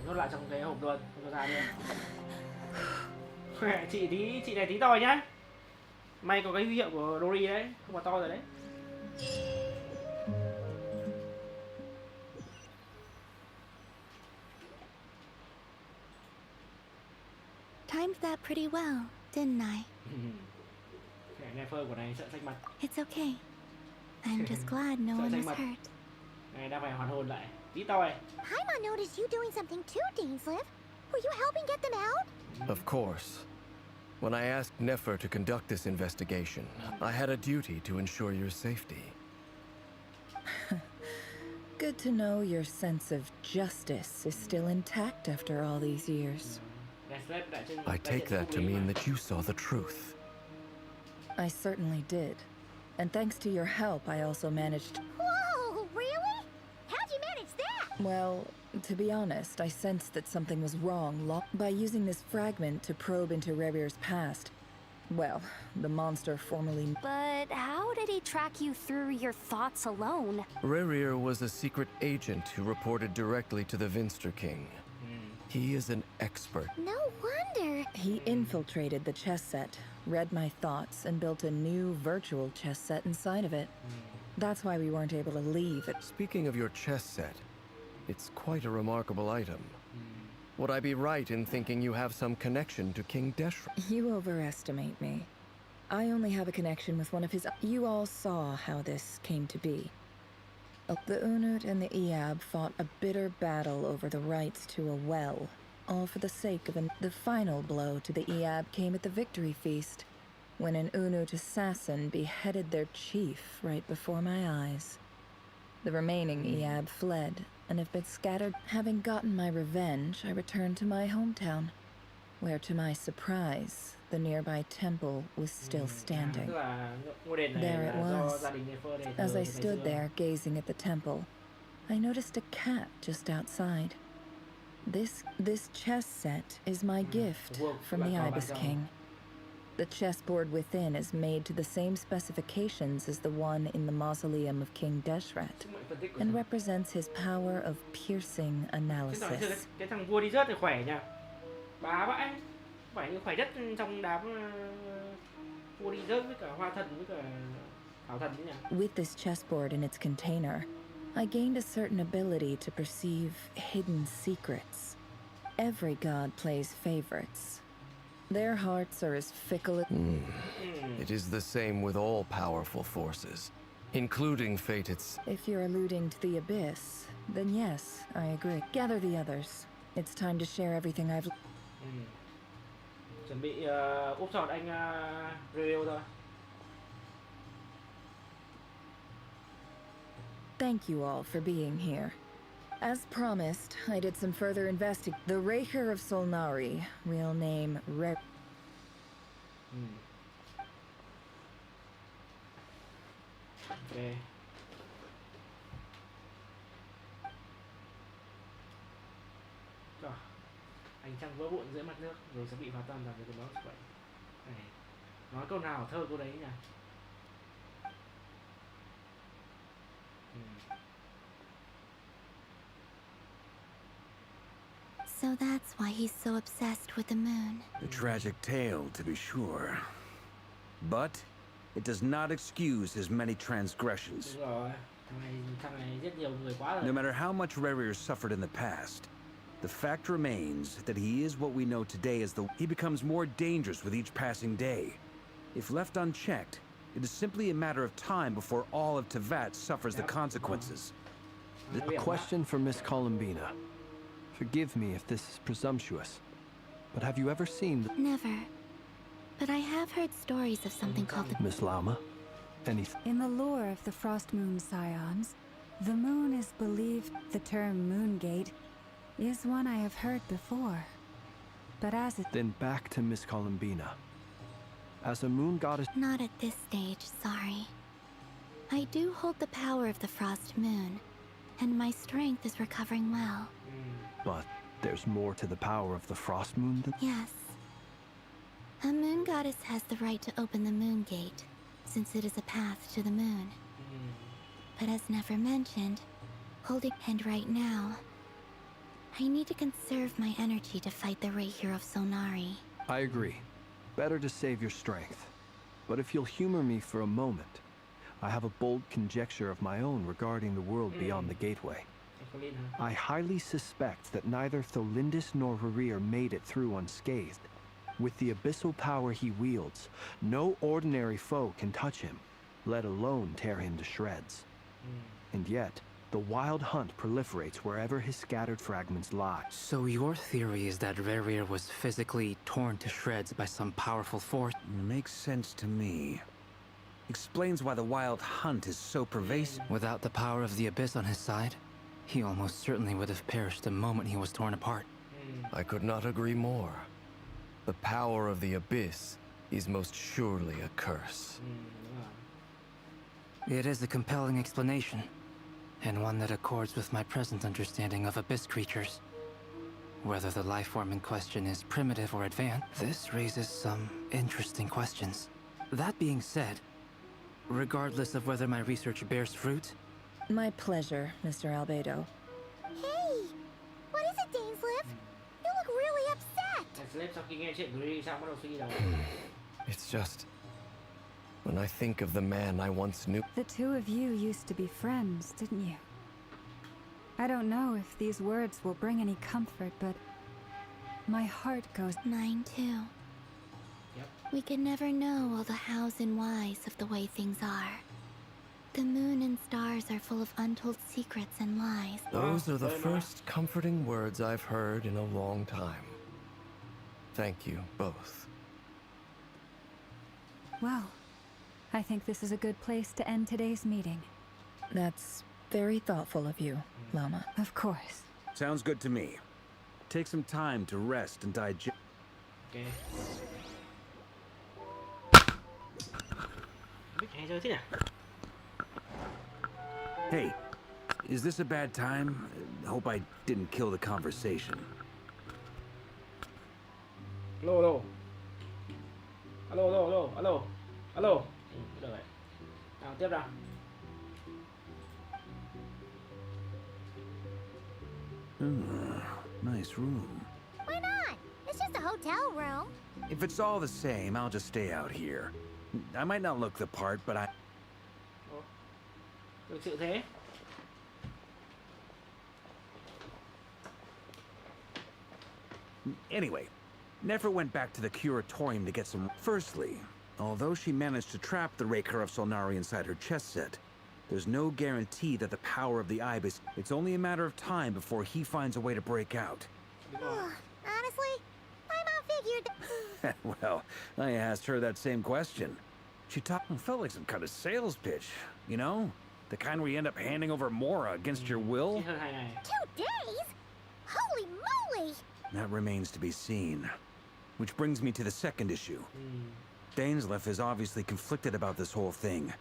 Nhốt lại trong cái hộp luôn, không cho ra nữa. chị này tí to nhá. May có cái huy hiệu của Dory đấy, không có to rồi đấy. Timed that pretty well, didn't I? Nefer của này sợ xanh mặt. It's okay. I'm just glad no one was hurt. Này đang phải hoàn hồn lại. Tí toi. Paimon noticed you doing something too, Dainsleif. Were you helping get them out? Of course. When I asked Nefer to conduct this investigation, I had a duty to ensure your safety. Good to know your sense of justice is still intact after all these years. I take that to mean that you saw the truth. I certainly did. And thanks to your help, I also managed... Whoa, really? How'd you manage that? Well, to be honest, I sensed that something was wrong by using this fragment to probe into Rerir's past. Well, the monster formerly... But how did he track you through your thoughts alone? Rerir was a secret agent who reported directly to the Vinster King. He is an expert. No wonder. He infiltrated the chess set, read my thoughts, and built a new virtual chess set inside of it. That's why we weren't able to leave it. Speaking of your chess set, it's quite a remarkable item. Would I be right in thinking you have some connection to King Deshret? You overestimate me. I only have a connection with one of his... You all saw how this came to be. The Unut and the Eab fought a bitter battle over the rights to a well, all for the sake of the final blow to the Eab came at the victory feast, when an Unut assassin beheaded their chief right before my eyes. The remaining Eab fled and have been scattered. Having gotten my revenge, I returned to my hometown, where to my surprise, the nearby temple was still standing. There it was. As I stood there gazing at the temple, I noticed a cat just outside. This chess set is my gift from the Ibis King. The chessboard within is made to the same specifications as the one in the mausoleum of King Deshret, and represents his power of piercing analysis. Cái thằng vua đi rớt thì khỏe nha. Bá vãi. Khỏe nhất trong đám vua đi rớt với cả hoa thần với cả thảo thần đấy nhỉ. With this chessboard in its container, I gained a certain ability to perceive hidden secrets. Every god plays favorites. Their hearts are as fickle as... It is the same with all powerful forces, including fate itself. If you're alluding to the Abyss, then yes, I agree. Gather the others. It's time to share everything I've... Chuẩn bị úp sọt anh rerir thôi. Thank you all for being here. As promised, I did some further investigation. The rerir of Solnari, real name Rerir. Okay. Ánh trăng vỡ vụn dưới mặt nước rồi sẽ bị phá tan ra từ đó vậy. Này, nói câu nào thơ câu đấy nhỉ. So that's why he's so obsessed with the moon. A tragic tale, to be sure. But it does not excuse his many transgressions. No matter how much Rerir suffered in the past, the fact remains that he is what we know today as the... He becomes more dangerous with each passing day. If left unchecked, it is simply a matter of time before all of Tevat suffers the consequences. A question for Miss Columbina. Forgive me if this is presumptuous, but have you ever seen the... Never. But I have heard stories of something called the... Miss Lauma? anything. In the lore of the Frost Moon Scions, the moon is believed. The term Moongate is one I have heard before. But as it... Then back to Miss Columbina. As a moon goddess... Not at this stage, sorry. I do hold the power of the Frost Moon, and my strength is recovering well. But there's more to the power of the Frost Moon than... Yes. A moon goddess has the right to open the moon gate, since it is a path to the moon. But as never mentioned, holding hand right now, I need to conserve my energy to fight the rerir of Solnari. I agree. Better to save your strength. But if you'll humor me for a moment, I have a bold conjecture of my own regarding the world beyond the gateway. I highly suspect that neither Tholindis nor rerir made it through unscathed. With the abyssal power he wields, no ordinary foe can touch him, let alone tear him to shreds. And yet, the wild hunt proliferates wherever his scattered fragments lie. So your theory is that rerir was physically torn to shreds by some powerful force? Makes sense to me. Explains why the wild hunt is so pervasive. Without the power of the abyss on his side, he almost certainly would have perished the moment he was torn apart. I could not agree more. The power of the abyss is most surely a curse. It is a compelling explanation, and one that accords with my present understanding of abyss creatures. Whether the life form in question is primitive or advanced, this raises some interesting questions. That being said, regardless of whether my research bears fruit... My pleasure, Mr. Albedo. Hey! What is it, Dainsleif? You look really upset! It's just... when I think of the man I once knew... The two of you used to be friends, didn't you? I don't know if these words will bring any comfort, but... my heart goes... Mine too. We can never know all the hows and whys of the way things are. The moon and stars are full of untold secrets and lies. Those are the first comforting words I've heard in a long time. Thank you, both. Well, I think this is a good place to end today's meeting. That's very thoughtful of you, Llama. Of course. Sounds good to me. Take some time to rest and digest. Okay. Hey, is this a bad time? Hope I didn't kill the conversation. Alo. Được rồi. Nào, tiếp nào. Nice room. Why not? It's just a hotel room. If it's all the same, I'll just stay out here. I might not look the part, but I... Thực sự thế? Anyway, Nefer went back to the curatorium to get some... Firstly, although she managed to trap the Raker of Solnari inside her chest set, there's no guarantee that the power of the Ibis... It's only a matter of time before he finds a way to break out. Honestly, my mom figured... Well, I asked her that same question. She felt like some kind of sales pitch, you know? The kind where you end up handing over Mora against your will? 2 days? Holy moly! That remains to be seen. Which brings me to the second issue. Dainsleif is obviously conflicted about this whole thing.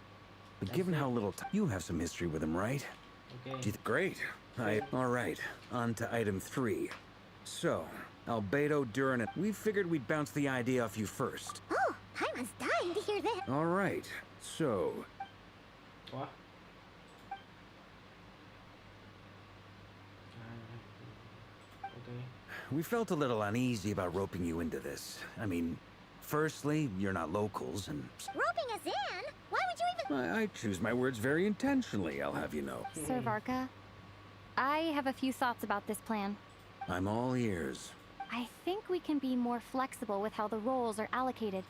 But given how little time... You have some history with him, right? Okay. Great. Alright, on to item 3. So, Albedo, Durin, and... We figured we'd bounce the idea off you first. Oh, Paimon's dying to hear this. Alright, so... What? We felt a little uneasy about roping you into this. I mean, firstly, you're not locals, and... Roping us in? Why would you even... I choose my words very intentionally, I'll have you know. Sir Varka, I have a few thoughts about this plan. I'm all ears. I think we can be more flexible with how the roles are allocated.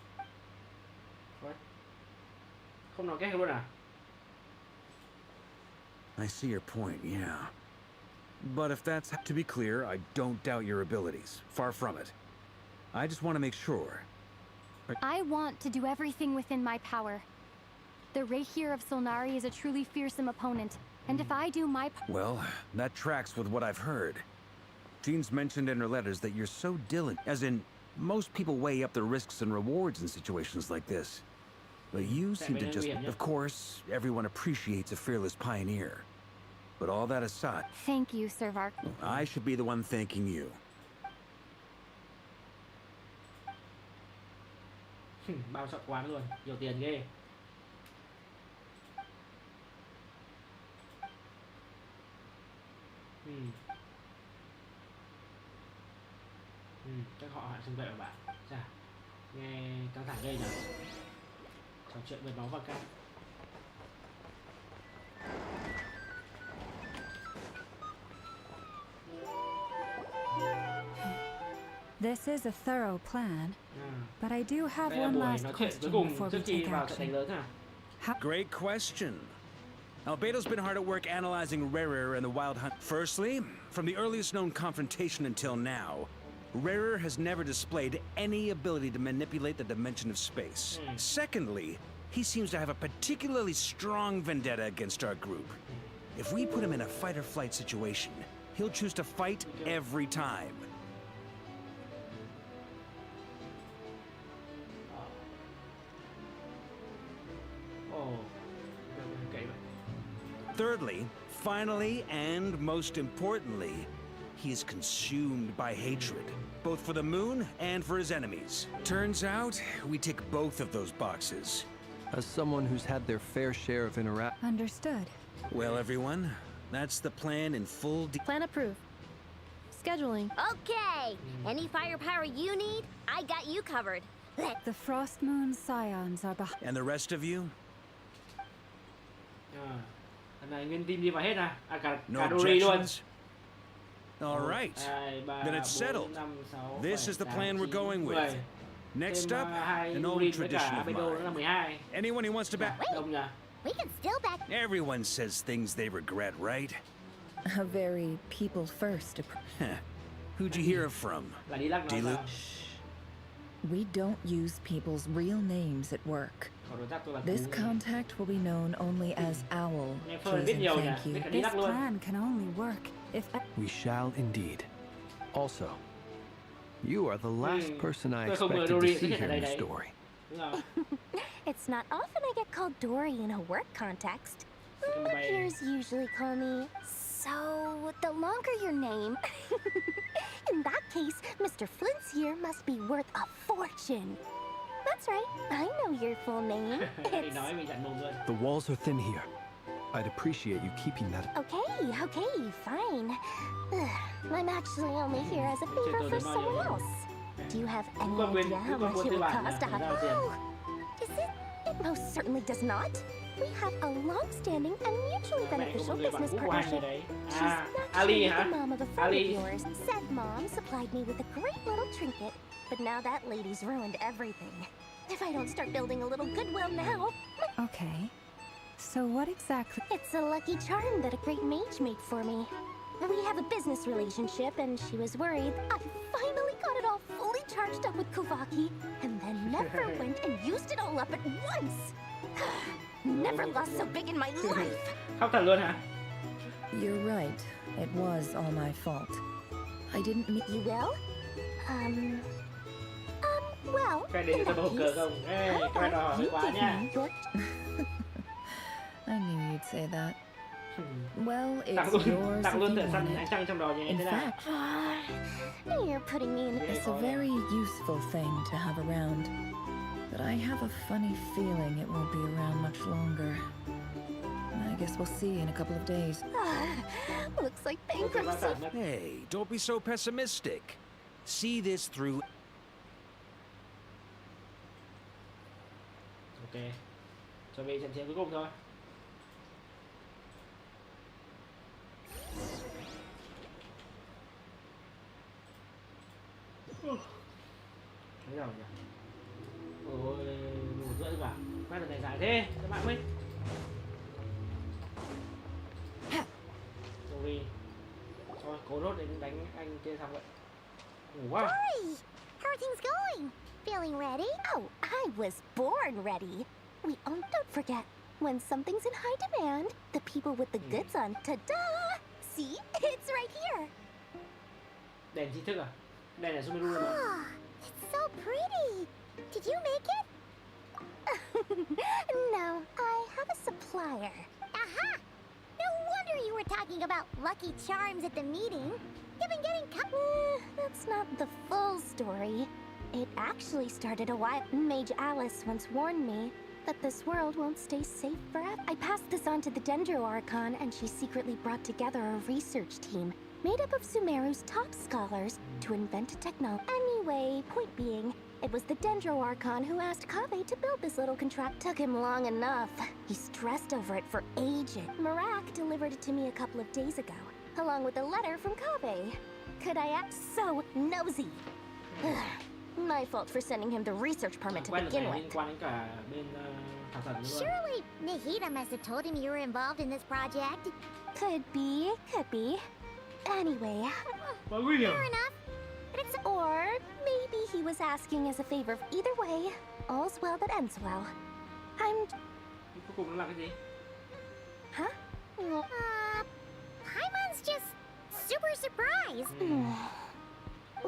What? Không nói cái luôn à? I see your point, yeah. But if that's... To be clear, I don't doubt your abilities. Far from it. I just want to make sure. I want to do everything within my power. The rerir of Solnari is a truly fearsome opponent, and if I do my part... Well, that tracks with what I've heard. Jean's mentioned in her letters that you're so diligent, as in, most people weigh up the risks and rewards in situations like this. But you seem to just... Of course, everyone appreciates a fearless pioneer. But all that aside... Thank you, Sir Vark. I should be the one thanking you. Bao chọn quán luôn, nhiều tiền ghê. Chắc họ hại xung vệ của bạn. Chà, nghe căng thẳng ghê nhỉ. Trò chuyện với máu và cam. This is a thorough plan, but I do have one last question before we take action. Great question. Albedo's been hard at work analyzing rerir and the Wild Hunt. Firstly, from the earliest known confrontation until now, rerir has never displayed any ability to manipulate the dimension of space. Secondly, he seems to have a particularly strong vendetta against our group. If we put him in a fight-or-flight situation, he'll choose to fight every time. Thirdly, finally, and most importantly, he is consumed by hatred, both for the moon and for his enemies. Turns out, we tick both of those boxes. As someone who's had their fair share of Understood. Well, everyone, that's the plan in full Plan approved. Scheduling. Okay! Any firepower you need, I got you covered. The Frost Moon Scions are behind. And the rest of you? Này nguyên team đi vào hết à? Cả No Dory luôn. objections? All right. Then it's settled. This is the plan we're going with. Next up, an old tradition of mine. Anyone who wants to back... We can still back... Everyone says things they regret, right? A very people-first approach. Who'd you hear it from? Dilu? We don't use people's real names at work. This contact will be known only as Owl. Please and thank you. This plan can only work if... We shall indeed. Also, you are the last person I expected to see here in the story. It's not often I get called Dory in a work context. My peers usually call me... So, the longer your name... In that case, Mr. Flint's here must be worth a fortune. That's right, I know your full name. The walls are thin here. I'd appreciate you keeping that. Okay, fine. I'm actually only here as a favor for someone else. Do you have any idea how much it would cost to have... Oh, is it? It most certainly does not. We have a long-standing and mutually beneficial business partnership. She's naturally the mom of a friend of yours. Said mom supplied me with a great little trinket, but now that lady's ruined everything. If I don't start building a little goodwill now... Okay. So what exactly... It's a lucky charm that a great mage made for me. We have a business relationship, and she was worried. I finally got it all fully charged up with Kuvaki, and then never went and used it all up at once. Never lost so big in my life. You're right. It was all my fault. I didn't mean... You will? Well, Cái này tao bầu cờ không? Ê, cái đó hơi quá nha. I knew you'd say that. Well, it's yours if you want it. In fact, you're putting me in... It's a very useful thing to have around. But I have a funny feeling it won't be around much longer. I guess we'll see in a couple of days. Looks like bankruptcy. Hey, don't be so pessimistic. See this through. Ok. Chuẩn bị trận chiến cuối cùng thôi. Thế nào nhỉ? Ôi, 1h30 cả. Quay lần này dài thế, các bạn ơi. Sorry. Thôi, cố nốt đến đánh anh kia xong vậy. Ngủ quá. Dory! How are things going? Feeling ready? Oh, I was born ready. Don't forget, When something's in high demand, the people with the goods on, ta-da! See? It's right here. Đèn chính thức à? Đèn ở Sumeru rồi mà. Ah, it's so pretty. Did you make it? No, I have a supplier. Aha! No wonder you were talking about Lucky Charms at the meeting. You've been getting That's not the full story. It actually started a while. Mage Alice once warned me that this world won't stay safe forever. I passed this on to the Dendro Archon, and she secretly brought together a research team made up of Sumeru's top scholars to invent a technology. Anyway, point being, it was the Dendro Archon who asked Kaveh to build this little contract. Took him long enough. He stressed over it for ages. Marak delivered it to me a couple of days ago, along with a letter from Kaveh. Could I act so nosy? My fault for sending him the research permit to begin with. Surely Nahida must have told him you were involved in this project. Could be. Anyway, Fair enough. Or maybe he was asking as a favor. Either way, all's well that ends well. Huh? Paimon's just super surprised.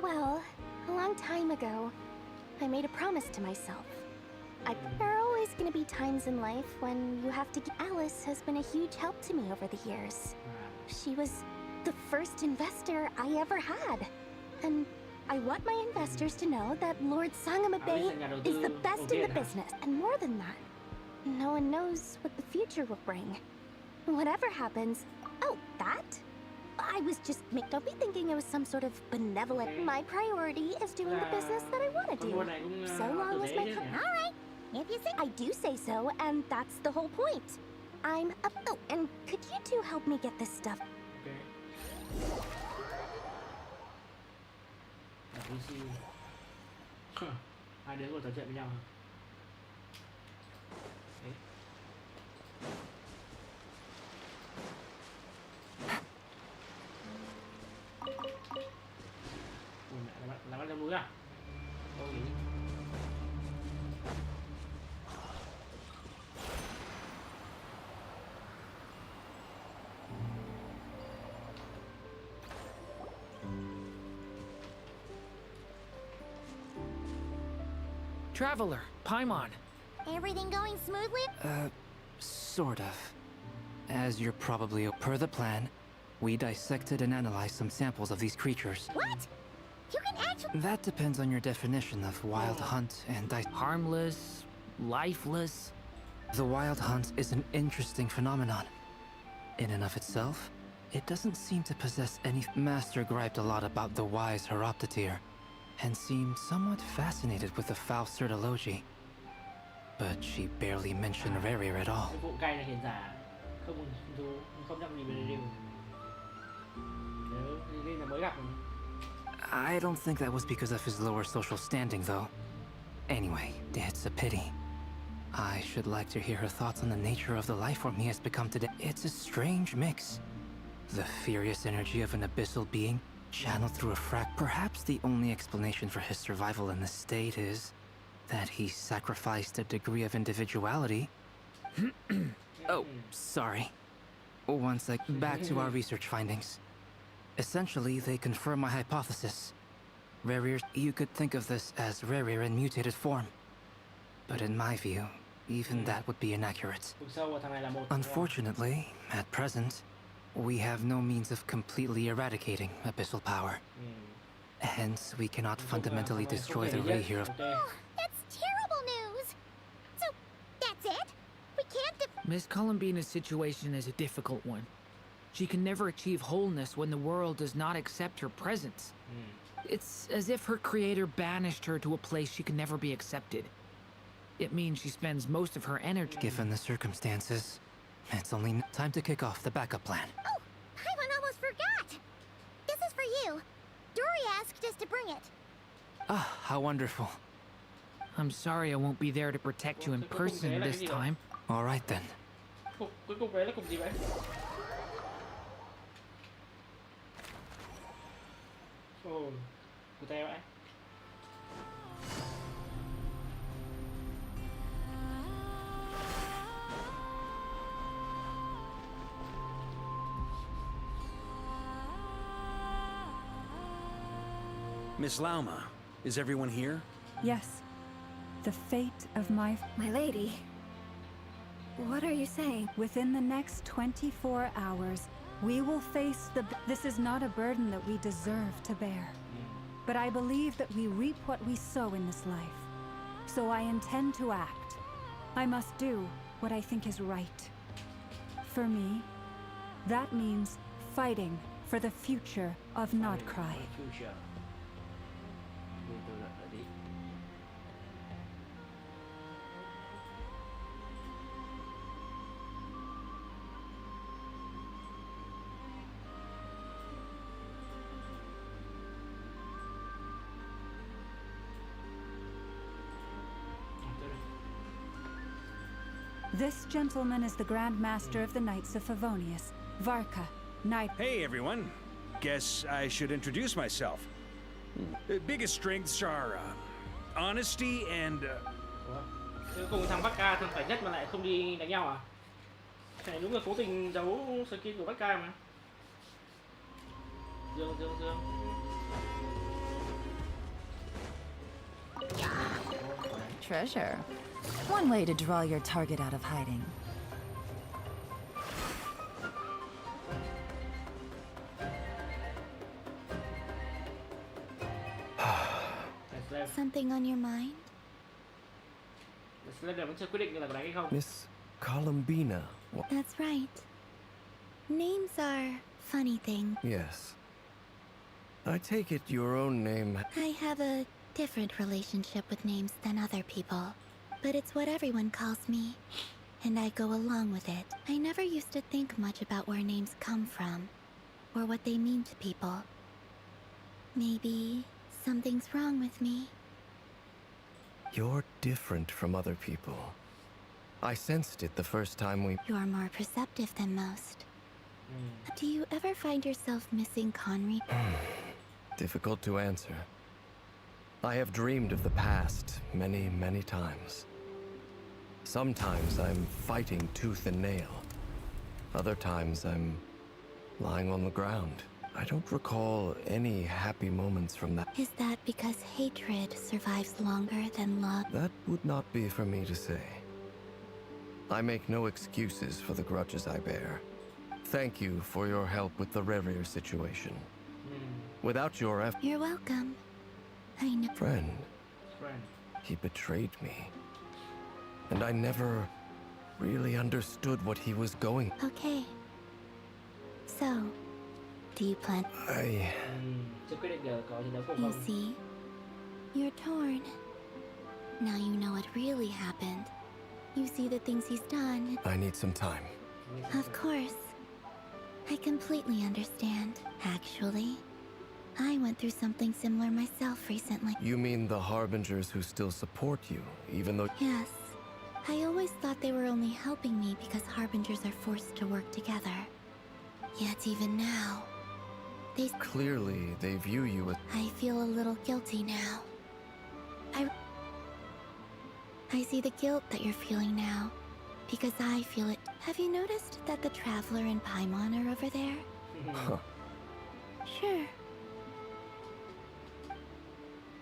Well, a long time ago, I made a promise to myself. There are always going to be times in life when you have to give. Alice has been a huge help to me over the years. She was the first investor I ever had. And I want my investors to know that Lord Sangamabe is the best in the business. And more than that, no one knows what the future will bring. Whatever happens... Oh, that? I was just... Don't be thinking it was some sort of benevolent... My priority is doing the business that I want to do. So long as my... Alright, if you say... I do say so, and that's the whole point. I'm up... Oh, and could you two help me get this stuff? Hai đứa ngồi trò chuyện với nhau hả? Ui mẹ, là bắt leo núi à? Đâu gì? Traveler, Paimon. Everything going smoothly? Sort of. As you're probably per the plan, we dissected and analyzed some samples of these creatures. What? You can actually... That depends on your definition of wild hunt and harmless, lifeless. The wild hunt is an interesting phenomenon. In and of itself, it doesn't seem to possess any... Master griped a lot about the wise Horoptotire, and seemed somewhat fascinated with the foul Certology. But she barely mentioned rerir at all. I don't think that was because of his lower social standing, though. Anyway, it's a pity. I should like to hear her thoughts on the nature of the life form he has become today. It's a strange mix. The furious energy of an abyssal being channeled through a Perhaps the only explanation for his survival in this state is that he sacrificed a degree of individuality. Oh, sorry. Back to our research findings. Essentially, they confirm my hypothesis. Rerir, you could think of this as rerir in mutated form. But in my view, even that would be inaccurate. Unfortunately, at present, we have no means of completely eradicating abyssal power. Hence, we cannot fundamentally destroy the rerir of... Oh, that's terrible news! So, that's it? We can't Miss Columbina's situation is a difficult one. She can never achieve wholeness when the world does not accept her presence. It's as if her creator banished her to a place she can never be accepted. It means she spends most of her energy... Given the circumstances, it's only time to kick off the backup plan. Oh, Paimon almost forgot! This is for you. Dory asked us to bring it. Ah, how wonderful. I'm sorry I won't be there to protect you in person this time. All right then. Cuối cùng đấy là cục gì vậy? Ồ, của tay vậy? Miss Lauma, is everyone here? Yes. The fate of my lady. What are you saying? Within the next 24 hours, we will face the... This is not a burden that we deserve to bear. But I believe that we reap what we sow in this life. So I intend to act. I must do what I think is right. For me, that means fighting for the future of Nodcry. This gentleman is the Grand Master of the Knights of Favonius, Varka, Knight. Hey everyone. Guess I should introduce myself. Biggest strengths are honesty and... Cuối cùng thằng Barca thường phải nhất mà lại không đi đánh nhau à? Cái này đúng là cố tình giấu skin của Barca mà. Dương. Treasure. One way to draw your target out of hiding. Something on your mind? Miss Columbina. That's right. Names are funny things. Yes. I take it your own name... I have a different relationship with names than other people. But it's what everyone calls me, and I go along with it. I never used to think much about where names come from, or what they mean to people. Maybe something's wrong with me. You're different from other people. I sensed it the first time we... You're more perceptive than most. Do you ever find yourself missing Conry? Difficult to answer. I have dreamed of the past many, many times. Sometimes I'm fighting tooth and nail. Other times I'm lying on the ground. I don't recall any happy moments from that. Is that because hatred survives longer than love? That would not be for me to say. I make no excuses for the grudges I bear. Thank you for your help with the rerir situation. Without your effort... You're welcome. I know... Friend. He betrayed me. And I never really understood what he was going... Okay. So, do you plan... You see, you're torn. Now you know what really happened. You see the things he's done. I need some time. Of course. I completely understand. Actually, I went through something similar myself recently. You mean the Harbingers who still support you, even though... Yes. I always thought they were only helping me because Harbingers are forced to work together. Yet even now, they... Clearly, they view you as... I feel a little guilty now. I see the guilt that you're feeling now, because I feel it. Have you noticed that the Traveler and Paimon are over there? Huh. Sure.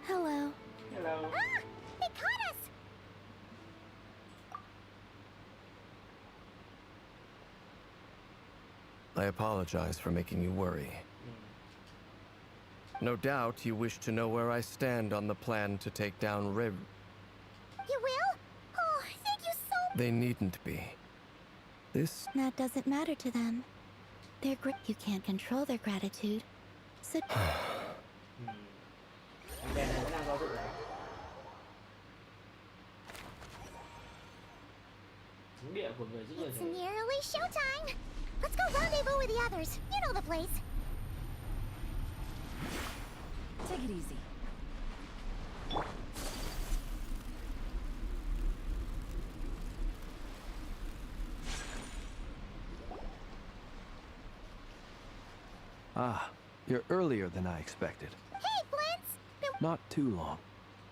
Hello. Hello. Ah! They caught us! I apologize for making you worry. No doubt you wish to know where I stand on the plan to take down Rib. You will? Oh, thank you so much. They needn't be. This... That doesn't matter to them. They're you can't control their gratitude. So... It's nearly showtime. Let's go rendezvous with the others. You know the place. Take it easy. Ah, you're earlier than I expected. Hey, Flint's! Not too long.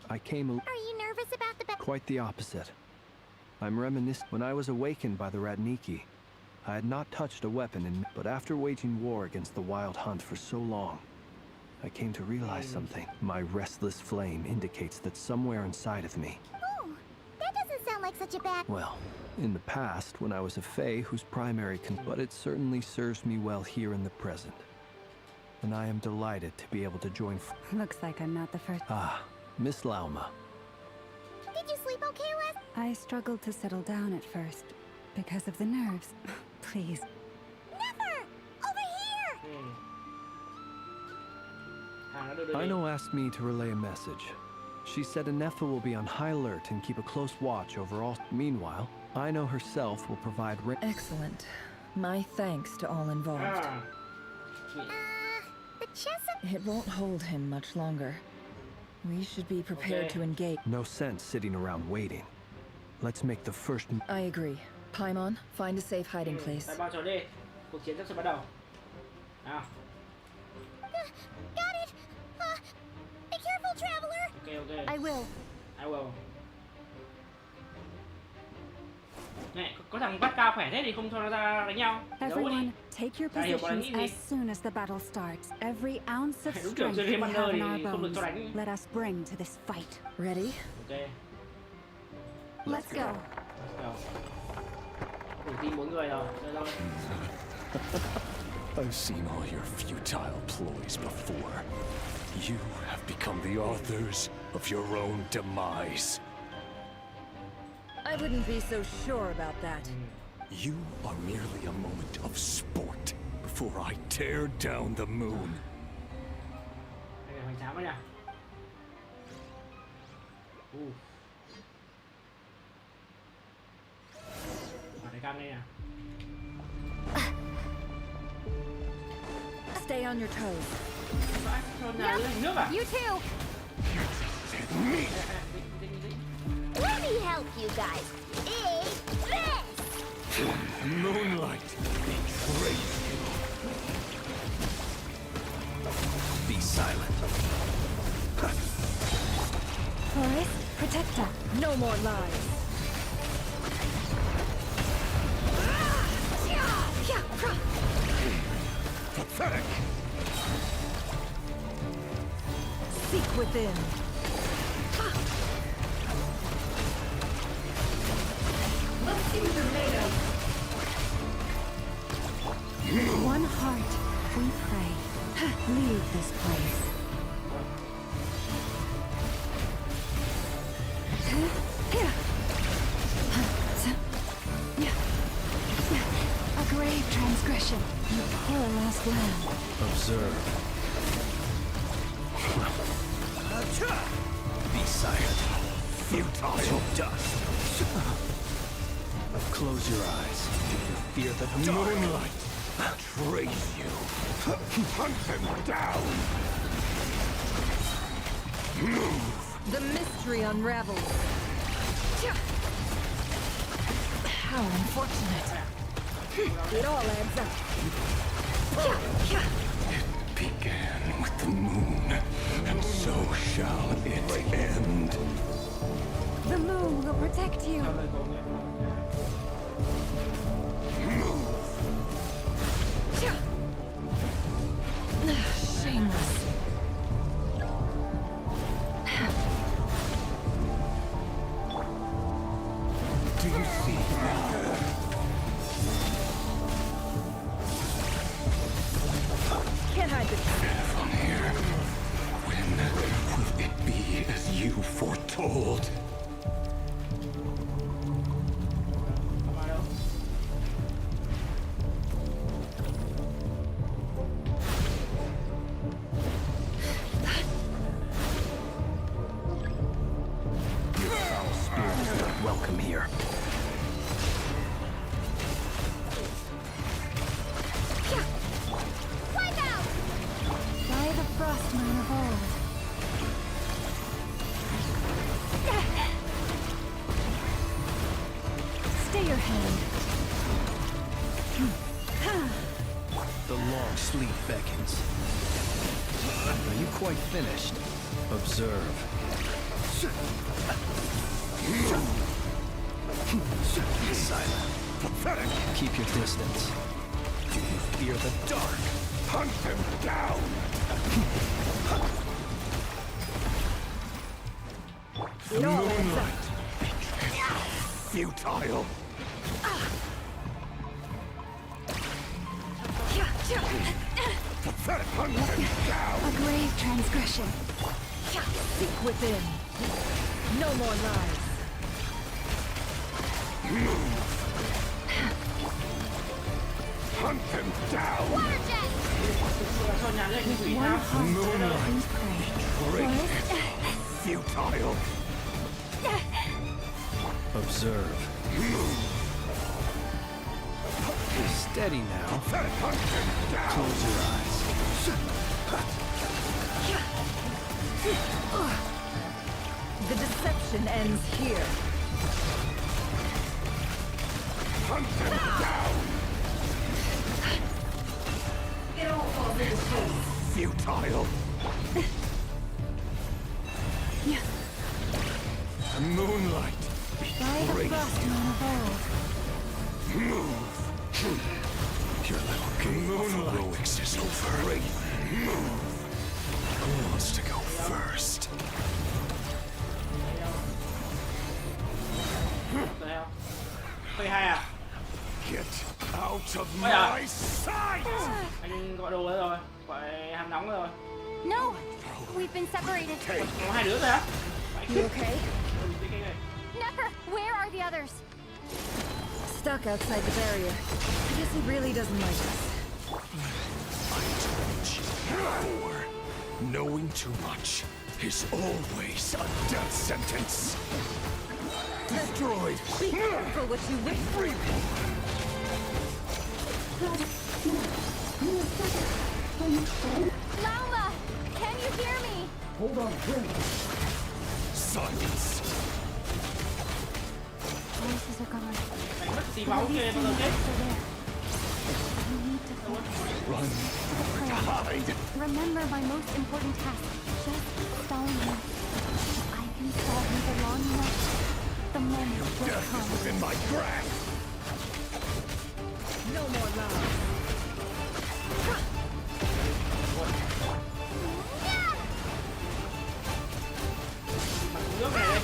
I came Are you nervous about the... Quite the opposite. I'm reminiscing. When I was awakened by the Radniki, I had not touched a weapon but after waging war against the Wild Hunt for so long, I came to realize something. My restless flame indicates that somewhere inside of me... Oh, that doesn't sound like such a bad... Well, in the past, when I was a fae whose primary but it certainly serves me well here in the present. And I am delighted to be able to join... Looks like I'm not the first... Ah, Miss Lauma. Did you sleep okay last... I struggled to settle down at first, because of the nerves. Please. Never! Over here! Aino asked me to relay a message. She said Anefa will be on high alert and keep a close watch over all... Meanwhile, Aino herself will provide... Excellent. My thanks to all involved. The chest... It won't hold him much longer. We should be prepared to engage. No sense sitting around waiting. Let's make the first... I agree. Paimon, find a safe hiding place. Paimon chờ đi. Cuộc chiến sắp bắt đầu. Nào. Got it! Be careful, traveler! Okay. I will. Này, có thằng bắt cao khỏe thế thì không cho nó ra đánh nhau. Everyone, take your positions as soon as the battle starts. Every ounce of strength we have in our bones, let us bring to this fight. Ready? Okay. Let's go. Đủ team 4 người rồi. I've seen all your futile ploys before. You have become the authors of your own demise. I wouldn't be so sure about that. You are merely a moment of sport before I tear down the moon. Stay on your toes. You too! Me! Let me help you guys. It's this! Moonlight betrays you. Be silent. Forest, protector. No more lies. Pathetic! Seek within. Let's see what you're made of. One heart, we pray. Leave this place. A grave transgression. Your perilous land. Observe. Be silent. Futile dust. Close your eyes. You fear the moonlight betrays you. Hunt them down! Move! The mystery unravels. How unfortunate. It all adds up. It began with the moon, and so shall it end. The moon will protect you. Shameless. Do you see now? Can't hide this. From here, when will it be as you foretold? Welcome here. Wipe out! By the frost moon of old. Stay your hand. The long sleep beckons. Are you quite finished? Observe. Be silent. Pathetic! Keep your distance. Do you fear the dark? Hunt them down! It all ends up. Futile. Pathetic hunting down. A grave transgression. Seek within. No more lies. Hunt them down. Water jet! Moonlight. Trick. Futile. Observe. Steady now. Pathetic hunting down. Close your eyes. The deception ends here. Hunt them down. It all falls into place. Futile. Moonlight. By the Great. frostman of old. Move. Your little game of heroics is over. Great. Move. Who wants to go first? Hơi hay à? Get out of my sight! Anh gọi đồ rồi, gọi hàm nóng rồi. No, we've been separated. Có hai đứa rồi á? You okay? Never. Where are the others? Stuck outside the barrier. I guess he really doesn't like us. I told you before, knowing too much is always a death sentence. Destroyed. Be careful what you wish for. Lauma, can you hear me? Hold on, silence. Voices are gone. Đánh mất tí máu kia bao giờ chết. Run. Hide. Remember my most important task. Just follow me. If I can solve it long enough, the moment will Death come. is within my grasp. No more lies. Nước này đây.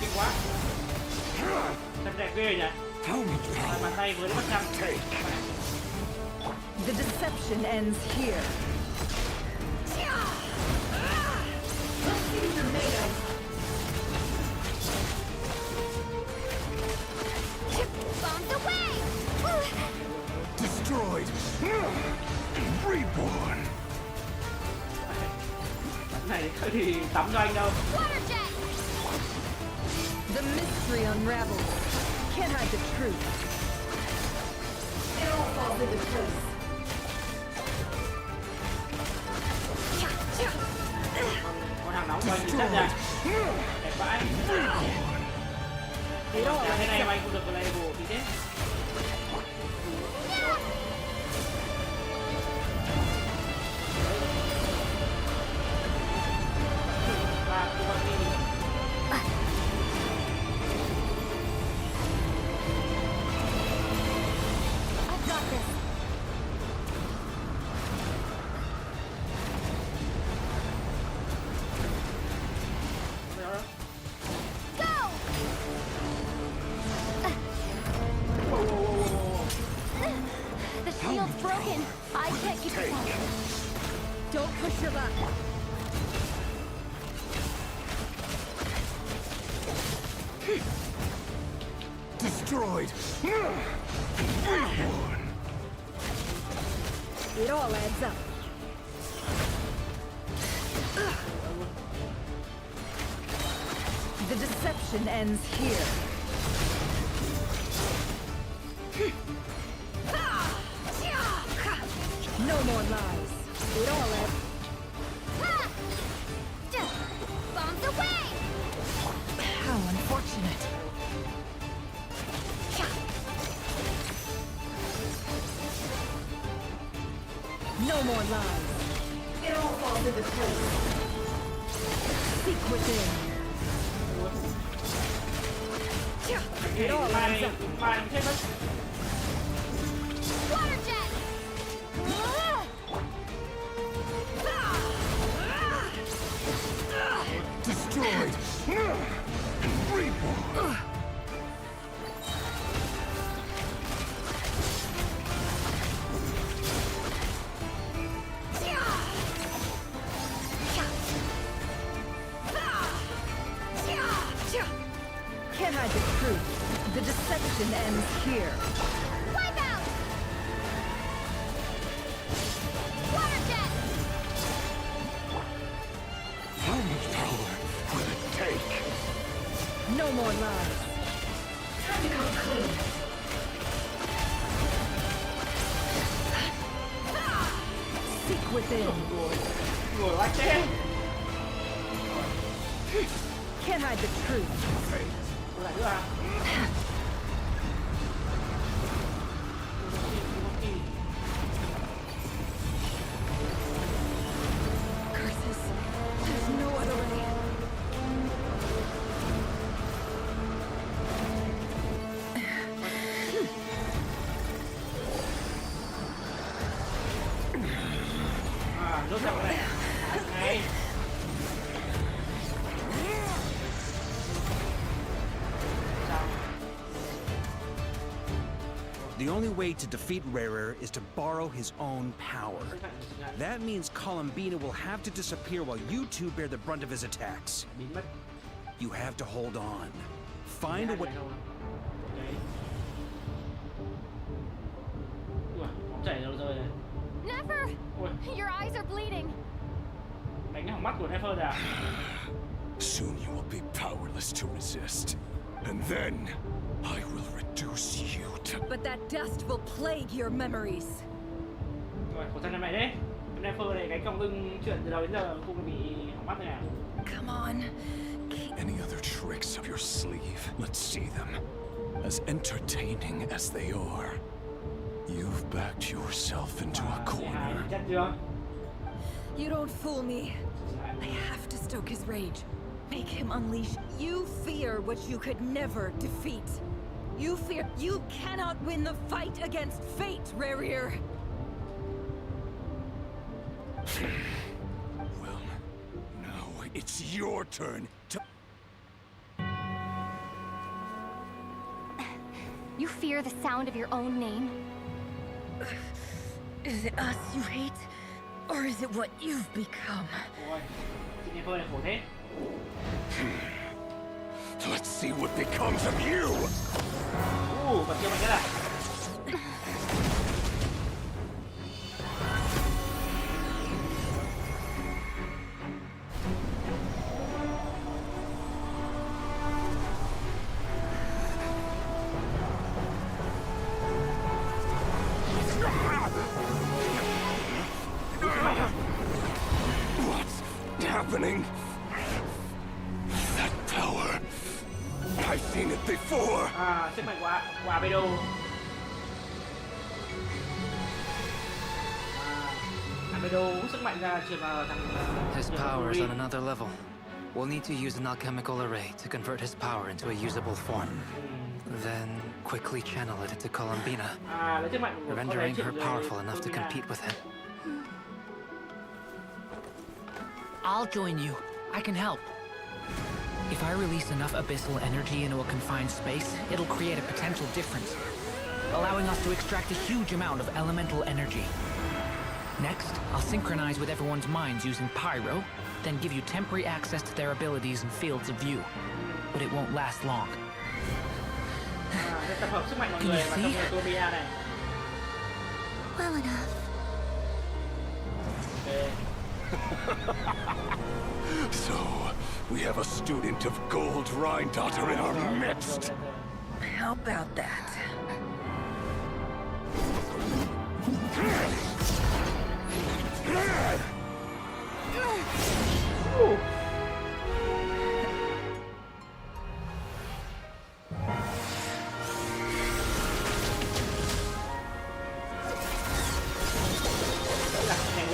Kinh quá. Thật đẹp ghê nhỉ. Bàn tay với bắt răng. The deception ends here. Bombs away! Destroyed. Reborn. Này thì tắm cho anh đâu. Water jet! The mystery unravels. Can't hide the truth. It all falls into place. Con hàng nóng cho anh thì chắc nha. Đẹp vãi. Thế này mà anh cũng được cái level tí thế. I've got this. Go! The shield's broken. I can't keep it out. Don't push your luck. Destroyed. It all adds up. The deception ends here. No more lies. It all adds. Bombs away! How unfortunate. No more lies. It all falls into place. Seek within. It all adds up. Water jet! mission ends here. Wipe out! Water jet! How much power will it take? No more lies. Seek within. Ngồi quá chết. Can't hide the truth. Lại nữa à? Curses. There's no other way. Rút ra cái này. Ngay. The only way to defeat rerir is to borrow his own power. That means Columbina will have to disappear while you two bear the brunt of his attacks. You have to hold on. Find a way. Chảy đâu rồi? Never! Your eyes are bleeding. Đánh hỏng mắt của Nefer rồi à? Soon you will be powerless to resist. And then, I will reduce you to... But that dust will plague your memories. Rồi, khẩu trang này mày đấy. Nefer này cái cong lưng chuyện từ đầu đến giờ cũng bị hỏng mắt rồi à? Come on. Any other tricks up your sleeve? Let's see them. As entertaining as they are, you've backed yourself into a corner. You don't fool me. I have to stoke his rage. Make him unleash. You fear what you could never defeat. You fear you cannot win the fight against fate, rerir. Well, now it's your turn to... You fear the sound of your own name? Is it us you hate? Or is it what you've become? Let's see what becomes of you! Bật chưa mạnh này. What's happening? That power. I've seen it before. Sức mạnh của Abedo. Abedo hút sức mạnh ra truyền vào thằng. His power is on another level. We'll need to use an alchemical array to convert his power into a usable form. Then quickly channel it into Columbina, rendering her powerful enough to compete with him. I'll join you. I can help. If I release enough abyssal energy into a confined space, it'll create a potential difference, allowing us to extract a huge amount of elemental energy. Next, I'll synchronize with everyone's minds using pyro, then give you temporary access to their abilities and fields of view. But it won't last long. Can you see? Well enough. So, we have a student of Gold Rhine-Daughter in our midst. How about that?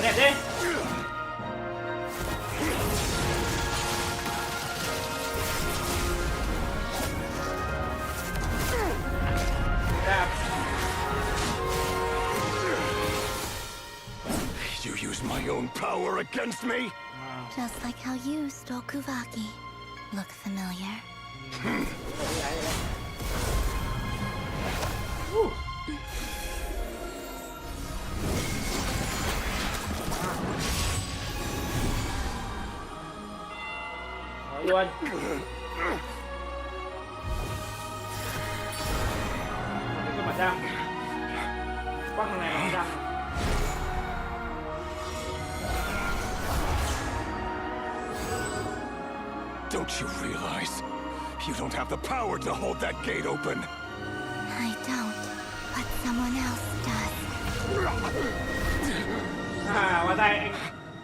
Đẹp đi. You use my own power against me? Just like how you stole Kuvaki. Look familiar? Luôn. răng. Quăng thằng này vào hàm răng. Don't you realize you don't have the power to hold that gate open? I don't, but someone else does. Hóa ra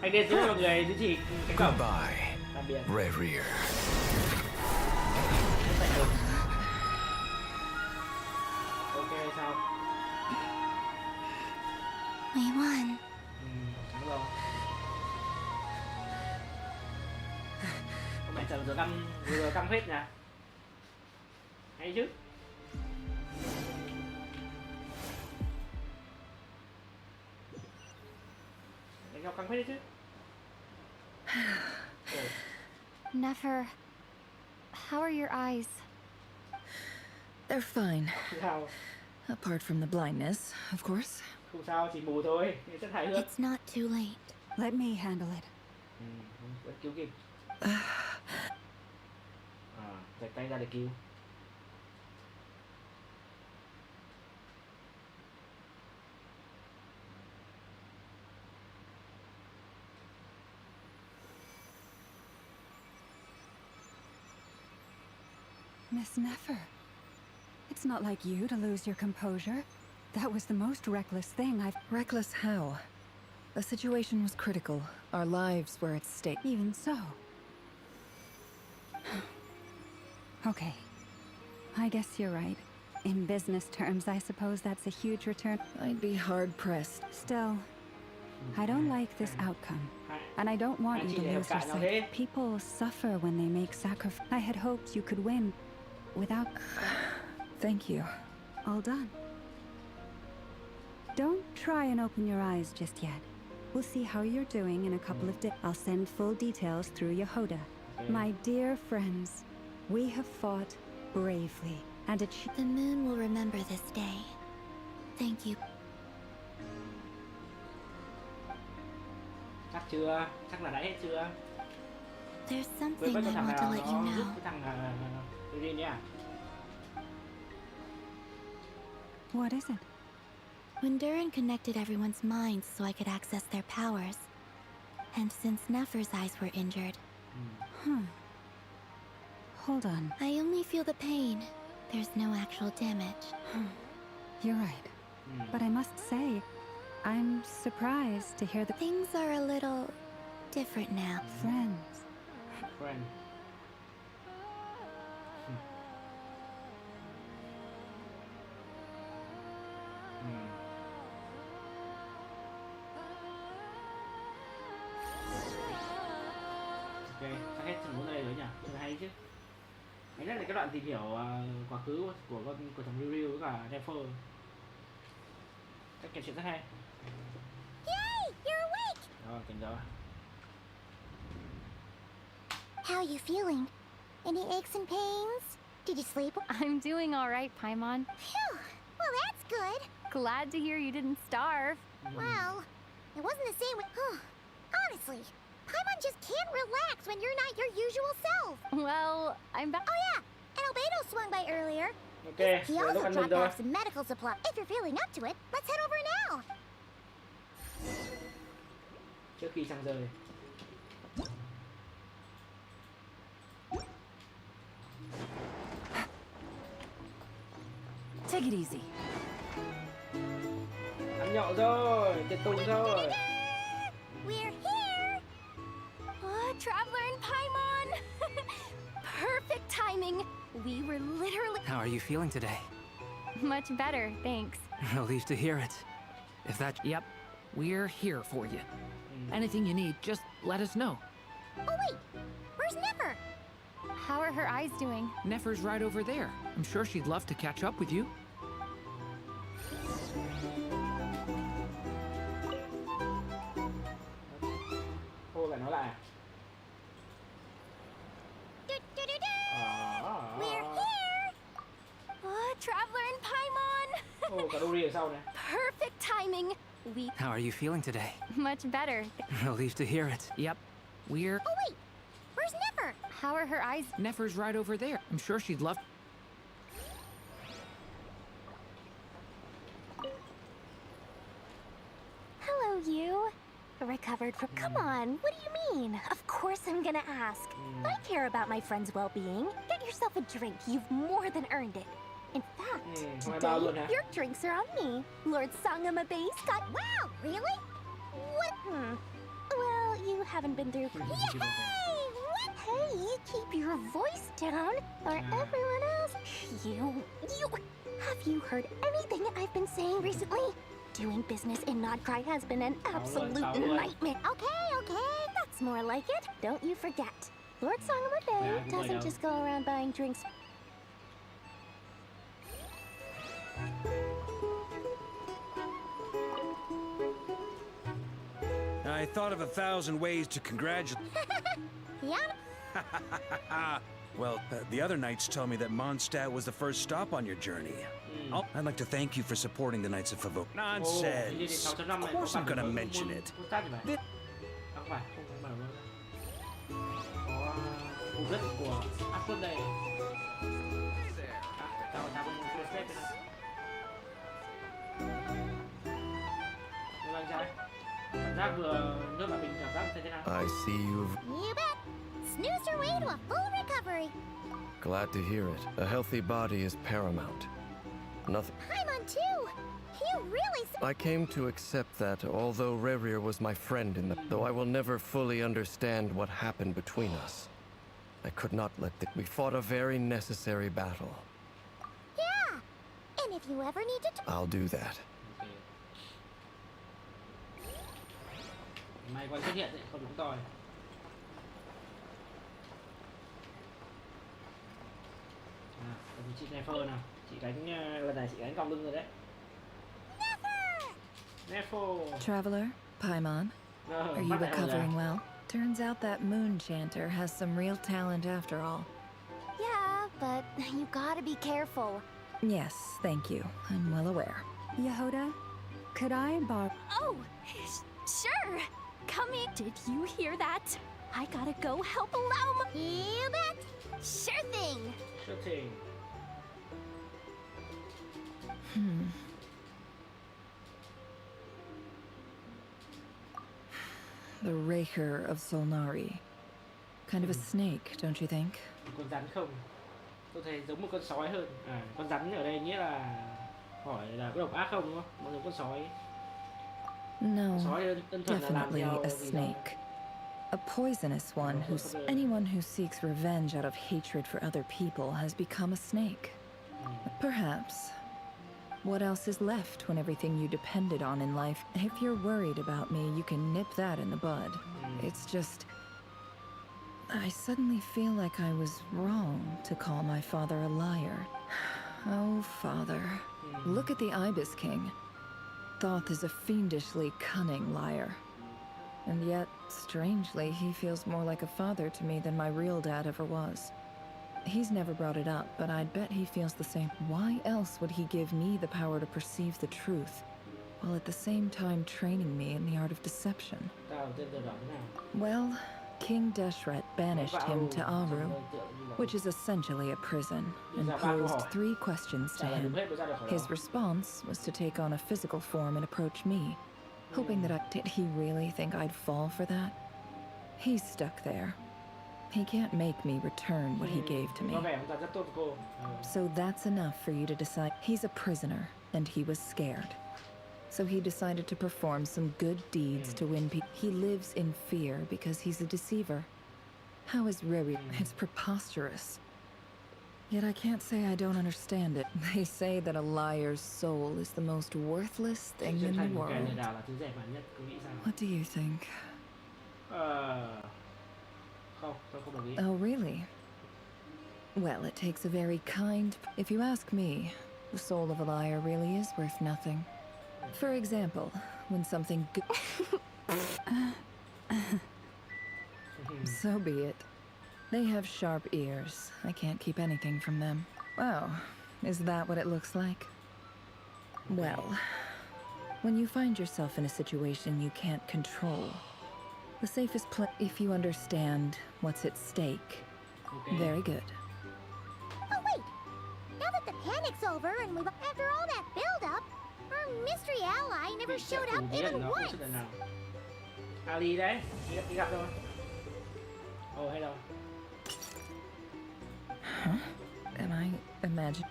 anh đến dưới là người duy trì cánh cổng. Goodbye, Tạm biệt. rerir. Ok sao? We won. Thắng rồi. Các bạn chờ vừa căng hết nha. Hay chứ? Đánh nhau căng hết đấy chứ. Nefer, how are your eyes? They're fine. Sao? Apart from the blindness, of course. Không sao, chỉ mù thôi. Rất hài hước. It's not too late. Let me handle it. Vẫn cứu kịp. Rạch tay ra để cứu. Miss Nefer, it's not like you to lose your composure. That was the most reckless thing I've... Reckless how? The situation was critical. Our lives were at stake. Even so. Okay. I guess you're right. In business terms, I suppose that's a huge return. I'd be hard-pressed. Still, I don't like this outcome. And I don't want you to lose your sight. People suffer when they make sacrifice. I had hoped you could win without... Thank you. All done. Don't try and open your eyes just yet. We'll see how you're doing in a couple of days. I'll send full details through Yehoda. My dear friends, we have fought bravely and achieved... The moon will remember this day. Thank you. Chắc chưa? Chắc là đã hết chưa? There's something I want to let you know. What is it? When Durin connected everyone's minds so I could access their powers, and since Nefer's eyes were injured... Hold on. I only feel the pain. There's no actual damage. You're right. But I must say, I'm surprised to hear that... Things are a little... different now. Friends. Friend. Ok, chắc hết phần 4 đây rồi nhỉ? Rất hay chứ. Đấy là cái đoạn tìm hiểu quá khứ của thằng Ryu với cả Nefer. Chắc kể chuyện rất hay. Yay! You're awake! Rồi, tỉnh rồi. How are you feeling? Any aches and pains? Did you sleep? I'm doing all right, Paimon. Phew! Well, that's good. Glad to hear you didn't starve. Well, it wasn't the same with... Honestly, Paimon just can't relax when you're not your usual self. Well, I'm back. Oh yeah, and Albedo swung by earlier. Okay, he also dropped off some medical supplies. If you're feeling up to it, let's head over now. Trước khi trăng rơi. Take it easy. Ăn nhậu rồi, tiệc tùng rồi. We're here. Traveler and Paimon. Perfect timing. We were literally... How are you feeling today? Much better, thanks. Relieved to hear it. If that... Yep, we're here for you. Anything you need, just let us know. Oh wait, where's Nefer? How are her eyes doing? Nefer's right over there. I'm sure she'd love to catch up with you. Cô phải nói lại à? We're here. Traveler and Paimon. Ồ, cả Dory ở sau này. Perfect timing. How are you feeling today? Much better. Relieved to hear it. Yep, we're... Oh wait, where's Nefer? How are her eyes? Nefer's right over there. I'm sure she'd love... recovered from... Come on, what do you mean? Of course I'm gonna ask. I care about my friend's well-being. Get yourself a drink. You've more than earned it. In fact, today, your drinks are on me. Lord Sangamabe's got... Wow, really? What? Well, you haven't been through... Yay! What? Hey, keep your voice down, or everyone else... You... Have you heard anything I've been saying recently? Doing business in Nodcry has been an absolute nightmare. Okay, that's more like it. Don't you forget. Lord Sangamabe doesn't just go around buying drinks. I thought of 1,000 ways to congratulate... Yeah? Well, the other knights tell me that Mondstadt was the first stop on your journey. I'd like to thank you for supporting the Knights of Favok. Nonsense! Of course I'm gonna mention it. I see you've... You bet. Snoozed your way to a full recovery. Glad to hear it. A healthy body is paramount. Nothing... Paimon too! You really... I came to accept that, although Rerir was my friend in the... Though I will never fully understand what happened between us, I could not let the... We fought a very necessary battle. Yeah! And if you ever need to... I'll do that. May còn xuất hiện đấy, không đúng rồi. Chị Nefer nào, chị đánh lần này chị đánh còng lưng rồi đấy. Nefer. Traveler, Paimon, are you recovering well? Turns out that moon chanter has some real talent after all. Yeah, but you gotta be careful. Yes, thank you. I'm well aware. Yehoda, could I borrow... Oh, sure. Come in. Did you hear that? I gotta go help Laum. You bet. Sure thing. Sure thing. The Raker of Solnari. Kind of a snake, don't you think? Con rắn không? Tôi thấy giống một con sói hơn. Con rắn ở đây nghĩa là hỏi là có độc ác không đúng không? Nó giống con sói. No, definitely a snake. A poisonous one who's... Anyone who seeks revenge out of hatred for other people has become a snake. Perhaps. What else is left when everything you depended on in life? If you're worried about me, you can nip that in the bud. It's just... I suddenly feel like I was wrong to call my father a liar. Oh, father. Look at the Ibis King. Thoth is a fiendishly cunning liar. And yet, strangely, he feels more like a father to me than my real dad ever was. He's never brought it up, but I'd bet he feels the same. Why else would he give me the power to perceive the truth, while at the same time training me in the art of deception? Well, King Deshret banished him to Aru, which is essentially a prison, and posed 3 questions to him. His response was to take on a physical form and approach me, hoping that Did he really think I'd fall for that? He's stuck there. He can't make me return what he gave to me. So that's enough for you to decide. He's a prisoner, and he was scared. So he decided to perform some good deeds to win people. He lives in fear because he's a deceiver. How is Rerir? It's preposterous. Yet I can't say I don't understand it. They say that a liar's soul is the most worthless thing in the world. What do you think? Oh, really? Well, it takes a very kind... If you ask me, the soul of a liar really is worth nothing. For example, when something good... So be it. They have sharp ears. I can't keep anything from them. Oh, is that what it looks like? Well, when you find yourself in a situation you can't control, the safest place, if you understand what's at stake. Very good. Oh wait! Now that the panic's over and we've... After all that build-up, our mystery ally never showed up even once! Ali đấy, đi gặp rồi. Oh, hello. Huh? Am I imagining?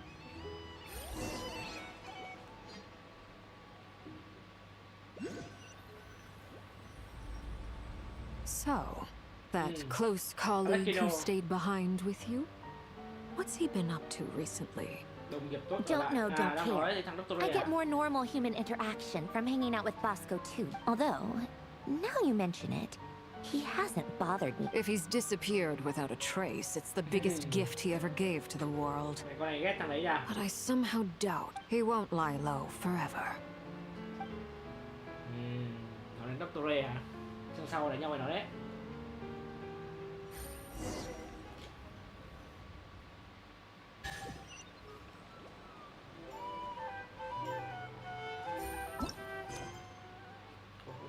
So, that close colleague who stayed behind with you? What's he been up to recently? Don't know, don't care. I get more normal human interaction from hanging out with Bosco too. Although, now you mention it, he hasn't bothered me. If he's disappeared without a trace, it's the biggest gift he ever gave to the world. But I somehow doubt he won't lie low forever. Nó đến Dr. Ray hả? Chương sau đánh nhau với nó đấy.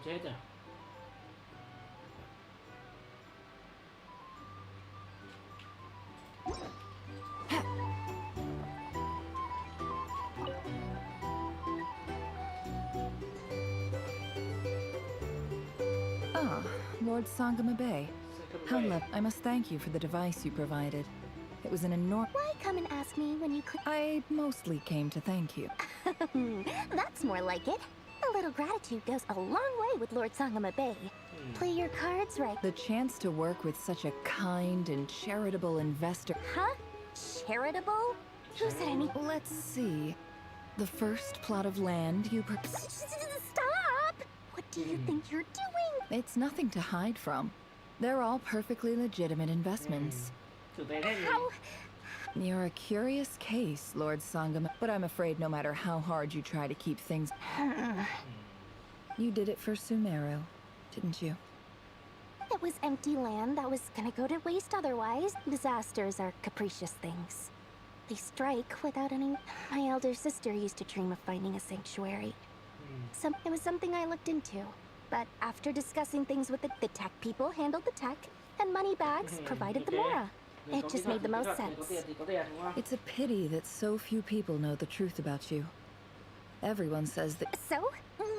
Chết rồi. Lord Sangama Bay. How I must thank you for the device you provided. It was an enormous... Why come and ask me when you could... I mostly came to thank you. That's more like it. A little gratitude goes a long way with Lord Sangama Bay. Play your cards right. The chance to work with such a kind and charitable investor... Huh? Charitable? Who said any... Let's see. The first plot of land you... Stop! What do you think you're doing? It's nothing to hide from. They're all perfectly legitimate investments. How? You're a curious case, Lord Sangam, but I'm afraid no matter how hard you try to keep things... You did it for Sumeru, didn't you? It was empty land that was gonna go to waste otherwise. Disasters are capricious things. They strike without any... My elder sister used to dream of finding a sanctuary. It was something I looked into. But after discussing things with the tech people handled the tech, and Moneybags provided the Mora. It just made the most sense. It's a pity that so few people know the truth about you. Everyone says that... So?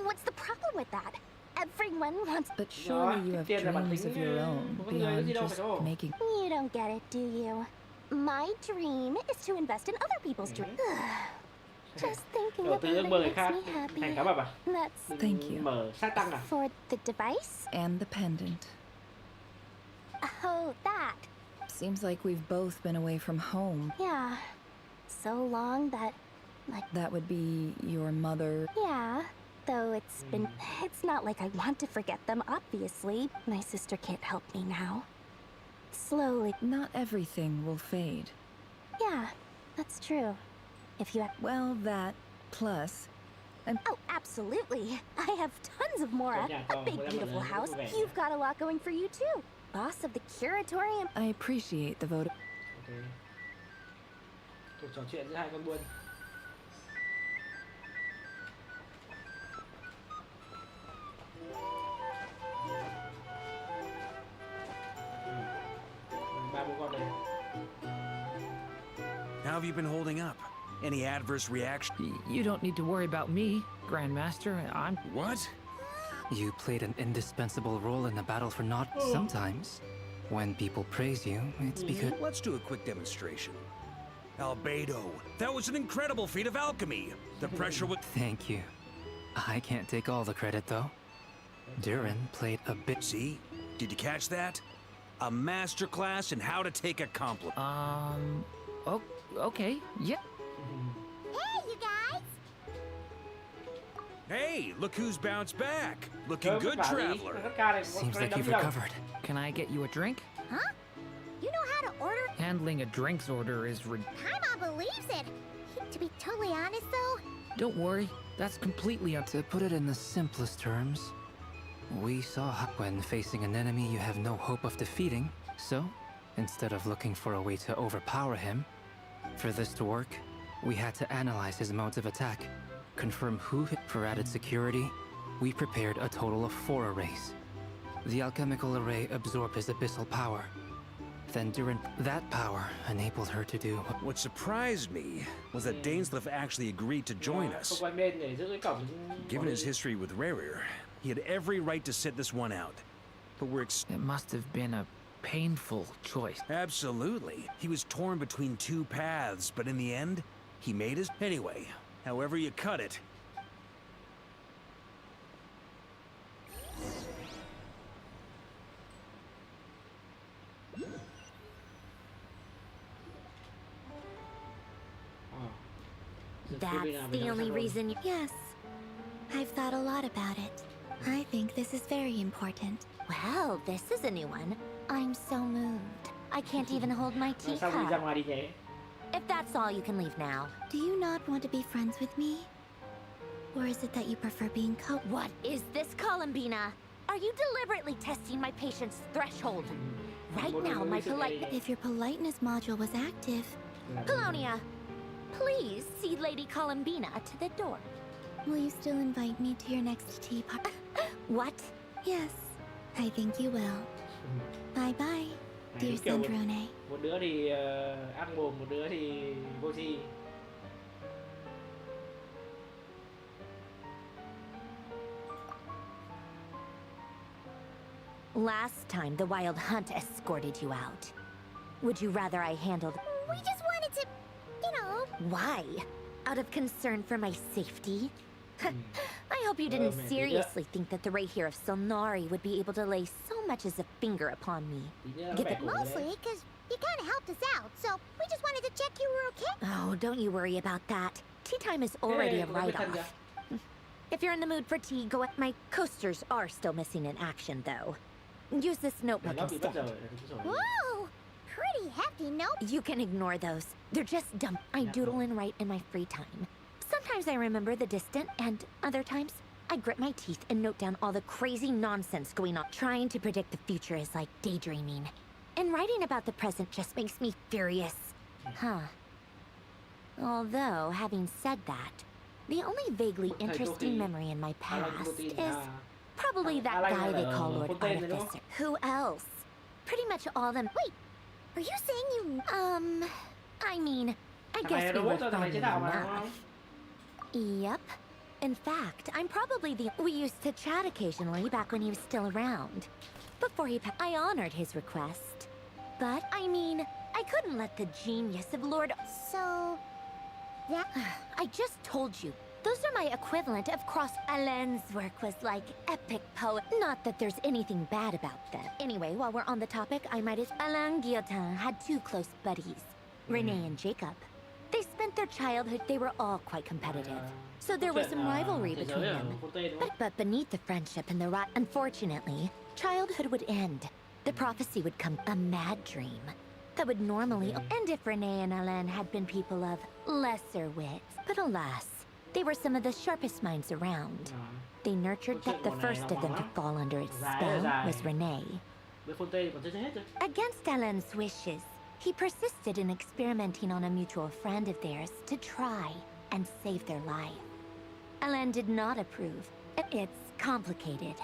What's the problem with that? Everyone wants... But surely you have dreams of your own, beyond just making... You don't get it, do you? My dream is to invest in other people's dreams. Just thinking about it makes me happy. That's... Thank you. For the device? And the pendant. Oh, that. Seems like we've both been away from home. Yeah. So long that... That would be your mother... Yeah. Though it's not like I want to forget them, obviously. My sister can't help me now. Slowly. Not everything will fade. Yeah, that's true. If you have... Well, that, plus... Oh, absolutely. I have tons of Mora. A big, beautiful house. You've got a lot going for you, too. Boss of the curatorium. I appreciate the vote. Cuộc trò chuyện giữa hai con buôn. How have you been holding up? Any adverse reaction? You don't need to worry about me, Grandmaster. I'm... What? You played an indispensable role in the battle for naught. Sometimes, when people praise you, it's because... Let's do a quick demonstration. Albedo, that was an incredible feat of alchemy. The pressure would... Thank you. I can't take all the credit, though. Durin played a bit... See? Did you catch that? A masterclass in how to take a compliment. Oh, okay, yeah. Hey, you guys! Hey, look who's bounced back. Looking good, Traveler. Seems like you've recovered. Can I get you a drink? Huh? You know how to order? Handling a drinks order is Paimon believes it. To be totally honest, though... Don't worry, that's completely up... To put it in the simplest terms, we saw when facing an enemy you have no hope of defeating, so instead of looking for a way to overpower him, for this to work, we had to analyze his modes of attack, confirm who hit. For added security, we prepared a total of 4 arrays. The alchemical array absorbed his abyssal power. Then during that power enabled her to do... What surprised me was that Dainsleif actually agreed to join us. Given his history with rerir, He had every right to sit this one out. But It must have been a painful choice. Absolutely. He was torn between two paths, but in the end, he made his... Anyway, however you cut it. That's the only reason you... Yes. I've thought a lot about it. I think this is very important. Well, this is a new one. I'm so moved. I can't even hold my teacup. If that's all, you can leave now. Do you not want to be friends with me? Or is it that you prefer being What is this, Columbina? Are you deliberately testing my patience threshold? Right now, my politeness... If your politeness module was active... Polonia, please see Lady Columbina to the door. Will you still invite me to your next tea party? What? Yes, I think you will. Bye-bye, dear Sandrone. Một đứa thì ác mồm, một đứa thì vô tri. Last time, the Wild Hunt escorted you out. Would you rather I handled... We just wanted to, you know... Why? Out of concern for my safety? I hope you didn't seriously think that the rerir of Solnari would be able to lay so much as a finger upon me. Mostly because you kind of helped us out, so we just wanted to check you were okay. Oh, don't you worry about that. Tea time is already a write-off. If you're in the mood for tea, go at my coasters are still missing in action, though. Use this notebook instead. Whoa! Pretty hefty note. You can ignore those. They're just dumb. I doodle and write in my free time. Sometimes I remember the distant, and other times, I grit my teeth and note down all the crazy nonsense going on. Trying to predict the future is like daydreaming. And writing about the present just makes me furious. Huh. Although, having said that, the only vaguely interesting memory in my past is probably that guy they call Lord Artificer. Who else? Pretty much all them. Wait, are you saying you... I mean, I guess we were friendly enough. Yep. In fact, I'm probably the... We used to chat occasionally back when he was still around. Before he passed, I honored his request. But, I mean, I couldn't let the genius of Lord... So... that... I just told you. Those are my equivalent of cross... Alain's work was like epic poet. Not that there's anything bad about them. Anyway, while we're on the topic, I might as... Alain Guillotin had two close buddies. Renee and Jacob. They spent their childhood, they were all quite competitive. So there was some rivalry between them. But beneath the friendship and the unfortunately, childhood would end. The prophecy would come a mad dream that would normally... And if Renee and Alain had been people of lesser wits, but alas, they were some of the sharpest minds around. They nurtured that the first of them to fall under its spell was Renee. Against Alain's wishes, he persisted in experimenting on a mutual friend of theirs to try and save their life. Alain did not approve. It's complicated.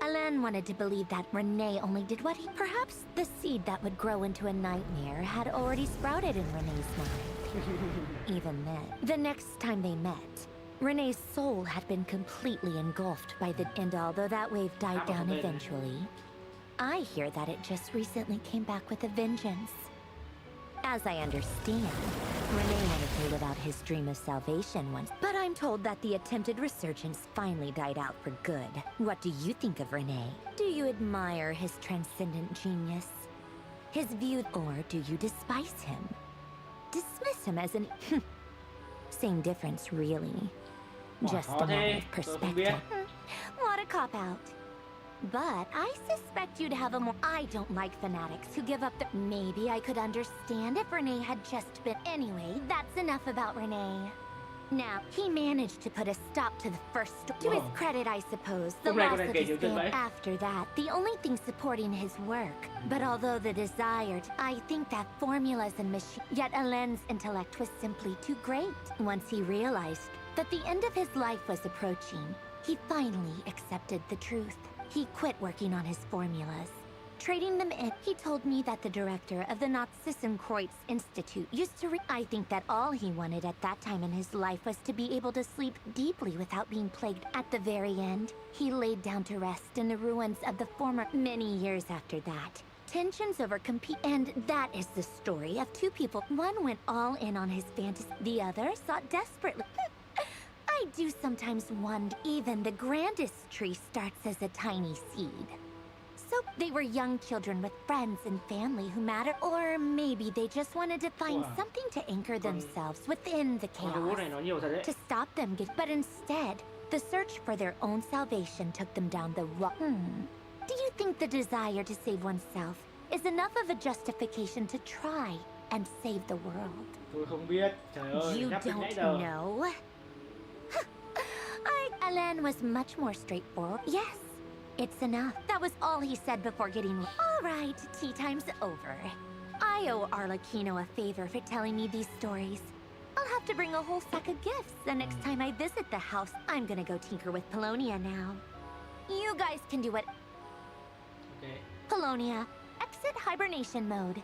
Alain wanted to believe that Renee only did what he... Perhaps the seed that would grow into a nightmare had already sprouted in Renee's mind. Even then, the next time they met, Renee's soul had been completely engulfed by the... And although that wave died down eventually, I hear that it just recently came back with a vengeance. As I understand, Renee wanted to live out his dream of salvation once, but I'm told that the attempted resurgence finally died out for good. What do you think of Renee? Do you admire his transcendent genius? His view, or do you despise him? Dismiss him as an... Same difference, really. Just a matter of perspective. What a cop-out. But I suspect you'd have a more... I don't like fanatics who give up the... Maybe I could understand if Renee had just been... Anyway, that's enough about Renee. Now, he managed to put a stop to the first... To his credit, I suppose, the loss of his family. After that, the only thing supporting his work. But although the desired, I think that formulas and machine... Yet Alain's intellect was simply too great. Once he realized that the end of his life was approaching, he finally accepted the truth. He quit working on his formulas, trading them in. He told me that the director of the Nazissenkreuz Institute used to I think that all he wanted at that time in his life was to be able to sleep deeply without being plagued. At the very end, he laid down to rest in the ruins of the former. Many years after that, tensions over compete, and that is the story of two people. One went all in on his fantasy, the other sought desperately. I do sometimes wonder, even the grandest tree starts as a tiny seed. So they were young children with friends and family who mattered, or maybe they just wanted to find something to anchor themselves within the chaos, to stop them but instead, the search for their own salvation took them down the wrong. Do you think the desire to save oneself is enough of a justification to try and save the world? You don't know. Alan was much more straightforward. Yes, it's enough. That was all he said before getting... All right, tea time's over. I owe Arlecchino a favor for telling me these stories. I'll have to bring a whole sack of gifts the next time I visit the house. I'm gonna go tinker with Polonia now. You guys can do it. Okay. Polonia, exit hibernation mode.